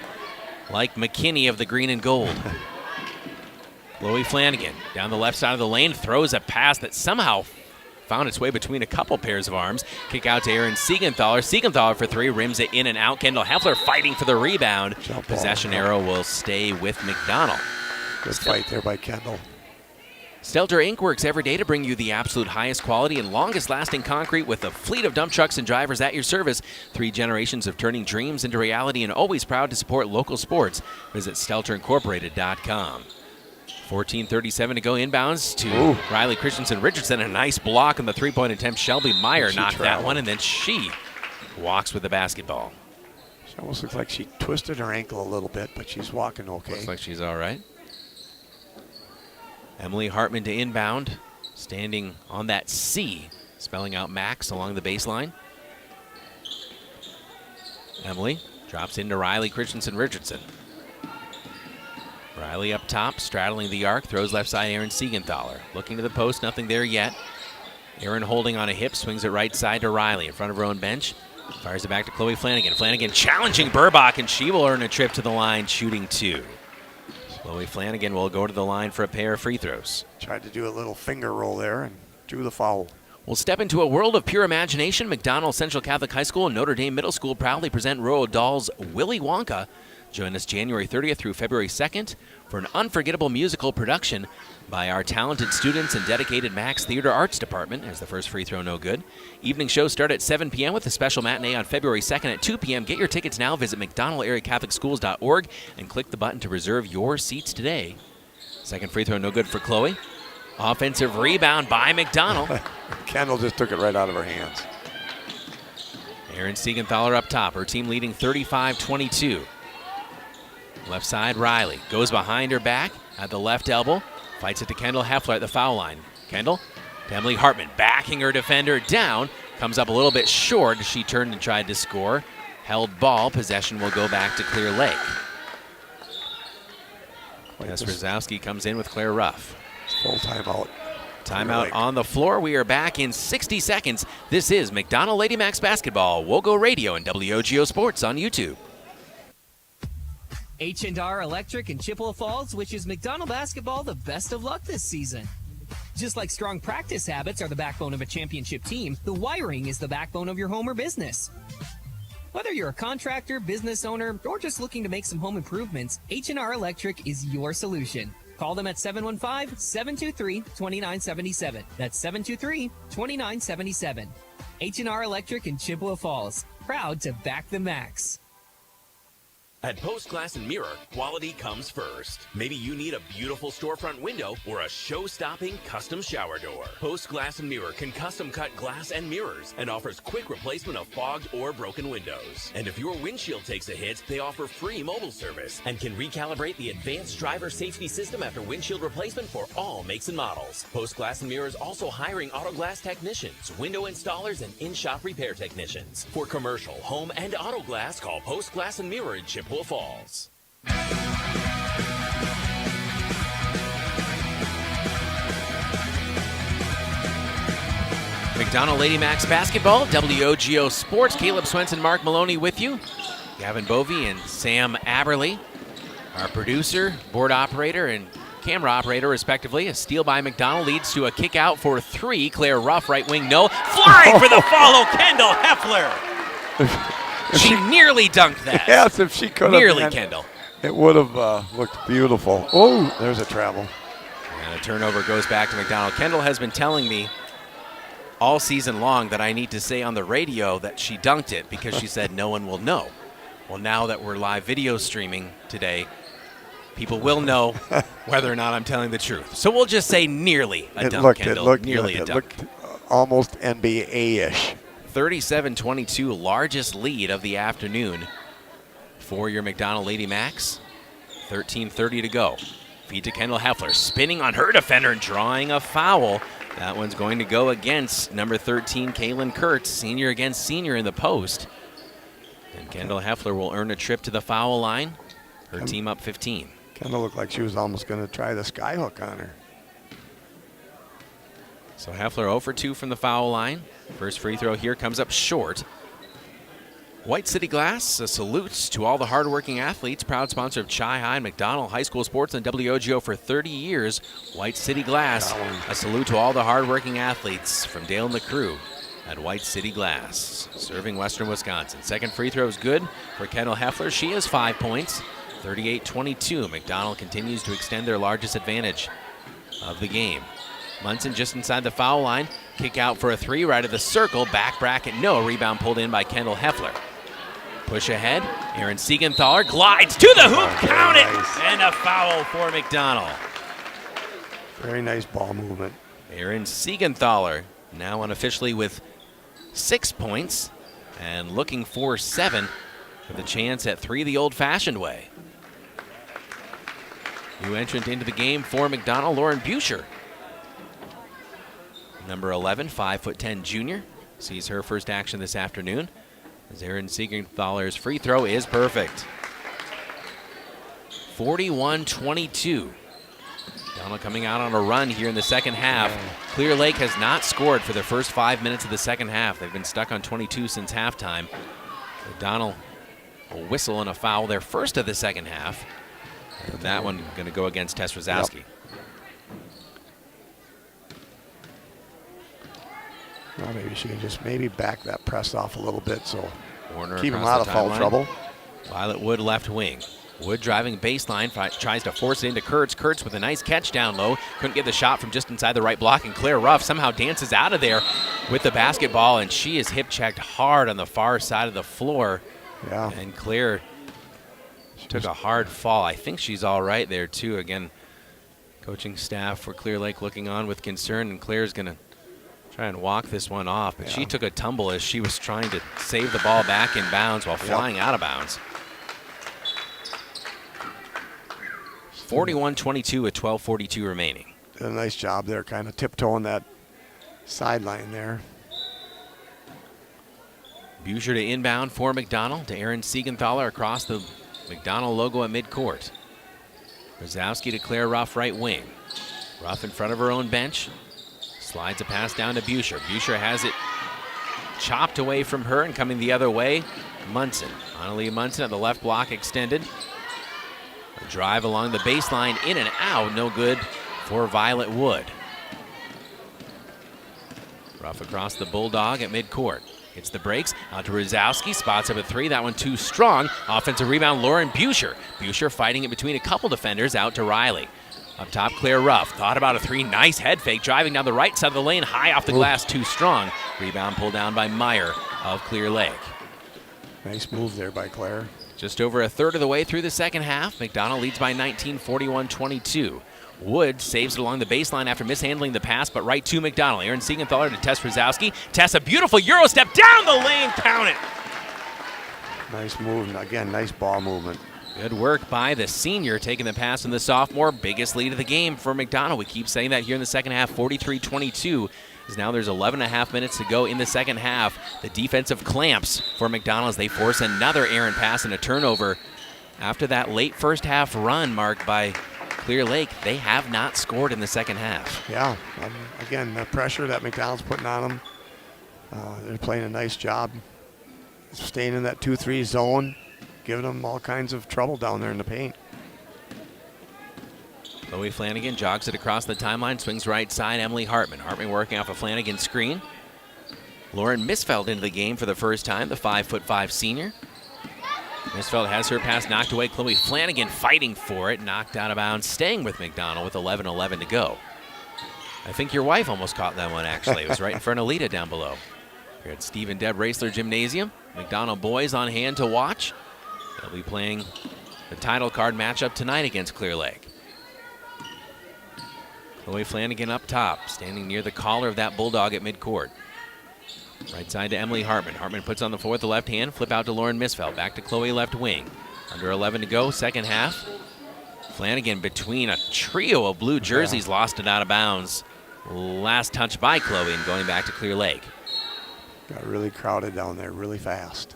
like McKinney of the green and gold. Chloe Flanagan down the left side of the lane, throws a pass that somehow found its way between a couple pairs of arms. Kick out to Aaron Siegenthaler. Siegenthaler for three, rims it in and out. Kendall Heffler fighting for the rebound. Possession arrow will stay with McDonell. Good fight there by Kendall. Stelter Inc. works every day to bring you the absolute highest quality and longest lasting concrete with a fleet of dump trucks and drivers at your service. 3 generations of turning dreams into reality, and always proud to support local sports. Visit StelterIncorporated.com. 14:37 to go. Inbounds to Riley Christensen Richardson. A nice block on the three-point attempt. Shelby Meyer knocked that one, and then she walks with the basketball. She almost looks like she twisted her ankle a little bit, but she's walking okay. Looks like she's all right. Emily Hartman to inbound, standing on that C, spelling out Macks along the baseline. Emily drops into Riley Christensen Richardson. Riley up top, straddling the arc, throws left side Aaron Siegenthaler. Looking to the post, nothing there yet. Aaron holding on a hip, swings it right side to Riley in front of her own bench. Fires it back to Chloe Flanagan. Flanagan challenging Burbach, and she will earn a trip to the line, shooting 2. Chloe Flanagan will go to the line for a pair of free throws. Tried to do a little finger roll there and drew the foul. We'll step into a world of pure imagination. McDonell Central Catholic High School and Notre Dame Middle School proudly present Roald Dahl's Willy Wonka. Join us January 30th through February 2nd for an unforgettable musical production by our talented students and dedicated Macks Theater Arts Department, as the first free throw no good. Evening shows start at 7 p.m. with a special matinee on February 2nd at 2 p.m. Get your tickets now. Visit McDonell-AreaCatholicSchools.org and click the button to reserve your seats today. Second free throw no good for Chloe. Offensive rebound by McDonell. Kendall just took it right out of her hands. Aaron Siegenthaler up top. Her team leading 35-22. Left side, Riley goes behind her back at the left elbow. Fights it to Kendall Heffler at the foul line. Kendall to Emily Hartman, backing her defender down. Comes up a little bit short. She turned and tried to score. Held ball. Possession will go back to Clear Lake. Tess Rosowski comes in with Claire Ruff. Full timeout. Timeout on the floor. We are back in 60 seconds. This is McDonell Lady Macks Basketball, WOGO Radio, and WOGO Sports on YouTube. H&R Electric in Chippewa Falls wishes McDonell basketball the best of luck this season. Just like strong practice habits are the backbone of a championship team, the wiring is the backbone of your home or business. Whether you're a contractor, business owner, or just looking to make some home improvements, H&R Electric is your solution. Call them at 715-723-2977. That's 723-2977. H&R Electric in Chippewa Falls. Proud to back the Macks. At Post Glass and Mirror, quality comes first. Maybe you need a beautiful storefront window or a show-stopping custom shower door. Post Glass and Mirror can custom cut glass and mirrors and offers quick replacement of fogged or broken windows. And if your windshield takes a hit, they offer free mobile service and can recalibrate the advanced driver safety system after windshield replacement for all makes and models. Post Glass and Mirror is also hiring auto glass technicians, window installers, and in-shop repair technicians. For commercial, home, and auto glass, call Post Glass and Mirror in Chippewa Falls. McDonell Lady Macks basketball, WOGO Sports. Caleb Swenson, Mark Maloney with you. Gavin Bovey and Sam Aberley, our producer, board operator, and camera operator, respectively. A steal by McDonell leads to a kick out for three. Claire Ruff, right wing, no. Flying for the follow, Kendall Heffler. She nearly dunked that. Yes, if she could have. Nearly, Kendall. It would have looked beautiful. Oh, there's a travel. And a turnover goes back to McDonell. Kendall has been telling me all season long that I need to say on the radio that she dunked it because she said no one will know. Well, now that we're live video streaming today, people will know whether or not I'm telling the truth. So we'll just say nearly a dunk, Kendall. Nearly a dunk. It looked almost NBA-ish. 37-22, largest lead of the afternoon for your McDonell Lady Macks. 13:30 to go. Feed to Kendall Heffler, spinning on her defender and drawing a foul. That one's going to go against number 13, Kaylin Kurtz, senior against senior in the post. And Kendall Heffler will earn a trip to the foul line. Her team up 15. Kendall looked like she was almost going to try the skyhook on her. So Heffler 0 for 2 from the foul line. First free throw here comes up short. White City Glass, a salute to all the hardworking athletes. Proud sponsor of Chi High and McDonell High School Sports and WOGO for 30 years. White City Glass, a salute to all the hardworking athletes from Dale and the crew at White City Glass, serving Western Wisconsin. Second free throw is good for Kendall Heffler. She has 5 points, 38-22. McDonell continues to extend their largest advantage of the game. Munson just inside the foul line. Kick out for a three, right of the circle. Back bracket, no. Rebound pulled in by Kendall Heffler. Push ahead. Aaron Siegenthaler glides to the hoop. Count it! And a foul for McDonell. Very nice ball movement. Aaron Siegenthaler now unofficially with 6 points and looking for 7 with a chance at 3 the old-fashioned way. New entrant into the game for McDonell, Lauren Buescher. Number 11, 5'10" junior, sees her first action this afternoon. As Aaron Siegenthaler's free throw is perfect. 41-22. McDonell coming out on a run here in the second half. Clear Lake has not scored for the first 5 minutes of the second half. They've been stuck on 22 since halftime. McDonell a whistle and a foul, their first of the second half. And that one going to go against Tess Rosowski. Yep. Well, maybe she can just back that press off a little bit so Warner keep them out of foul trouble. Violet Wood left wing. Wood driving baseline, tries to force it into Kurtz. Kurtz with a nice catch down low. Couldn't get the shot from just inside the right block, and Claire Ruff somehow dances out of there with the basketball, and she is hip checked hard on the far side of the floor. Yeah. And Claire took a hard fall. I think she's all right there too. Again, coaching staff for Clear Lake looking on with concern, and Claire's going to try and walk this one off, but she took a tumble as she was trying to save the ball back in bounds while flying out of bounds. 41-22 with 12:42 remaining. Did a nice job there, kind of tiptoeing that sideline there. Buescher to inbound for McDonell to Aaron Siegenthaler across the McDonell logo at midcourt. Rosowski to Claire Ruff, right wing. Ruff in front of her own bench. Slides a pass down to Buescher. Buescher has it chopped away from her and coming the other way. Munson. Annalie Munson at the left block extended. A drive along the baseline, in and out, no good for Violet Wood. Rough across the Bulldog at midcourt. Hits the brakes, out to Ruzowski, spots up a three, that one too strong. Offensive rebound, Lauren Buescher. Buescher fighting it between a couple defenders, out to Riley. Up top, Claire Ruff, thought about a three, nice head fake, driving down the right side of the lane, high off the glass, too strong. Rebound pulled down by Meyer of Clear Lake. Nice move there by Claire. Just over a third of the way through the second half, McDonell leads by 19, 41-22. Wood saves it along the baseline after mishandling the pass, but right to McDonell. Aaron Siegenthaler to Tess Ruzowski. Tess, a beautiful Euro step down the lane, count it. Nice move, again, nice ball movement. Good work by the senior, taking the pass from the sophomore. Biggest lead of the game for McDonell. We keep saying that here in the second half, 43-22. As now there's 11.5 minutes to go in the second half. The defensive clamps for McDonell as they force another errant pass and a turnover. After that late first half run marked by Clear Lake, they have not scored in the second half. Yeah, again, the pressure that McDonell's putting on them, they're playing a nice job staying in that 2-3 zone, giving them all kinds of trouble down there in the paint. Chloe Flanagan jogs it across the timeline, swings right side, Emily Hartman. Hartman working off a Flanagan screen. Lauren Misfeld into the game for the first time, the 5'5" senior. Misfeld has her pass knocked away. Chloe Flanagan fighting for it, knocked out of bounds, staying with McDonell with 11:11 to go. I think your wife almost caught that one, actually. It was right in front of Lita down below. Here at Steve and Deb Raisler Gymnasium. McDonell boys on hand to watch. They'll be playing the title card matchup tonight against Clear Lake. Chloe Flanagan up top, standing near the collar of that Bulldog at midcourt. Right side to Emily Hartman. Hartman puts on the floor with the left hand, flip out to Lauren Misfeld. Back to Chloe left wing. Under 11 to go, second half. Flanagan between a trio of blue jerseys, lost it out of bounds. Last touch by Chloe and going back to Clear Lake. Got really crowded down there really fast.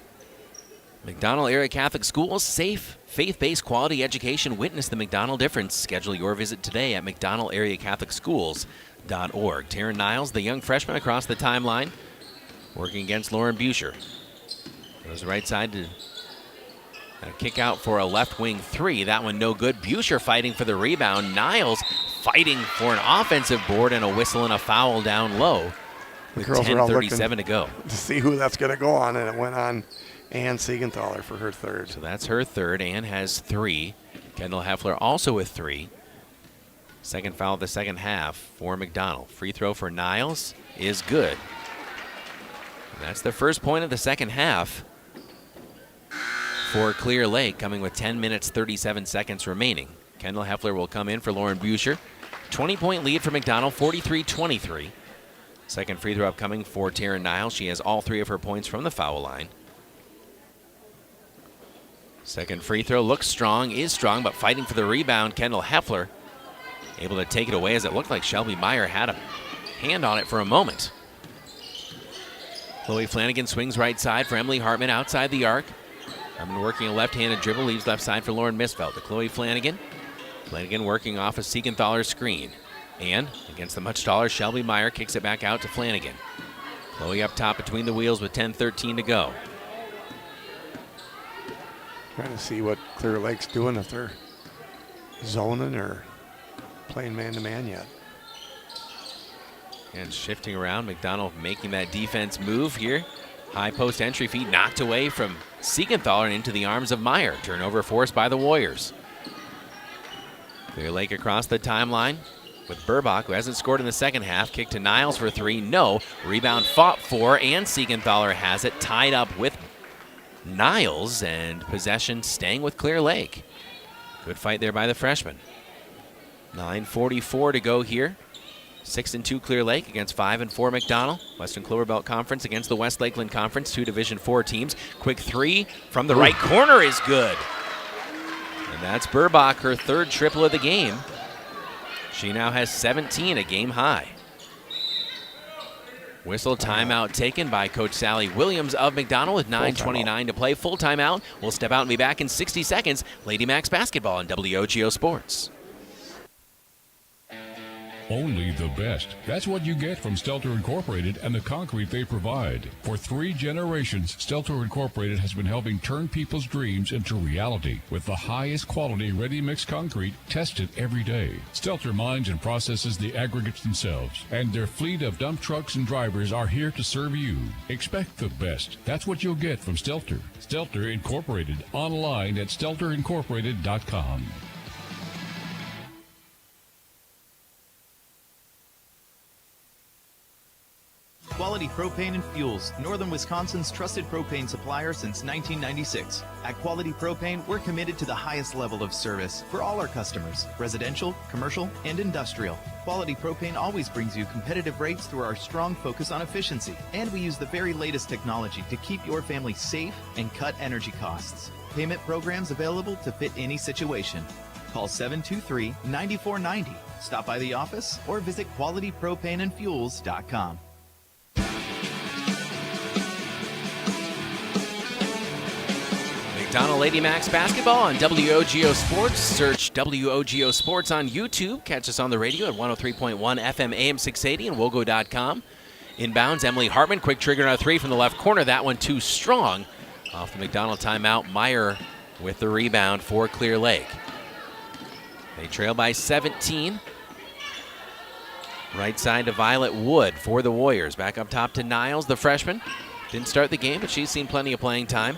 McDonell Area Catholic Schools, safe, faith-based quality education. Witness the McDonell difference. Schedule your visit today at McDonellAreaCatholicSchools.org. Taryn Niles, the young freshman across the timeline, working against Lauren Buescher. Goes right side to kick out for a left wing three. That one no good. Buescher fighting for the rebound. Niles fighting for an offensive board and a whistle and a foul down low. With 10:37 to go. To see who that's going to go on, and it went on Ann Siegenthaler for her third. So that's her third. Ann has three. Kendall Heffler also with three. Second foul of the second half for McDonell. Free throw for Niles is good. And that's the first point of the second half for Clear Lake, coming with 10 minutes, 37 seconds remaining. Kendall Heffler will come in for Lauren Buescher. 20-point lead for McDonell, 43-23. Second free throw upcoming for Taryn Niles. She has all three of her points from the foul line. Second free throw looks strong, is strong, but fighting for the rebound, Kendall Heffler able to take it away as it looked like Shelby Meyer had a hand on it for a moment. Chloe Flanagan swings right side for Emily Hartman outside the arc. Hartman working a left-handed dribble, leaves left side for Lauren Misfeld. To Chloe Flanagan. Flanagan working off a Siegenthaler screen. And against the much taller Shelby Meyer, kicks it back out to Flanagan. Chloe up top between the wheels with 10:13 to go. Trying to see what Clear Lake's doing, if they're zoning or playing man-to-man yet. And shifting around, McDonell making that defense move here. High post entry feed knocked away from Siegenthaler and into the arms of Meyer. Turnover forced by the Warriors. Clear Lake across the timeline with Burbach, who hasn't scored in the second half. Kick to Niles for three, no. Rebound fought for, and Siegenthaler has it, tied up with Niles, and possession staying with Clear Lake. Good fight there by the freshman. 9:44 to go here. 6-2 Clear Lake against 5-4 McDonell. Western Clover Belt Conference against the West Lakeland Conference, two Division IV teams. Quick three from the right corner is good. And that's Burbach, her third triple of the game. She now has 17, a game high. Whistle timeout taken by Coach Sally Williams of McDonell with 9:29 to play. Full timeout. We'll step out and be back in 60 seconds. Lady Macks basketball on WOGO Sports. Only the best. That's what you get from Stelter Incorporated and the concrete they provide. For 3 generations, Stelter Incorporated has been helping turn people's dreams into reality with the highest quality ready-mix concrete tested every day. Stelter mines and processes the aggregates themselves, and their fleet of dump trucks and drivers are here to serve you. Expect the best. That's what you'll get from Stelter. Stelter Incorporated, online at stelterincorporated.com. Quality Propane and Fuels, Northern Wisconsin's trusted propane supplier since 1996. At Quality Propane, we're committed to the highest level of service for all our customers, residential, commercial, and industrial. Quality Propane always brings you competitive rates through our strong focus on efficiency, and we use the very latest technology to keep your family safe and cut energy costs. Payment programs available to fit any situation. Call 723-9490. Stop by the office or visit qualitypropaneandfuels.com. McDonell Lady Macks basketball on WOGO Sports. Search WOGO Sports on YouTube. Catch us on the radio at 103.1 FM AM 680 and WOGO.com. Inbounds, Emily Hartman. Quick trigger on a 3 from the left corner. That one too strong. Off the McDonell timeout, Meyer with the rebound for Clear Lake. They trail by 17. Right side to Violet Wood for the Warriors. Back up top to Niles, the freshman. Didn't start the game, but she's seen plenty of playing time.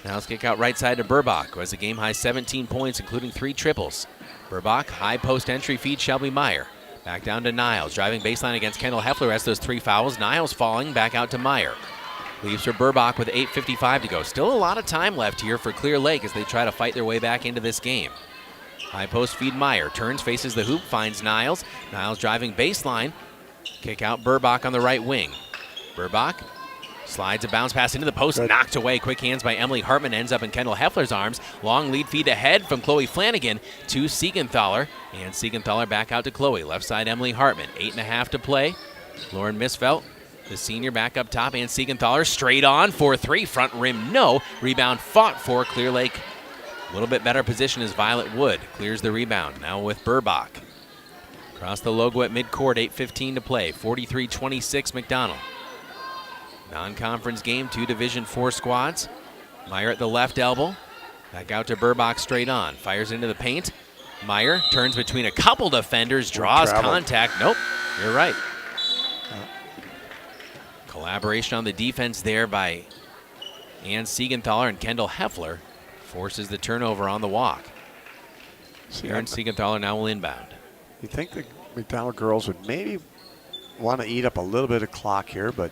Now let's kick out right side to Burbach, who has a game-high 17 points, including 3 triples. Burbach, high post entry feed Shelby Meyer. Back down to Niles, driving baseline against Kendall Heffler, has those 3 fouls. Niles falling, back out to Meyer. Leaves for Burbach with 8:55 to go. Still a lot of time left here for Clear Lake as they try to fight their way back into this game. High post feed Meyer, turns, faces the hoop, finds Niles. Niles driving baseline. Kick out Burbach on the right wing. Burbach slides a bounce pass into the post, knocked away. Quick hands by Emily Hartman, ends up in Kendall Heffler's arms. Long lead feed ahead from Chloe Flanagan to Siegenthaler. And Siegenthaler back out to Chloe. Left side Emily Hartman, 8.5 to play. Lauren Misfelt, the senior, back up top, and Siegenthaler straight on for 3. Front rim, no. Rebound fought for Clear Lake. A little bit better position as Violet Wood clears the rebound. Now with Burbach. Across the logo at midcourt, 8:15 to play. 43-26 McDonell. Non-conference game, 2 Division IV squads. Meyer at the left elbow. Back out to Burbach straight on. Fires into the paint. Meyer turns between a couple defenders, draws contact. Nope, you're right. Collaboration on the defense there by Ann Siegenthaler and Kendall Heffler. Forces the turnover on the walk. Aaron Siegenthaler now will inbound. You think the McDonell girls would maybe want to eat up a little bit of clock here, but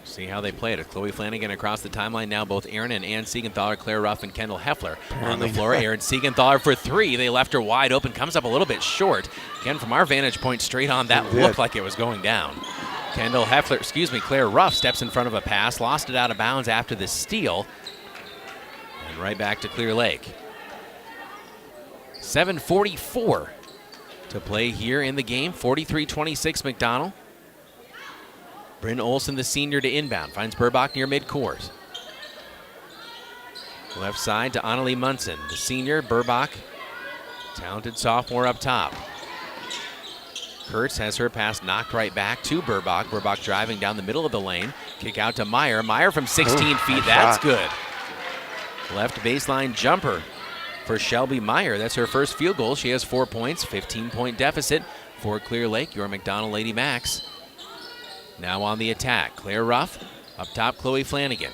see how they play it. Chloe Flanagan across the timeline now. Both Aaron and Ann Siegenthaler, Claire Ruff and Kendall Heffler on the floor. Aaron Siegenthaler for 3. They left her wide open. Comes up a little bit short. Again, from our vantage point straight on, that looked like it was going down. Kendall Heffler, Claire Ruff steps in front of a pass. Lost it out of bounds after the steal. And right back to Clear Lake. 7:44 to play here in the game. 43-26 McDonell. Bryn Olsen, the senior, to inbound. Finds Burbach near midcourt. Left side to Annalie Munson. The senior, Burbach, talented sophomore up top. Kurtz has her pass knocked right back to Burbach. Burbach driving down the middle of the lane. Kick out to Meyer. Meyer from 16 feet. That's good. Left baseline jumper for Shelby Meyer. That's her first field goal. She has 4 points. 15-point deficit for Clear Lake, your McDonell Lady Macks. Now on the attack, Claire Ruff, up top Chloe Flanagan.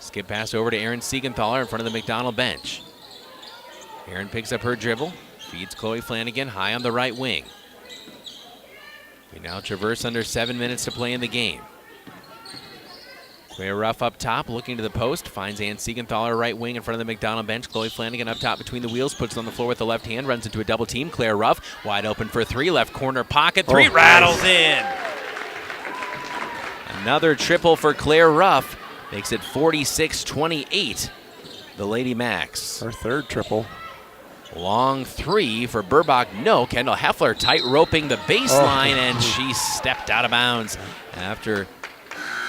Skip pass over to Aaron Siegenthaler in front of the McDonell bench. Aaron picks up her dribble, feeds Chloe Flanagan high on the right wing. We now traverse under 7 minutes to play in the game. Claire Ruff up top, looking to the post, finds Ann Siegenthaler right wing in front of the McDonell bench. Chloe Flanagan up top between the wheels, puts it on the floor with the left hand, runs into a double team. Claire Ruff wide open for 3, left corner pocket, 3, rattles in. Another triple for Claire Ruff makes it 46-28. The Lady Macks. Her third triple. Long 3 for Burbach. No, Kendall Heffler tight roping the baseline, and she stepped out of bounds after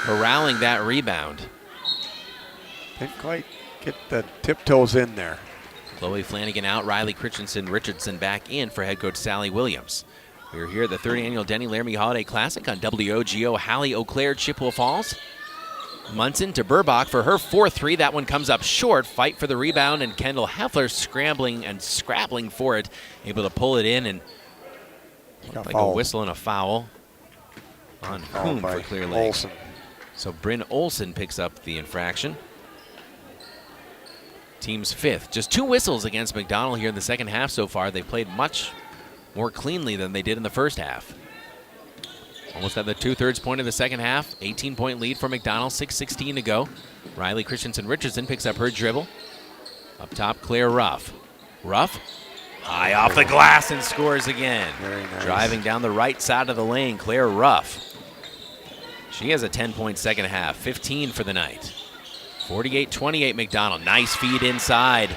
corralling that rebound. Didn't quite get the tiptoes in there. Chloe Flanagan out, Riley Richardson back in for head coach Sally Williams. We're here at the 3rd annual Denny Laramy Holiday Classic on WOGO. Hallie Eau Claire, Chippewa Falls. Munson to Burbach for her 4-3. That one comes up short. Fight for the rebound, and Kendall Heffler scrambling and scrabbling for it. Able to pull it in, and like a whistle and a foul on whom for Clear Lake. Olsen. So Bryn Olsen picks up the infraction. Team's 5th. Just 2 whistles against McDonell here in the second half so far. They played much more cleanly than they did in the first half. Almost at the 2/3 point of the second half. 18-point lead for McDonell, 6:16 to go. Riley Richardson picks up her dribble. Up top, Claire Ruff. Ruff, high off the glass and scores again. Very nice. Driving down the right side of the lane, Claire Ruff. She has a 10-point second half, 15 for the night. 48-28 McDonell. Nice feed inside.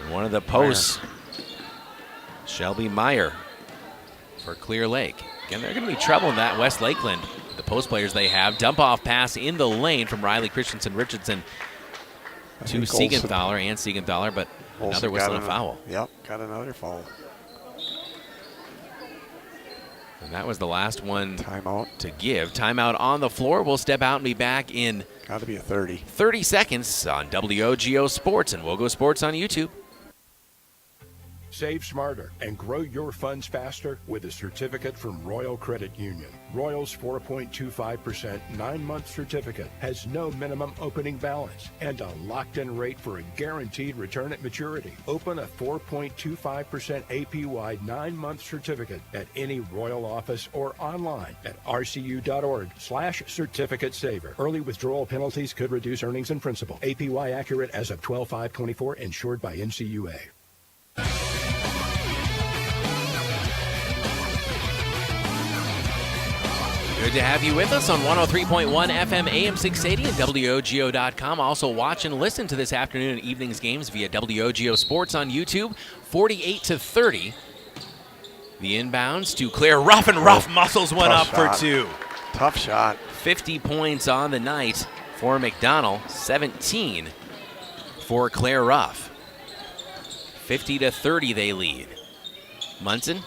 And one of the posts, Shelby Meyer for Clear Lake. Again, they're going to be troubling that West Lakeland. The post players they have. Dump off pass in the lane from Riley Richardson to Siegenthaler, but another whistle and a foul. Yep, got another foul. And that was the last one to give. Timeout on the floor. We'll step out and be back in got to be a 30 seconds on WOGO Sports and WOGO Sports on YouTube. Save smarter and grow your funds faster with a certificate from Royal Credit Union. Royal's 4.25% 9-month certificate has no minimum opening balance and a locked-in rate for a guaranteed return at maturity. Open a 4.25% APY 9-month certificate at any Royal office or online at rcu.org/certificate saver. Early withdrawal penalties could reduce earnings and principal. APY accurate as of 12/5/24, insured by NCUA. Good to have you with us on 103.1 FM AM 680 and WOGO.com. Also watch and listen to this afternoon and evening's games via WOGO Sports on YouTube. 48-30. The inbounds to Claire Ruff, and Ruff muscles one up for 2. Tough shot. 50 points on the night for McDonell. 17 for Claire Ruff. 50-30 they lead. Munson,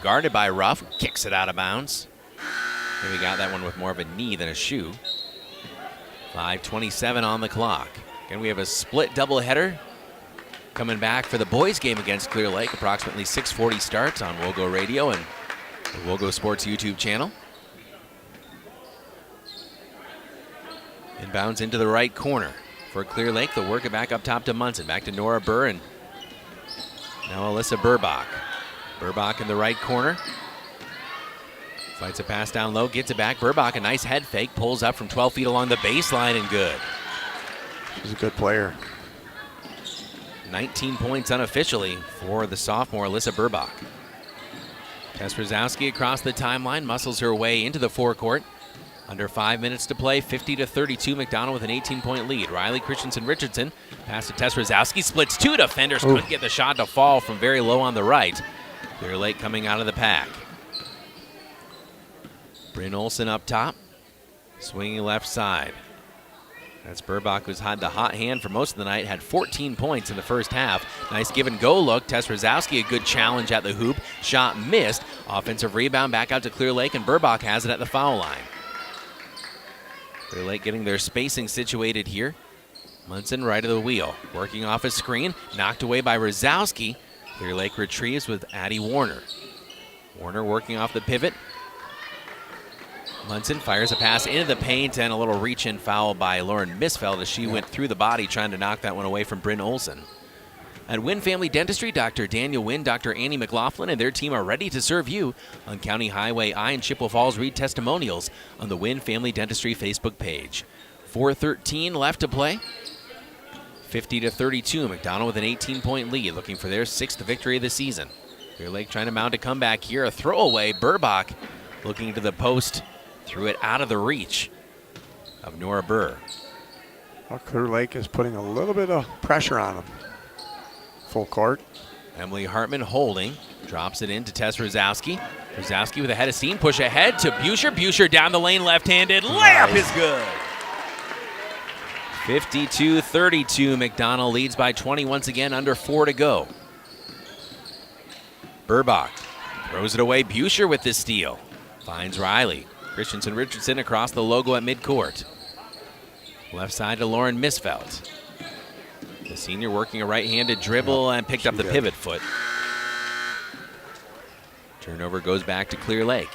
guarded by Ruff, kicks it out of bounds. And we got that one with more of a knee than a shoe. 5:27 on the clock. Again, we have a split doubleheader coming back for the boys' game against Clear Lake. Approximately 6:40 starts on WOGO Radio and the WOGO Sports YouTube channel. Inbounds into the right corner for Clear Lake. They'll work it back up top to Munson. Back to Nora Burr, and now Alyssa Burbach. Burbach in the right corner. Fights a pass down low, gets it back. Burbach, a nice head fake, pulls up from 12 feet along the baseline, and good. She's a good player. 19 points unofficially for the sophomore, Alyssa Burbach. Tess Brzezowski across the timeline, muscles her way into the forecourt. Under 5 minutes to play, 50-32, McDonell with an 18-point lead. Riley Richardson, pass to Tess Brzezowski, splits 2 defenders, couldn't get the shot to fall from very low on the right. Clear Lake coming out of the pack. Bryn Olsen up top, swinging left side. That's Burbach, who's had the hot hand for most of the night, had 14 points in the first half. Nice give and go look. Tess Brzezowski, a good challenge at the hoop. Shot missed. Offensive rebound back out to Clear Lake, and Burbach has it at the foul line. Clear Lake getting their spacing situated here. Munson right of the wheel, working off a screen, knocked away by Brzezowski. Clear Lake retrieves with Addie Warner. Warner working off the pivot. Munson fires a pass into the paint, and a little reach-in foul by Lauren Misfeld as she went through the body trying to knock that one away from Bryn Olsen. At Wynn Family Dentistry, Dr. Daniel Wynn, Dr. Annie McLaughlin, and their team are ready to serve you on County Highway I in Chippewa Falls. Read testimonials on the Wynn Family Dentistry Facebook page. 4:13 left to play. 50-32, McDonell with an 18-point lead, looking for their 6th victory of the season. Clear Lake trying to mount a comeback here. A throwaway. Burbach looking to the post. Threw it out of the reach of Nora Burr. Well, Clear Lake is putting a little bit of pressure on them. Full court. Emily Hartman holding. Drops it in to Tess Brzezowski. Brzezowski with a head of steam. Push ahead to Buescher. Buescher down the lane left-handed. Layup is good. 52-32. McDonell leads by 20 once again, under 4 to go. Burbach throws it away. Buescher with the steal. Finds Riley. Christensen Richardson across the logo at midcourt. Left side to Lauren Misfeld. The senior working a right-handed dribble and picked up the pivot foot. Turnover goes back to Clear Lake.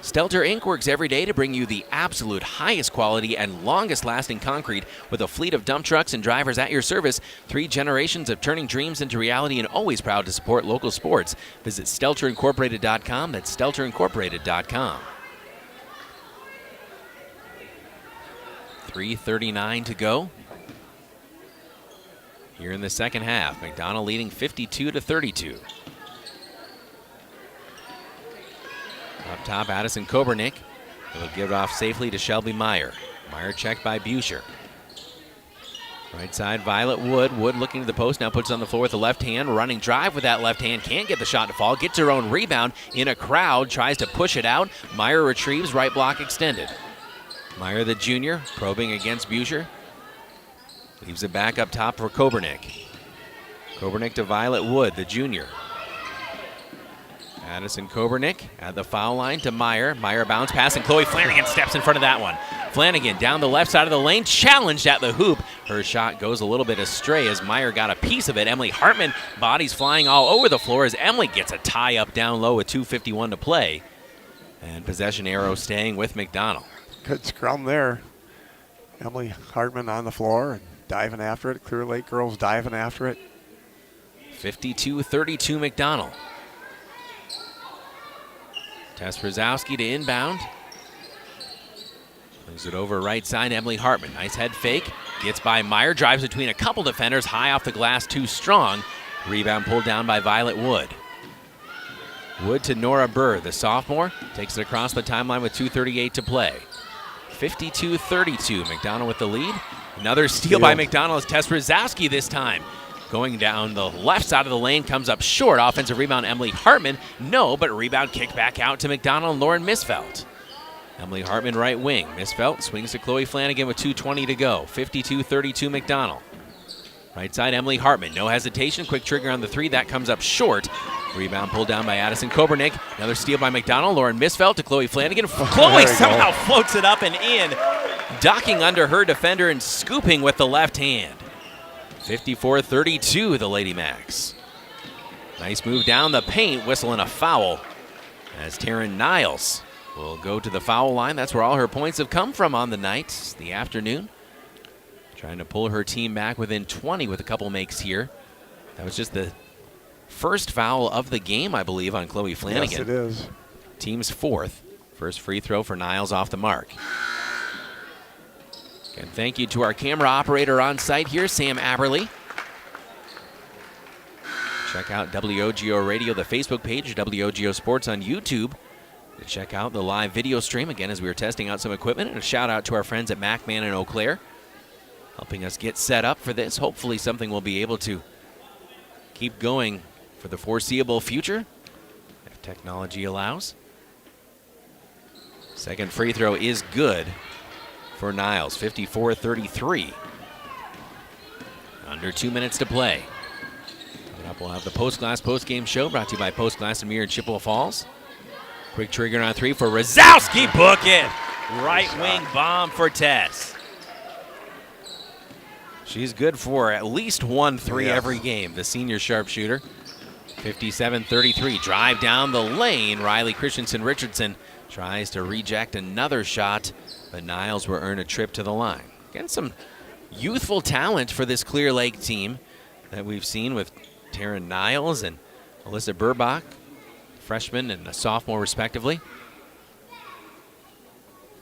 Stelter Inc. works every day to bring you the absolute highest quality and longest lasting concrete with a fleet of dump trucks and drivers at your service. 3 generations of turning dreams into reality and always proud to support local sports. Visit StelterIncorporated.com. That's StelterIncorporated.com. 3:39 to go here in the second half. McDonell leading 52-32. Up top, Addison Kobernick. He'll give it off safely to Shelby Meyer. Meyer checked by Buescher. Right side, Violet Wood. Wood looking to the post, now puts it on the floor with the left hand. Running drive with that left hand. Can't get the shot to fall. Gets her own rebound in a crowd. Tries to push it out. Meyer retrieves, right block extended. Meyer, the junior, probing against Buescher. Leaves it back up top for Kobernick. Kobernick to Violet Wood, the junior. Addison Kobernick at the foul line to Meyer. Meyer bounce pass, and Chloe Flanagan steps in front of that one. Flanagan down the left side of the lane, challenged at the hoop. Her shot goes a little bit astray as Meyer got a piece of it. Emily Hartman, bodies flying all over the floor as Emily gets a tie up down low with 2:51 to play. And possession arrow staying with McDonell. Good scrum there. Emily Hartman on the floor and diving after it. Clear Lake girls diving after it. 52-32 McDonell. Tess Brzezowski to inbound. Brings it over right side, Emily Hartman. Nice head fake. Gets by Meyer, drives between a couple defenders, high off the glass, too strong. Rebound pulled down by Violet Wood. Wood to Nora Burr, the sophomore. Takes it across the timeline with 2:38 to play. 52-32, McDonell with the lead. Another steal by McDonell as Tess Brzezowski this time. Going down the left side of the lane, comes up short. Offensive rebound, Emily Hartman. No, but rebound kicked back out to McDonell and Lauren Misfeld. Emily Hartman right wing. Misfeld swings to Chloe Flanagan with 2:20 to go. 52-32 McDonell. Right side, Emily Hartman. No hesitation. Quick trigger on the 3. That comes up short. Rebound pulled down by Addison Kobernick. Another steal by McDonell. Lauren Misfeld to Chloe Flanagan. Chloe somehow floats it up and in. Docking under her defender and scooping with the left hand. 54-32, the Lady Macks. Nice move down the paint, whistling a foul as Taryn Niles will go to the foul line. That's where all her points have come from on the night, the afternoon. Trying to pull her team back within 20 with a couple makes here. That was just the first foul of the game, I believe, on Chloe Flanagan. Yes, it is. Team's 4th. First free throw for Niles off the mark. And thank you to our camera operator on site here, Sam Aberley. Check out WOGO Radio, the Facebook page, WOGO Sports on YouTube. To check out the live video stream, again, as we were testing out some equipment. And a shout out to our friends at McMahon and Eau Claire, helping us get set up for this. Hopefully something we'll be able to keep going for the foreseeable future, if technology allows. Second free throw is good for Niles, 54-33. Under 2 minutes to play. Coming up, we'll have the Post Glass post-game show brought to you by Post Glass and Mirror in Chippewa Falls. Quick trigger on 3 for Brzezowski. Book it. Right wing bomb for Tess. She's good for at least 1 3 every game, the senior sharpshooter. 57-33. Drive down the lane. Riley Christensen Richardson tries to reject another shot, but Niles will earn a trip to the line. Again, some youthful talent for this Clear Lake team that we've seen with Taryn Niles and Alyssa Burbach, freshman and a sophomore respectively.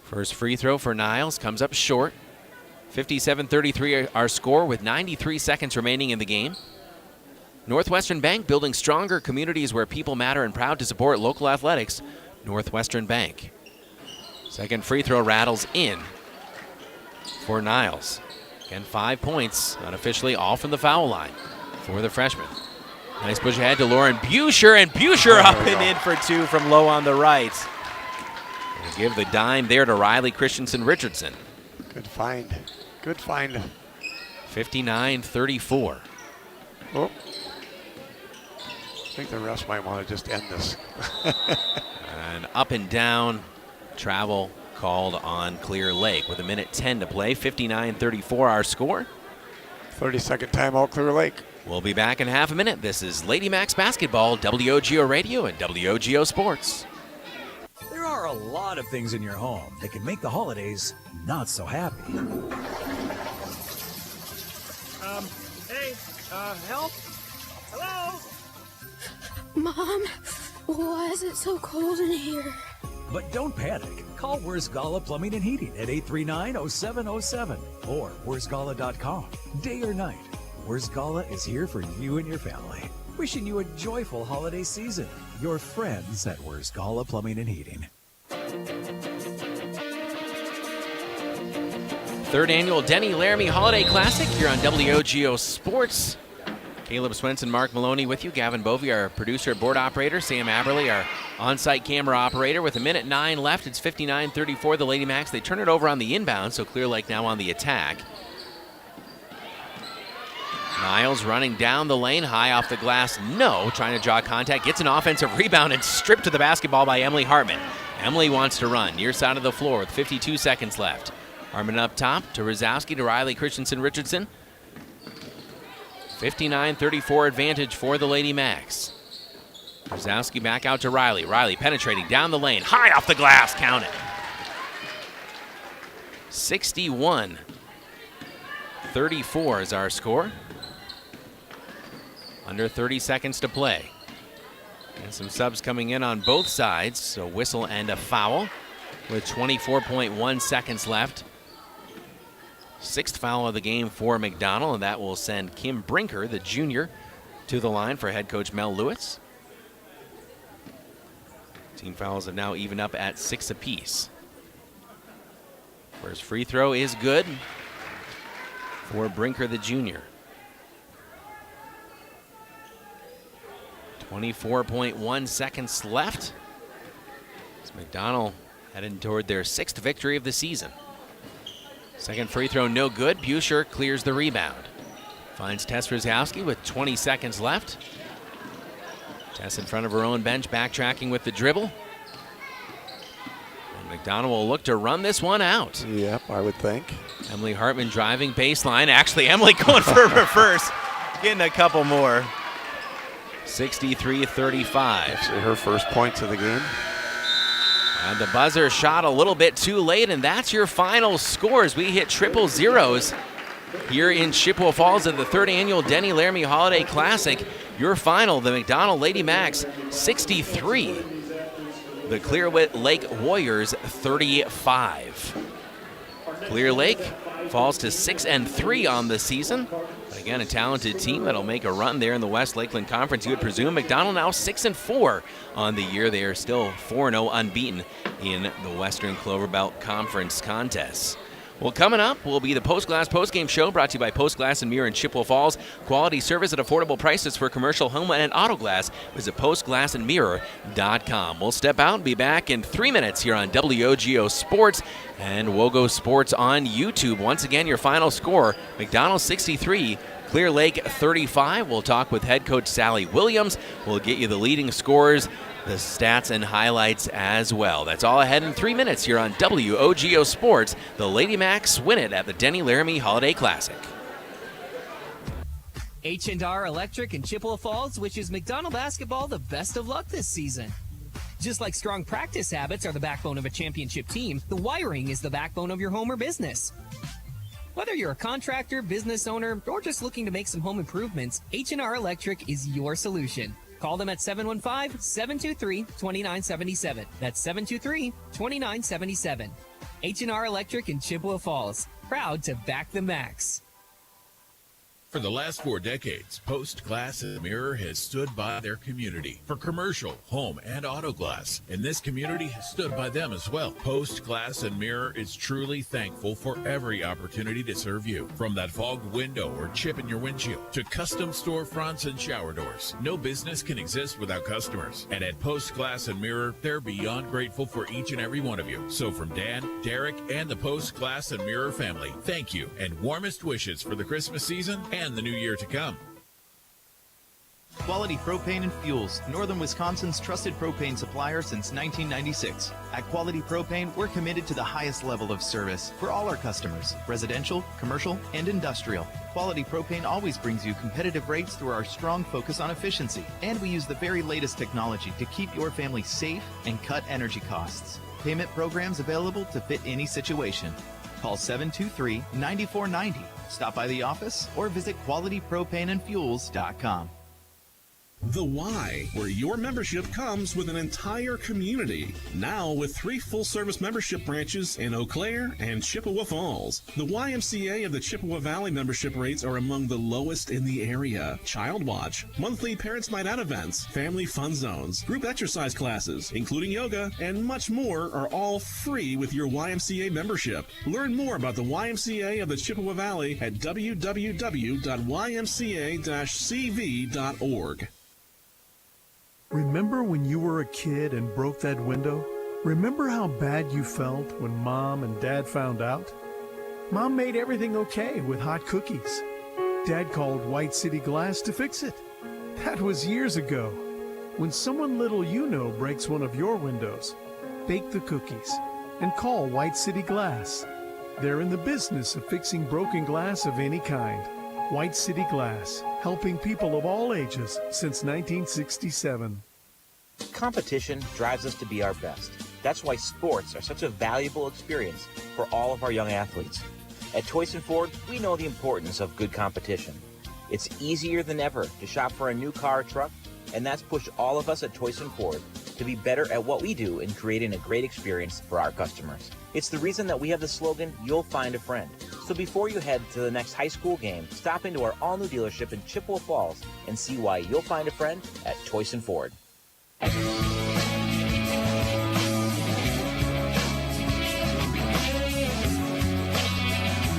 First free throw for Niles comes up short. 57-33 our score with 93 seconds remaining in the game. Northwestern Bank, building stronger communities where people matter and proud to support local athletics. Northwestern Bank. Second free throw rattles in for Niles. Again, 5 points, unofficially all from the foul line for the freshman. Nice push ahead to Lauren Buescher, and Buescher up and in for 2 from low on the right. We'll give the dime there to Riley Christensen Richardson. Good find. Good find 59-34. Oh. I think the refs might want to just end this. And up and down travel called on Clear Lake with 1:10 to play. 59-34 our score. 30-second timeout, Clear Lake. We'll be back in half a minute. This is Lady Macks Basketball, WOGO Radio and WOGO Sports. There are a lot of things in your home that can make the holidays not so happy. Hey, help? Hello? Mom, why is it so cold in here? But don't panic. Call Gala Plumbing and Heating at 839-0707 or Where'sGala.com. Day or night, Gala is here for you and your family. Wishing you a joyful holiday season. Your friends at Gala Plumbing and Heating. Third annual Denny Laramy Holiday Classic here on WOGO Sports. Caleb Swenson, Mark Maloney with you. Gavin Bovey, our producer, board operator. Sam Aberley, our on-site camera operator. With 1:09 left, it's 59-34, the Lady Macks. They turn it over on the inbound, so Clear Lake now on the attack. Niles running down the lane, high off the glass, no. Trying to draw contact, gets an offensive rebound and stripped to the basketball by Emily Hartman. Emily wants to run, near side of the floor with 52 seconds left. Hartman up top to Rosowski, to Riley Christensen-Richardson. 59-34 advantage for the Lady Macks. Rosowski back out to Riley. Riley penetrating down the lane, high off the glass, count it. 61-34 is our score. Under 30 seconds to play. And some subs coming in on both sides, so whistle and a foul with 24.1 seconds left. Sixth foul of the game for McDonell, and that will send Kim Brinker, the junior, to the line for head coach Mel Lewis. Team fouls have now evened up at 6 apiece. First free throw is good for Brinker, the junior. 24.1 seconds left. As McDonell heading toward their 6th victory of the season. Second free throw no good. Buescher clears the rebound. Finds Tess Rosowski with 20 seconds left. Tess in front of her own bench, backtracking with the dribble. And McDonell will look to run this one out. Yep, I would think. Emily Hartman driving baseline. Actually, Emily going for a reverse. Getting a couple more. 63-35. Actually, her first points of the game. And the buzzer shot a little bit too late, and that's your final scores. We hit triple zeros here in Chippewa Falls at the 3rd annual Denny Laramy Holiday Classic. Your final, the McDonell Lady Macks 63. The Clear Lake Warriors 35. Clear Lake falls to 6-3 on the season. But again, a talented team that'll make a run there in the West Lakeland Conference, you would presume. McDonell now 6-4 on the year. They are still 4-0 unbeaten in the Western Clover Belt Conference contests. Well, coming up will be the Post Glass Postgame Show, brought to you by Post Glass and Mirror in Chippewa Falls. Quality service at affordable prices for commercial, home, and auto glass. Visit postglassandmirror.com. We'll step out and be back in 3 minutes here on WOGO Sports and WOGO Sports on YouTube. Once again, your final score, McDonell 63, Clear Lake 35. We'll talk with head coach Sally Williams. We'll get you the leading scores, the stats and highlights as well. That's all ahead in 3 minutes here on WOGO Sports. The Lady Macks win it at the Denny Laramy Holiday Classic. H&R Electric in Chippewa Falls wishes McDonell basketball the best of luck this season. Just like strong practice habits are the backbone of a championship team, the wiring is the backbone of your home or business. Whether you're a contractor, business owner, or just looking to make some home improvements, H&R Electric is your solution. Call them at 715-723-2977. That's 723-2977. H&R Electric in Chippewa Falls. Proud to back the Macks. For the last 4 decades, Post Glass and Mirror has stood by their community for commercial, home, and auto glass. And this community has stood by them as well. Post Glass and Mirror is truly thankful for every opportunity to serve you. From that fogged window or chip in your windshield to custom storefronts and shower doors, no business can exist without customers. And at Post Glass and Mirror, they're beyond grateful for each and every one of you. So from Dan, Derek, and the Post Glass and Mirror family, thank you and warmest wishes for the Christmas season and the new year to come. Quality Propane and Fuels, Northern Wisconsin's trusted propane supplier since 1996. At Quality Propane, we're committed to the highest level of service for all our customers, residential, commercial, and industrial. Quality Propane always brings you competitive rates through our strong focus on efficiency, and we use the very latest technology to keep your family safe and cut energy costs. Payment programs available to fit any situation. Call 723-9490. Stop by the office or visit qualitypropaneandfuels.com. The Why, where your membership comes with an entire community. Now with 3 full-service membership branches in Eau Claire and Chippewa Falls. The YMCA of the Chippewa Valley membership rates are among the lowest in the area. Child Watch, monthly Parents Night Out events, family fun zones, group exercise classes, including yoga, and much more are all free with your YMCA membership. Learn more about the YMCA of the Chippewa Valley at www.ymca-cv.org. Remember when you were a kid and broke that window? Remember how bad you felt when Mom and Dad found out? Mom made everything okay with hot cookies. Dad called White City Glass to fix it. That was years ago. When someone little you know breaks one of your windows, bake the cookies and call White City Glass. They're in the business of fixing broken glass of any kind. White City Glass, helping people of all ages since 1967. Competition drives us to be our best. That's why sports are such a valuable experience for all of our young athletes. At Toys & Ford, we know the importance of good competition. It's easier than ever to shop for a new car or truck, and that's pushed all of us at Toys & Ford to be better at what we do in creating a great experience for our customers. It's the reason that we have the slogan, "You'll find a friend." So before you head to the next high school game, stop into our all-new dealership in Chippewa Falls and see why you'll find a friend at Toys & Ford.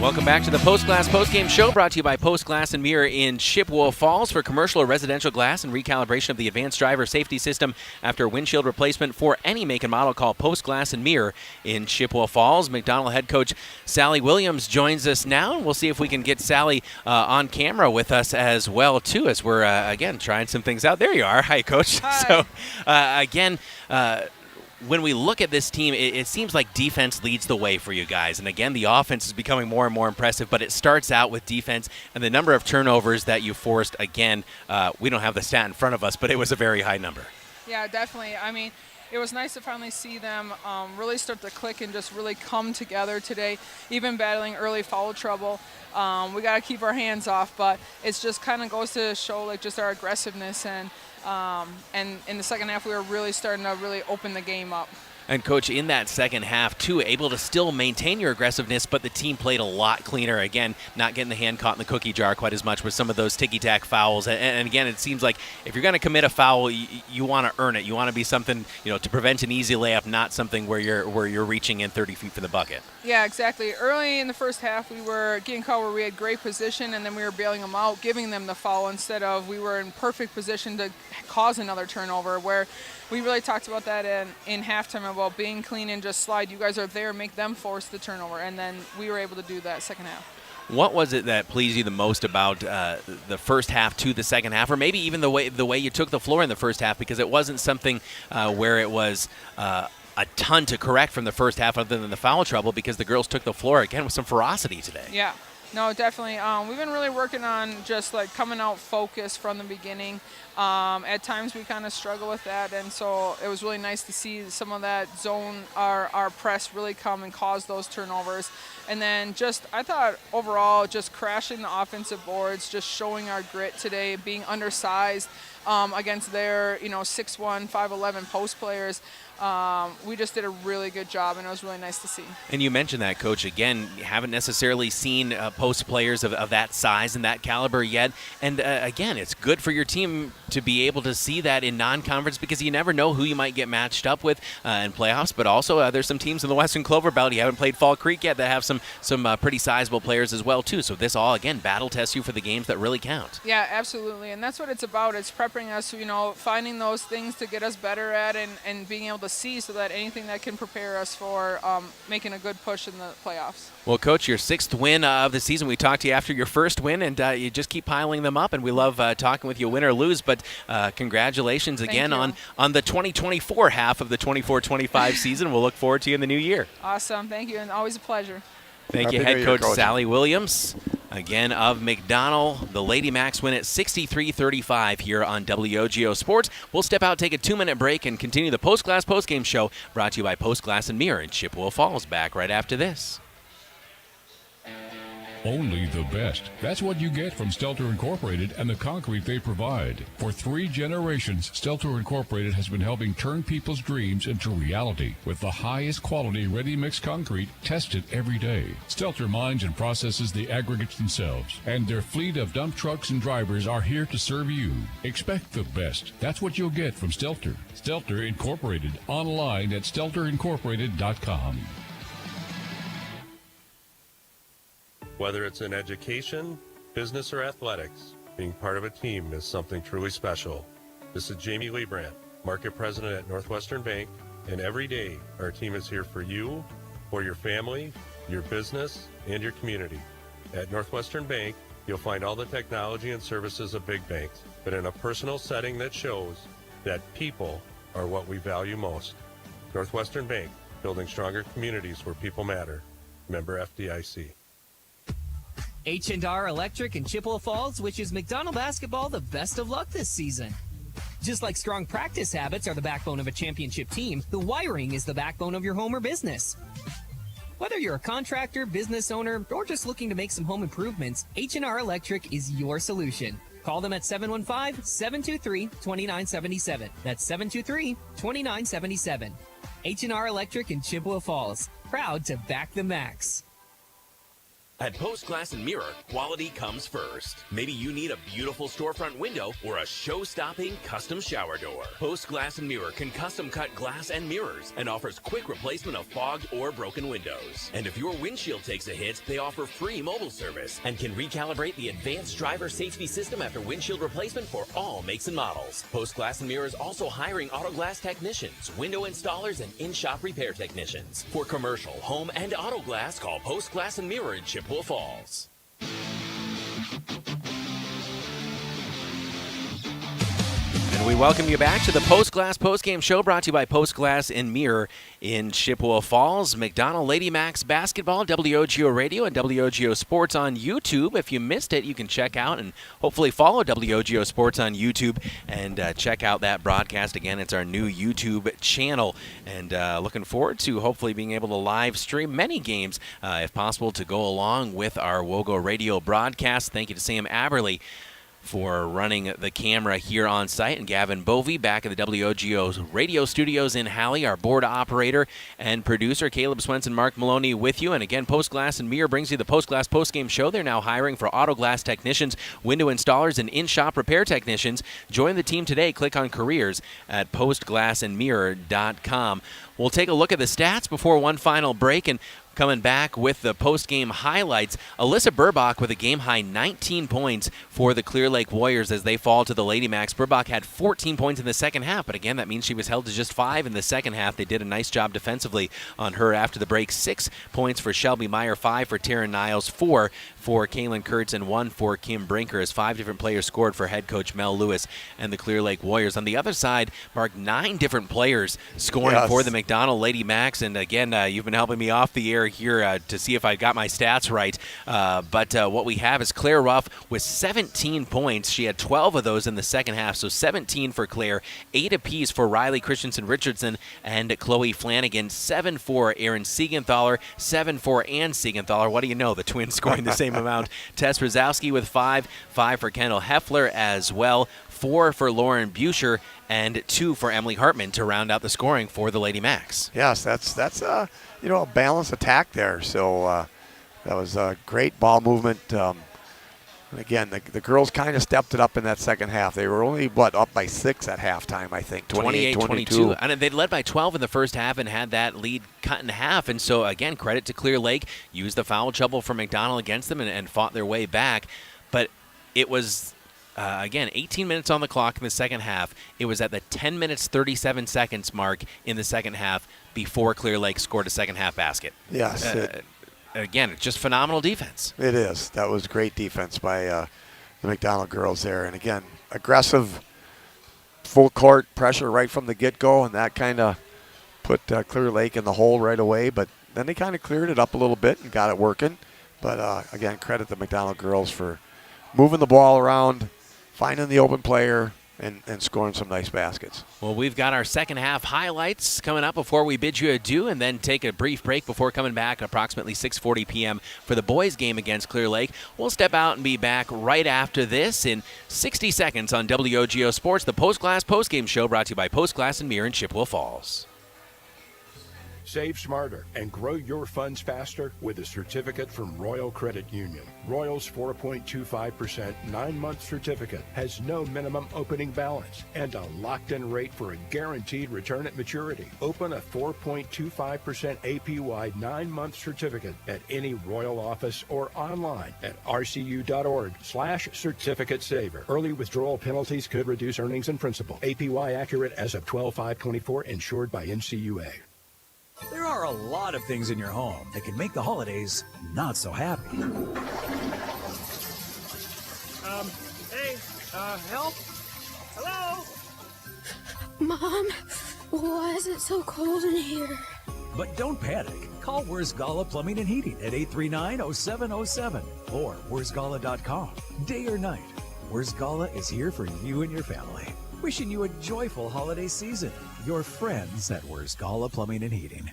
Welcome back to the Post Glass Postgame Show, brought to you by Post Glass and Mirror in Chippewa Falls for commercial or residential glass and recalibration of the advanced driver safety system after windshield replacement for any make and model. Call Post Glass and Mirror in Chippewa Falls. McDonell head coach Sally Williams joins us now, and we'll see if we can get Sally on camera with us as well, too, as we're, again, trying some things out. There you are. Hi, Coach. Hi. So, again, when we look at this team, it seems like defense leads the way for you guys. And again, the offense is becoming more and more impressive, but it starts out with defense and the number of turnovers that you forced. Again, we don't have the stat in front of us, but it was a very high number. Yeah, definitely. I mean, it was nice to finally see them really start to click and just really come together today, even battling early foul trouble. We got to keep our hands off, but it just kind of goes to show like just our aggressiveness and in the second half, we were really starting to really open the game up. And, Coach, in that second half, too, able to still maintain your aggressiveness, but the team played a lot cleaner. Again, not getting the hand caught in the cookie jar quite as much with some of those ticky-tack fouls. And again, it seems like if you're going to commit a foul, you want to earn it. You want to be something, to prevent an easy layup, not something where you're reaching in 30 feet for the bucket. Yeah, exactly. Early in the first half, we were getting caught where we had great position, and then we were bailing them out, giving them the foul instead of we were in perfect position to cause another turnover, where we really talked about that in halftime about being clean and just slide. You guys are there, make them force the turnover, and then we were able to do that second half. What was it that pleased you the most about the first half to the second half, or maybe even the way you took the floor in the first half, because it wasn't something where it was a ton to correct from the first half other than the foul trouble, because the girls took the floor again with some ferocity today. Yeah. No, definitely. We've been really working on just like coming out focused from the beginning. At times we kind of struggle with that, and so it was really nice to see some of that zone, our press really come and cause those turnovers. And then just, I thought overall, just crashing the offensive boards, just showing our grit today, being undersized. against their 6'1", 5'11" post players. We just did a really good job, and it was really nice to see. And you mentioned that, Coach. Again, you haven't necessarily seen post players of that size and that caliber yet. And again, it's good for your team to be able to see that in non-conference, because you never know who you might get matched up with in playoffs. But also, there's some teams in the Western Clover Belt, you haven't played Fall Creek yet, that have some pretty sizable players as well, too. So this all, again, battle tests you for the games that really count. Yeah, absolutely. And that's what it's about. It's prepping us, finding those things to get us better at and being able to see, so that anything that can prepare us for making a good push in the playoffs. Well, Coach, your 6th win of the season. We talked to you after your first win, and you just keep piling them up, and we love talking with you, win or lose. But congratulations again on the 2024 half of the 24-25 season. We'll look forward to you in the new year. Awesome. Thank you, and always a pleasure. Thank you, Head Coach Sally Williams, again of McDonell. The Lady Macks win at 63-35 here on WOGO Sports. We'll step out, take a 2-minute break, and continue the Post-Glass Postgame Show, brought to you by Post Glass and Mirror in Chippewa Falls. Back right after this. Only the best. That's what you get from Stelter Incorporated and the concrete they provide. For 3 generations, Stelter Incorporated has been helping turn people's dreams into reality with the highest quality ready-mix concrete tested every day. Stelter mines and processes the aggregates themselves, and their fleet of dump trucks and drivers are here to serve you. Expect the best. That's what you'll get from Stelter. Stelter Incorporated, online at stelterincorporated.com. Whether it's in education, business, or athletics, being part of a team is something truly special. This is Jamie Leibrandt, Market President at Northwestern Bank, and every day our team is here for you, for your family, your business, and your community. At Northwestern Bank, you'll find all the technology and services of big banks, but in a personal setting that shows that people are what we value most. Northwestern Bank, building stronger communities where people matter. Member FDIC. H&R Electric in Chippewa Falls wishes McDonell basketball the best of luck this season. Just like strong practice habits are the backbone of a championship team, the wiring is the backbone of your home or business. Whether you're a contractor, business owner, or just looking to make some home improvements, H&R Electric is your solution. Call them at 715-723-2977. That's 723-2977. H&R Electric in Chippewa Falls. Proud to back the Macks. At Post Glass and Mirror, quality comes first. Maybe you need a beautiful storefront window or a show-stopping custom shower door. Post Glass and Mirror can custom cut glass and mirrors and offers quick replacement of fogged or broken windows. And if your windshield takes a hit, they offer free mobile service and can recalibrate the advanced driver safety system after windshield replacement for all makes and models. Post Glass and Mirror is also hiring auto glass technicians, window installers, and in-shop repair technicians. For commercial, home, and auto glass, call Post Glass and Mirror in Chippewa Falls. And we welcome you back to the Post Glass Postgame Show, brought to you by Post Glass and Mirror in Chippewa Falls. McDonell Lady Macks basketball, WOGO Radio and WOGO Sports on YouTube. If you missed it, you can check out and hopefully follow WOGO Sports on YouTube and check out that broadcast. Again, it's our new YouTube channel, and looking forward to hopefully being able to live stream many games, if possible, to go along with our WOGO Radio broadcast. Thank you to Sam Aberley for running the camera here on site, and Gavin Bovey back at the WOGO radio studios in Halley, our board operator and producer. Caleb Swenson, Mark Maloney with you. And again, Post Glass and Mirror brings you the Post Glass Postgame Show. They're now hiring for auto glass technicians, window installers, and in-shop repair technicians. Join the team today. Click on careers at postglassandmirror.com. We'll take a look at the stats before one final break, and coming back with the post-game highlights, Alyssa Burbach with a game-high 19 points for the Clear Lake Warriors as they fall to the Lady Macks. Burbach had 14 points in the second half, but again, that means she was held to just 5 in the second half. They did a nice job defensively on her after the break. 6 points for Shelby Meyer, 5 for Taryn Niles, 4 for Kaylin Kurtz, and 1 for Kim Brinker, as 5 different players scored for head coach Mel Lewis and the Clear Lake Warriors. On the other side, Mark, 9 different players scoring for the McDonell Lady Macks, and again, you've been helping me off the air here to see if I got my stats right. But what we have is Claire Ruff with 17 points. She had 12 of those in the second half, so 17 for Claire, 8 apiece for Riley Christensen-Richardson and Chloe Flanagan, 7 for Erin Siegenthaler, 7 for Ann Siegenthaler. What do you know? The twins scoring the same amount. Tess Rosowski with 5, 5 for Kendall Heffler as well, 4 for Lauren Buescher, and 2 for Emily Hartman to round out the scoring for the Lady Macks. Yes, that's a balanced attack there. So that was a great ball movement. Again, the girls kind of stepped it up in that second half. They were only, up by 6 at halftime, I think, 28-22. And they'd led by 12 in the first half and had that lead cut in half. And so, again, credit to Clear Lake. Used the foul trouble for McDonell against them and fought their way back. But it was, again, 18 minutes on the clock in the second half. It was at the 10 minutes, 37 seconds mark in the second half before Clear Lake scored a second half basket. Yes. Again, it's just phenomenal defense. It is. That was great defense by the McDonell girls there. And again, aggressive, full court pressure right from the get-go, and that kind of put Clear Lake in the hole right away. But then they kind of cleared it up a little bit and got it working. But again, credit the McDonell girls for moving the ball around, finding the open player, and scoring some nice baskets. Well, we've got our second half highlights coming up before we bid you adieu, and then take a brief break before coming back at approximately 6:40 p.m. for the boys' game against Clear Lake. We'll step out and be back right after this in 60 seconds on WOGO Sports, the Post-Glass Post-Game Show brought to you by Post Glass and Mirror in Chippewa Falls. Save smarter and grow your funds faster with a certificate from Royal Credit Union. Royal's 4.25% 9-month certificate has no minimum opening balance and a locked-in rate for a guaranteed return at maturity. Open a 4.25% APY 9-month certificate at any Royal office or online at rcu.org/certificate saver. Early withdrawal penalties could reduce earnings and principal. APY accurate as of 12/5/24, insured by NCUA. There are a lot of things in your home that can make the holidays not so happy. Help? Hello? Mom, why is it so cold in here? But don't panic. Call Where's Gala Plumbing and Heating at 839-0707 or where'sgala.com. Day or night, Where's Gala is here for you and your family. Wishing you a joyful holiday season. Your friends at Where's Gala Plumbing and Heating.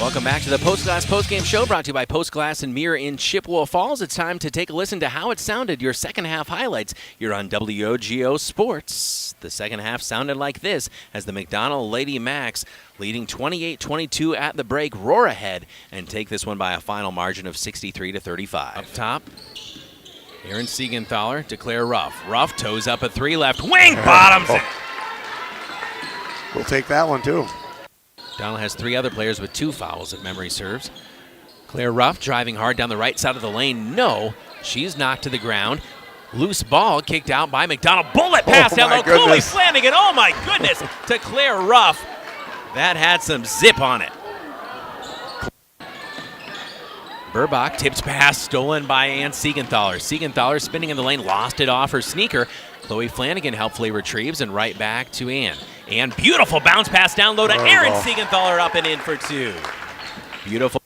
Welcome back to the Post Glass Post Game Show brought to you by Post Glass and Mirror in Chippewa Falls. It's time to take a listen to how it sounded, your second half highlights. You're on WOGO Sports. The second half sounded like this as the McDonell Lady Macks, leading 28-22 at the break, roar ahead and take this one by a final margin of 63-35. Up top, Aaron Siegenthaler to Claire Ruff. Ruff toes up a 3 left wing, bottoms it. We'll take that one too. McDonell has 3 other players with 2 fouls if memory serves. Claire Ruff driving hard down the right side of the lane. No, she's knocked to the ground. Loose ball kicked out by McDonell. Bullet pass down low. Chloe Flanagan, oh my goodness, to Claire Ruff. That had some zip on it. Burbach tips pass stolen by Ann Siegenthaler. Siegenthaler spinning in the lane, lost it off her sneaker. Chloe Flanagan helpfully retrieves and right back to Ann. Ann, beautiful bounce pass down low to Aaron Siegenthaler, up and in for 2. Beautiful.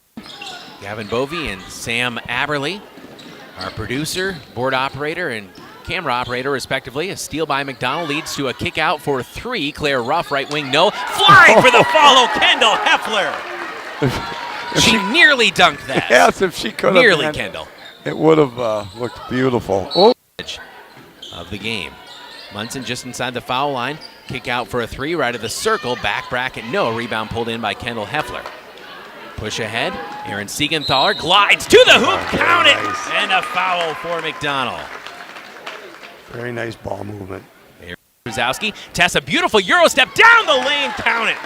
Gavin Bovey and Sam Aberly, our producer, board operator, and camera operator, respectively. A steal by McDonell leads to a kick out for 3. Claire Ruff, right wing, no. Flying for the follow, Kendall Heffler. She nearly dunked that. Yes, if she could have. Nearly, Kendall. It would have looked beautiful. Oh. Of the game. Munson just inside the foul line. Kick out for a 3, right of the circle. Back bracket, no. Rebound pulled in by Kendall Heffler. Push ahead. Aaron Siegenthaler glides to the hoop. Count it. Nice. And a foul for McDonell. Very nice ball movement. Aaron Wazowski. Tessa, beautiful Euro step down the lane. Count it.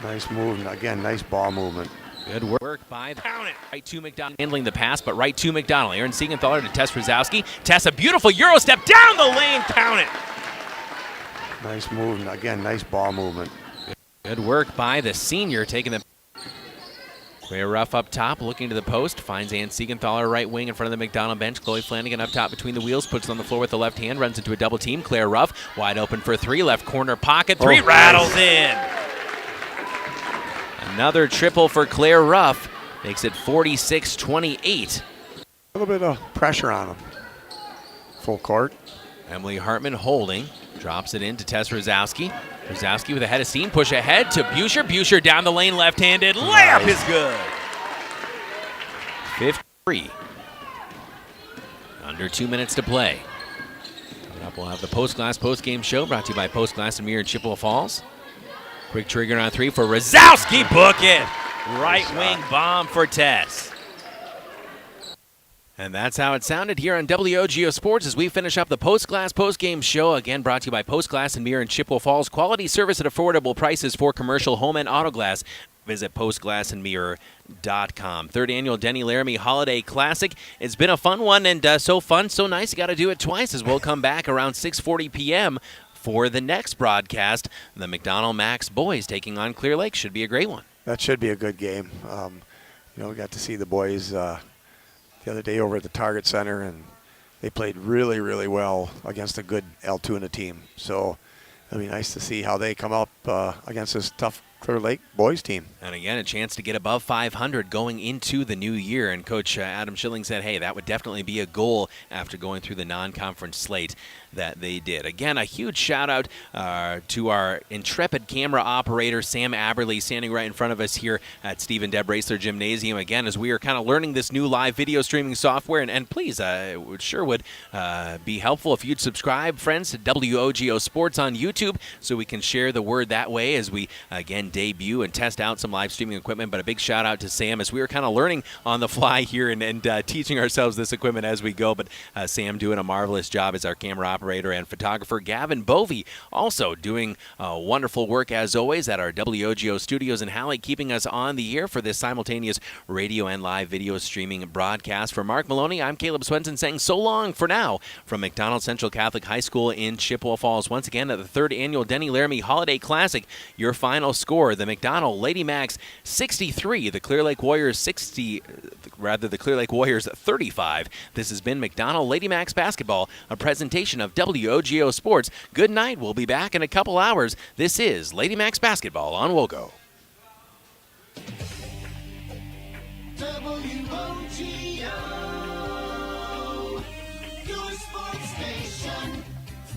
Nice movement. Again, nice ball movement. Good work by the count it. Right to McDonell. Handling the pass, but right to McDonell. Aaron Siegenthaler to Tess Wazowski. Tessa, beautiful Euro step down the lane. Count it. Nice movement. Again, nice ball movement. Good work by the senior, taking the Claire Ruff up top, looking to the post, finds Ann Siegenthaler right wing in front of the McDonell bench. Chloe Flanagan up top between the wheels, puts it on the floor with the left hand, runs into a double team. Claire Ruff wide open for 3, left corner pocket, 3 rattles in. Another triple for Claire Ruff, makes it 46-28. A little bit of pressure on them. Full court. Emily Hartman holding, drops it in to Tess Wazowski. Wazowski with a head of steam, push ahead to Buescher. Buescher down the lane, left-handed, layup is good. 53. Under 2 minutes to play. Coming up, we'll have the Post Glass post-game show brought to you by Post Glass and Mirror in Chippewa Falls. Quick trigger on 3 for Rosowski. Book it. Right wing bomb for Tess. And that's how it sounded here on WOGO Sports as we finish up the Post Glass post-game show. Again, brought to you by Post Glass and Mirror in Chippewa Falls. Quality service at affordable prices for commercial, home, and auto glass. Visit postglassandmirror.com. Third annual Denny Laramy Holiday Classic. It's been a fun one, and so fun, so nice. You got to do it twice as we'll come back around 6:40 p.m. for the next broadcast. The McDonell Macks boys taking on Clear Lake. Should be a great one. That should be a good game. We got to see the boys the other day over at the Target Center, and they played really, really well against a good Altoona team. So it'll be nice to see how they come up against this tough Clear Lake boys team. And again, a chance to get above 500 going into the new year. And Coach Adam Schilling said, hey, that would definitely be a goal after going through the non-conference slate that they did. Again, a huge shout out to our intrepid camera operator, Sam Aberley, standing right in front of us here at Stephen Deb Raceler Gymnasium. Again, as we are kind of learning this new live video streaming software, and please, it sure would be helpful if you'd subscribe, friends, to WOGO Sports on YouTube so we can share the word that way as we, again, debut and test out some live streaming equipment. But a big shout out to Sam as we were kind of learning on the fly here and teaching ourselves this equipment as we go. But Sam doing a marvelous job as our camera operator and photographer. Gavin Bovey also doing wonderful work as always at our WOGO studios in Halley, keeping us on the air for this simultaneous radio and live video streaming broadcast. For Mark Maloney, I'm Caleb Swenson saying so long for now from McDonell Central Catholic High School in Chippewa Falls. Once again at the third annual Denny Laramy Holiday Classic, your final score, the McDonell Lady Macks 63, the Clear Lake Warriors 35. This has been McDonell Lady Macks basketball, a presentation of WOGO Sports. Good night. We'll be back in a couple hours. This is Lady Macks basketball on WOGO. WOGO, your sports station.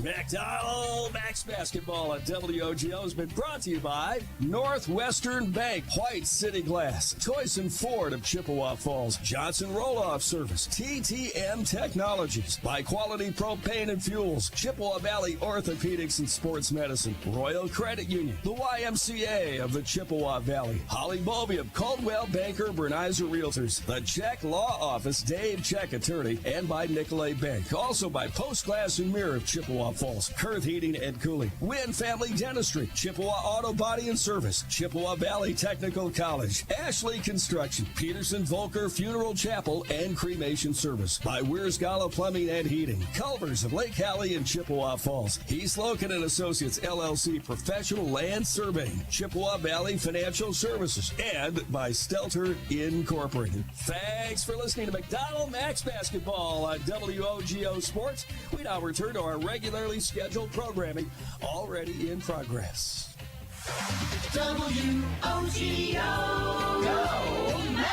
McDonell Macks basketball at WOGO has been brought to you by Northwestern Bank, White City Glass, Toyson Ford of Chippewa Falls, Johnson Roll-Off Service, TTM Technologies, by Quality Propane and Fuels, Chippewa Valley Orthopedics and Sports Medicine, Royal Credit Union, the YMCA of the Chippewa Valley, Holly Bovey of Caldwell Banker Bernizer Realtors, the Check Law Office, Dave Check Attorney, and by Nicolay Bank. Also by Post Glass and Mirror of Chippewa Falls, Kurth Heating and Cooling, Wynn Family Dentistry, Chippewa Auto Body and Service, Chippewa Valley Technical College, Ashley Construction, Peterson Volker Funeral Chapel and Cremation Service, by Weir's Gala Plumbing and Heating, Culvers of Lake Hallie and Chippewa Falls, East Logan and Associates LLC Professional Land Surveying, Chippewa Valley Financial Services, and by Stelter Incorporated. Thanks for listening to McDonell Macks basketball on WOGO Sports. We now return to our regularly scheduled programming already in progress. WOGO, go Macks!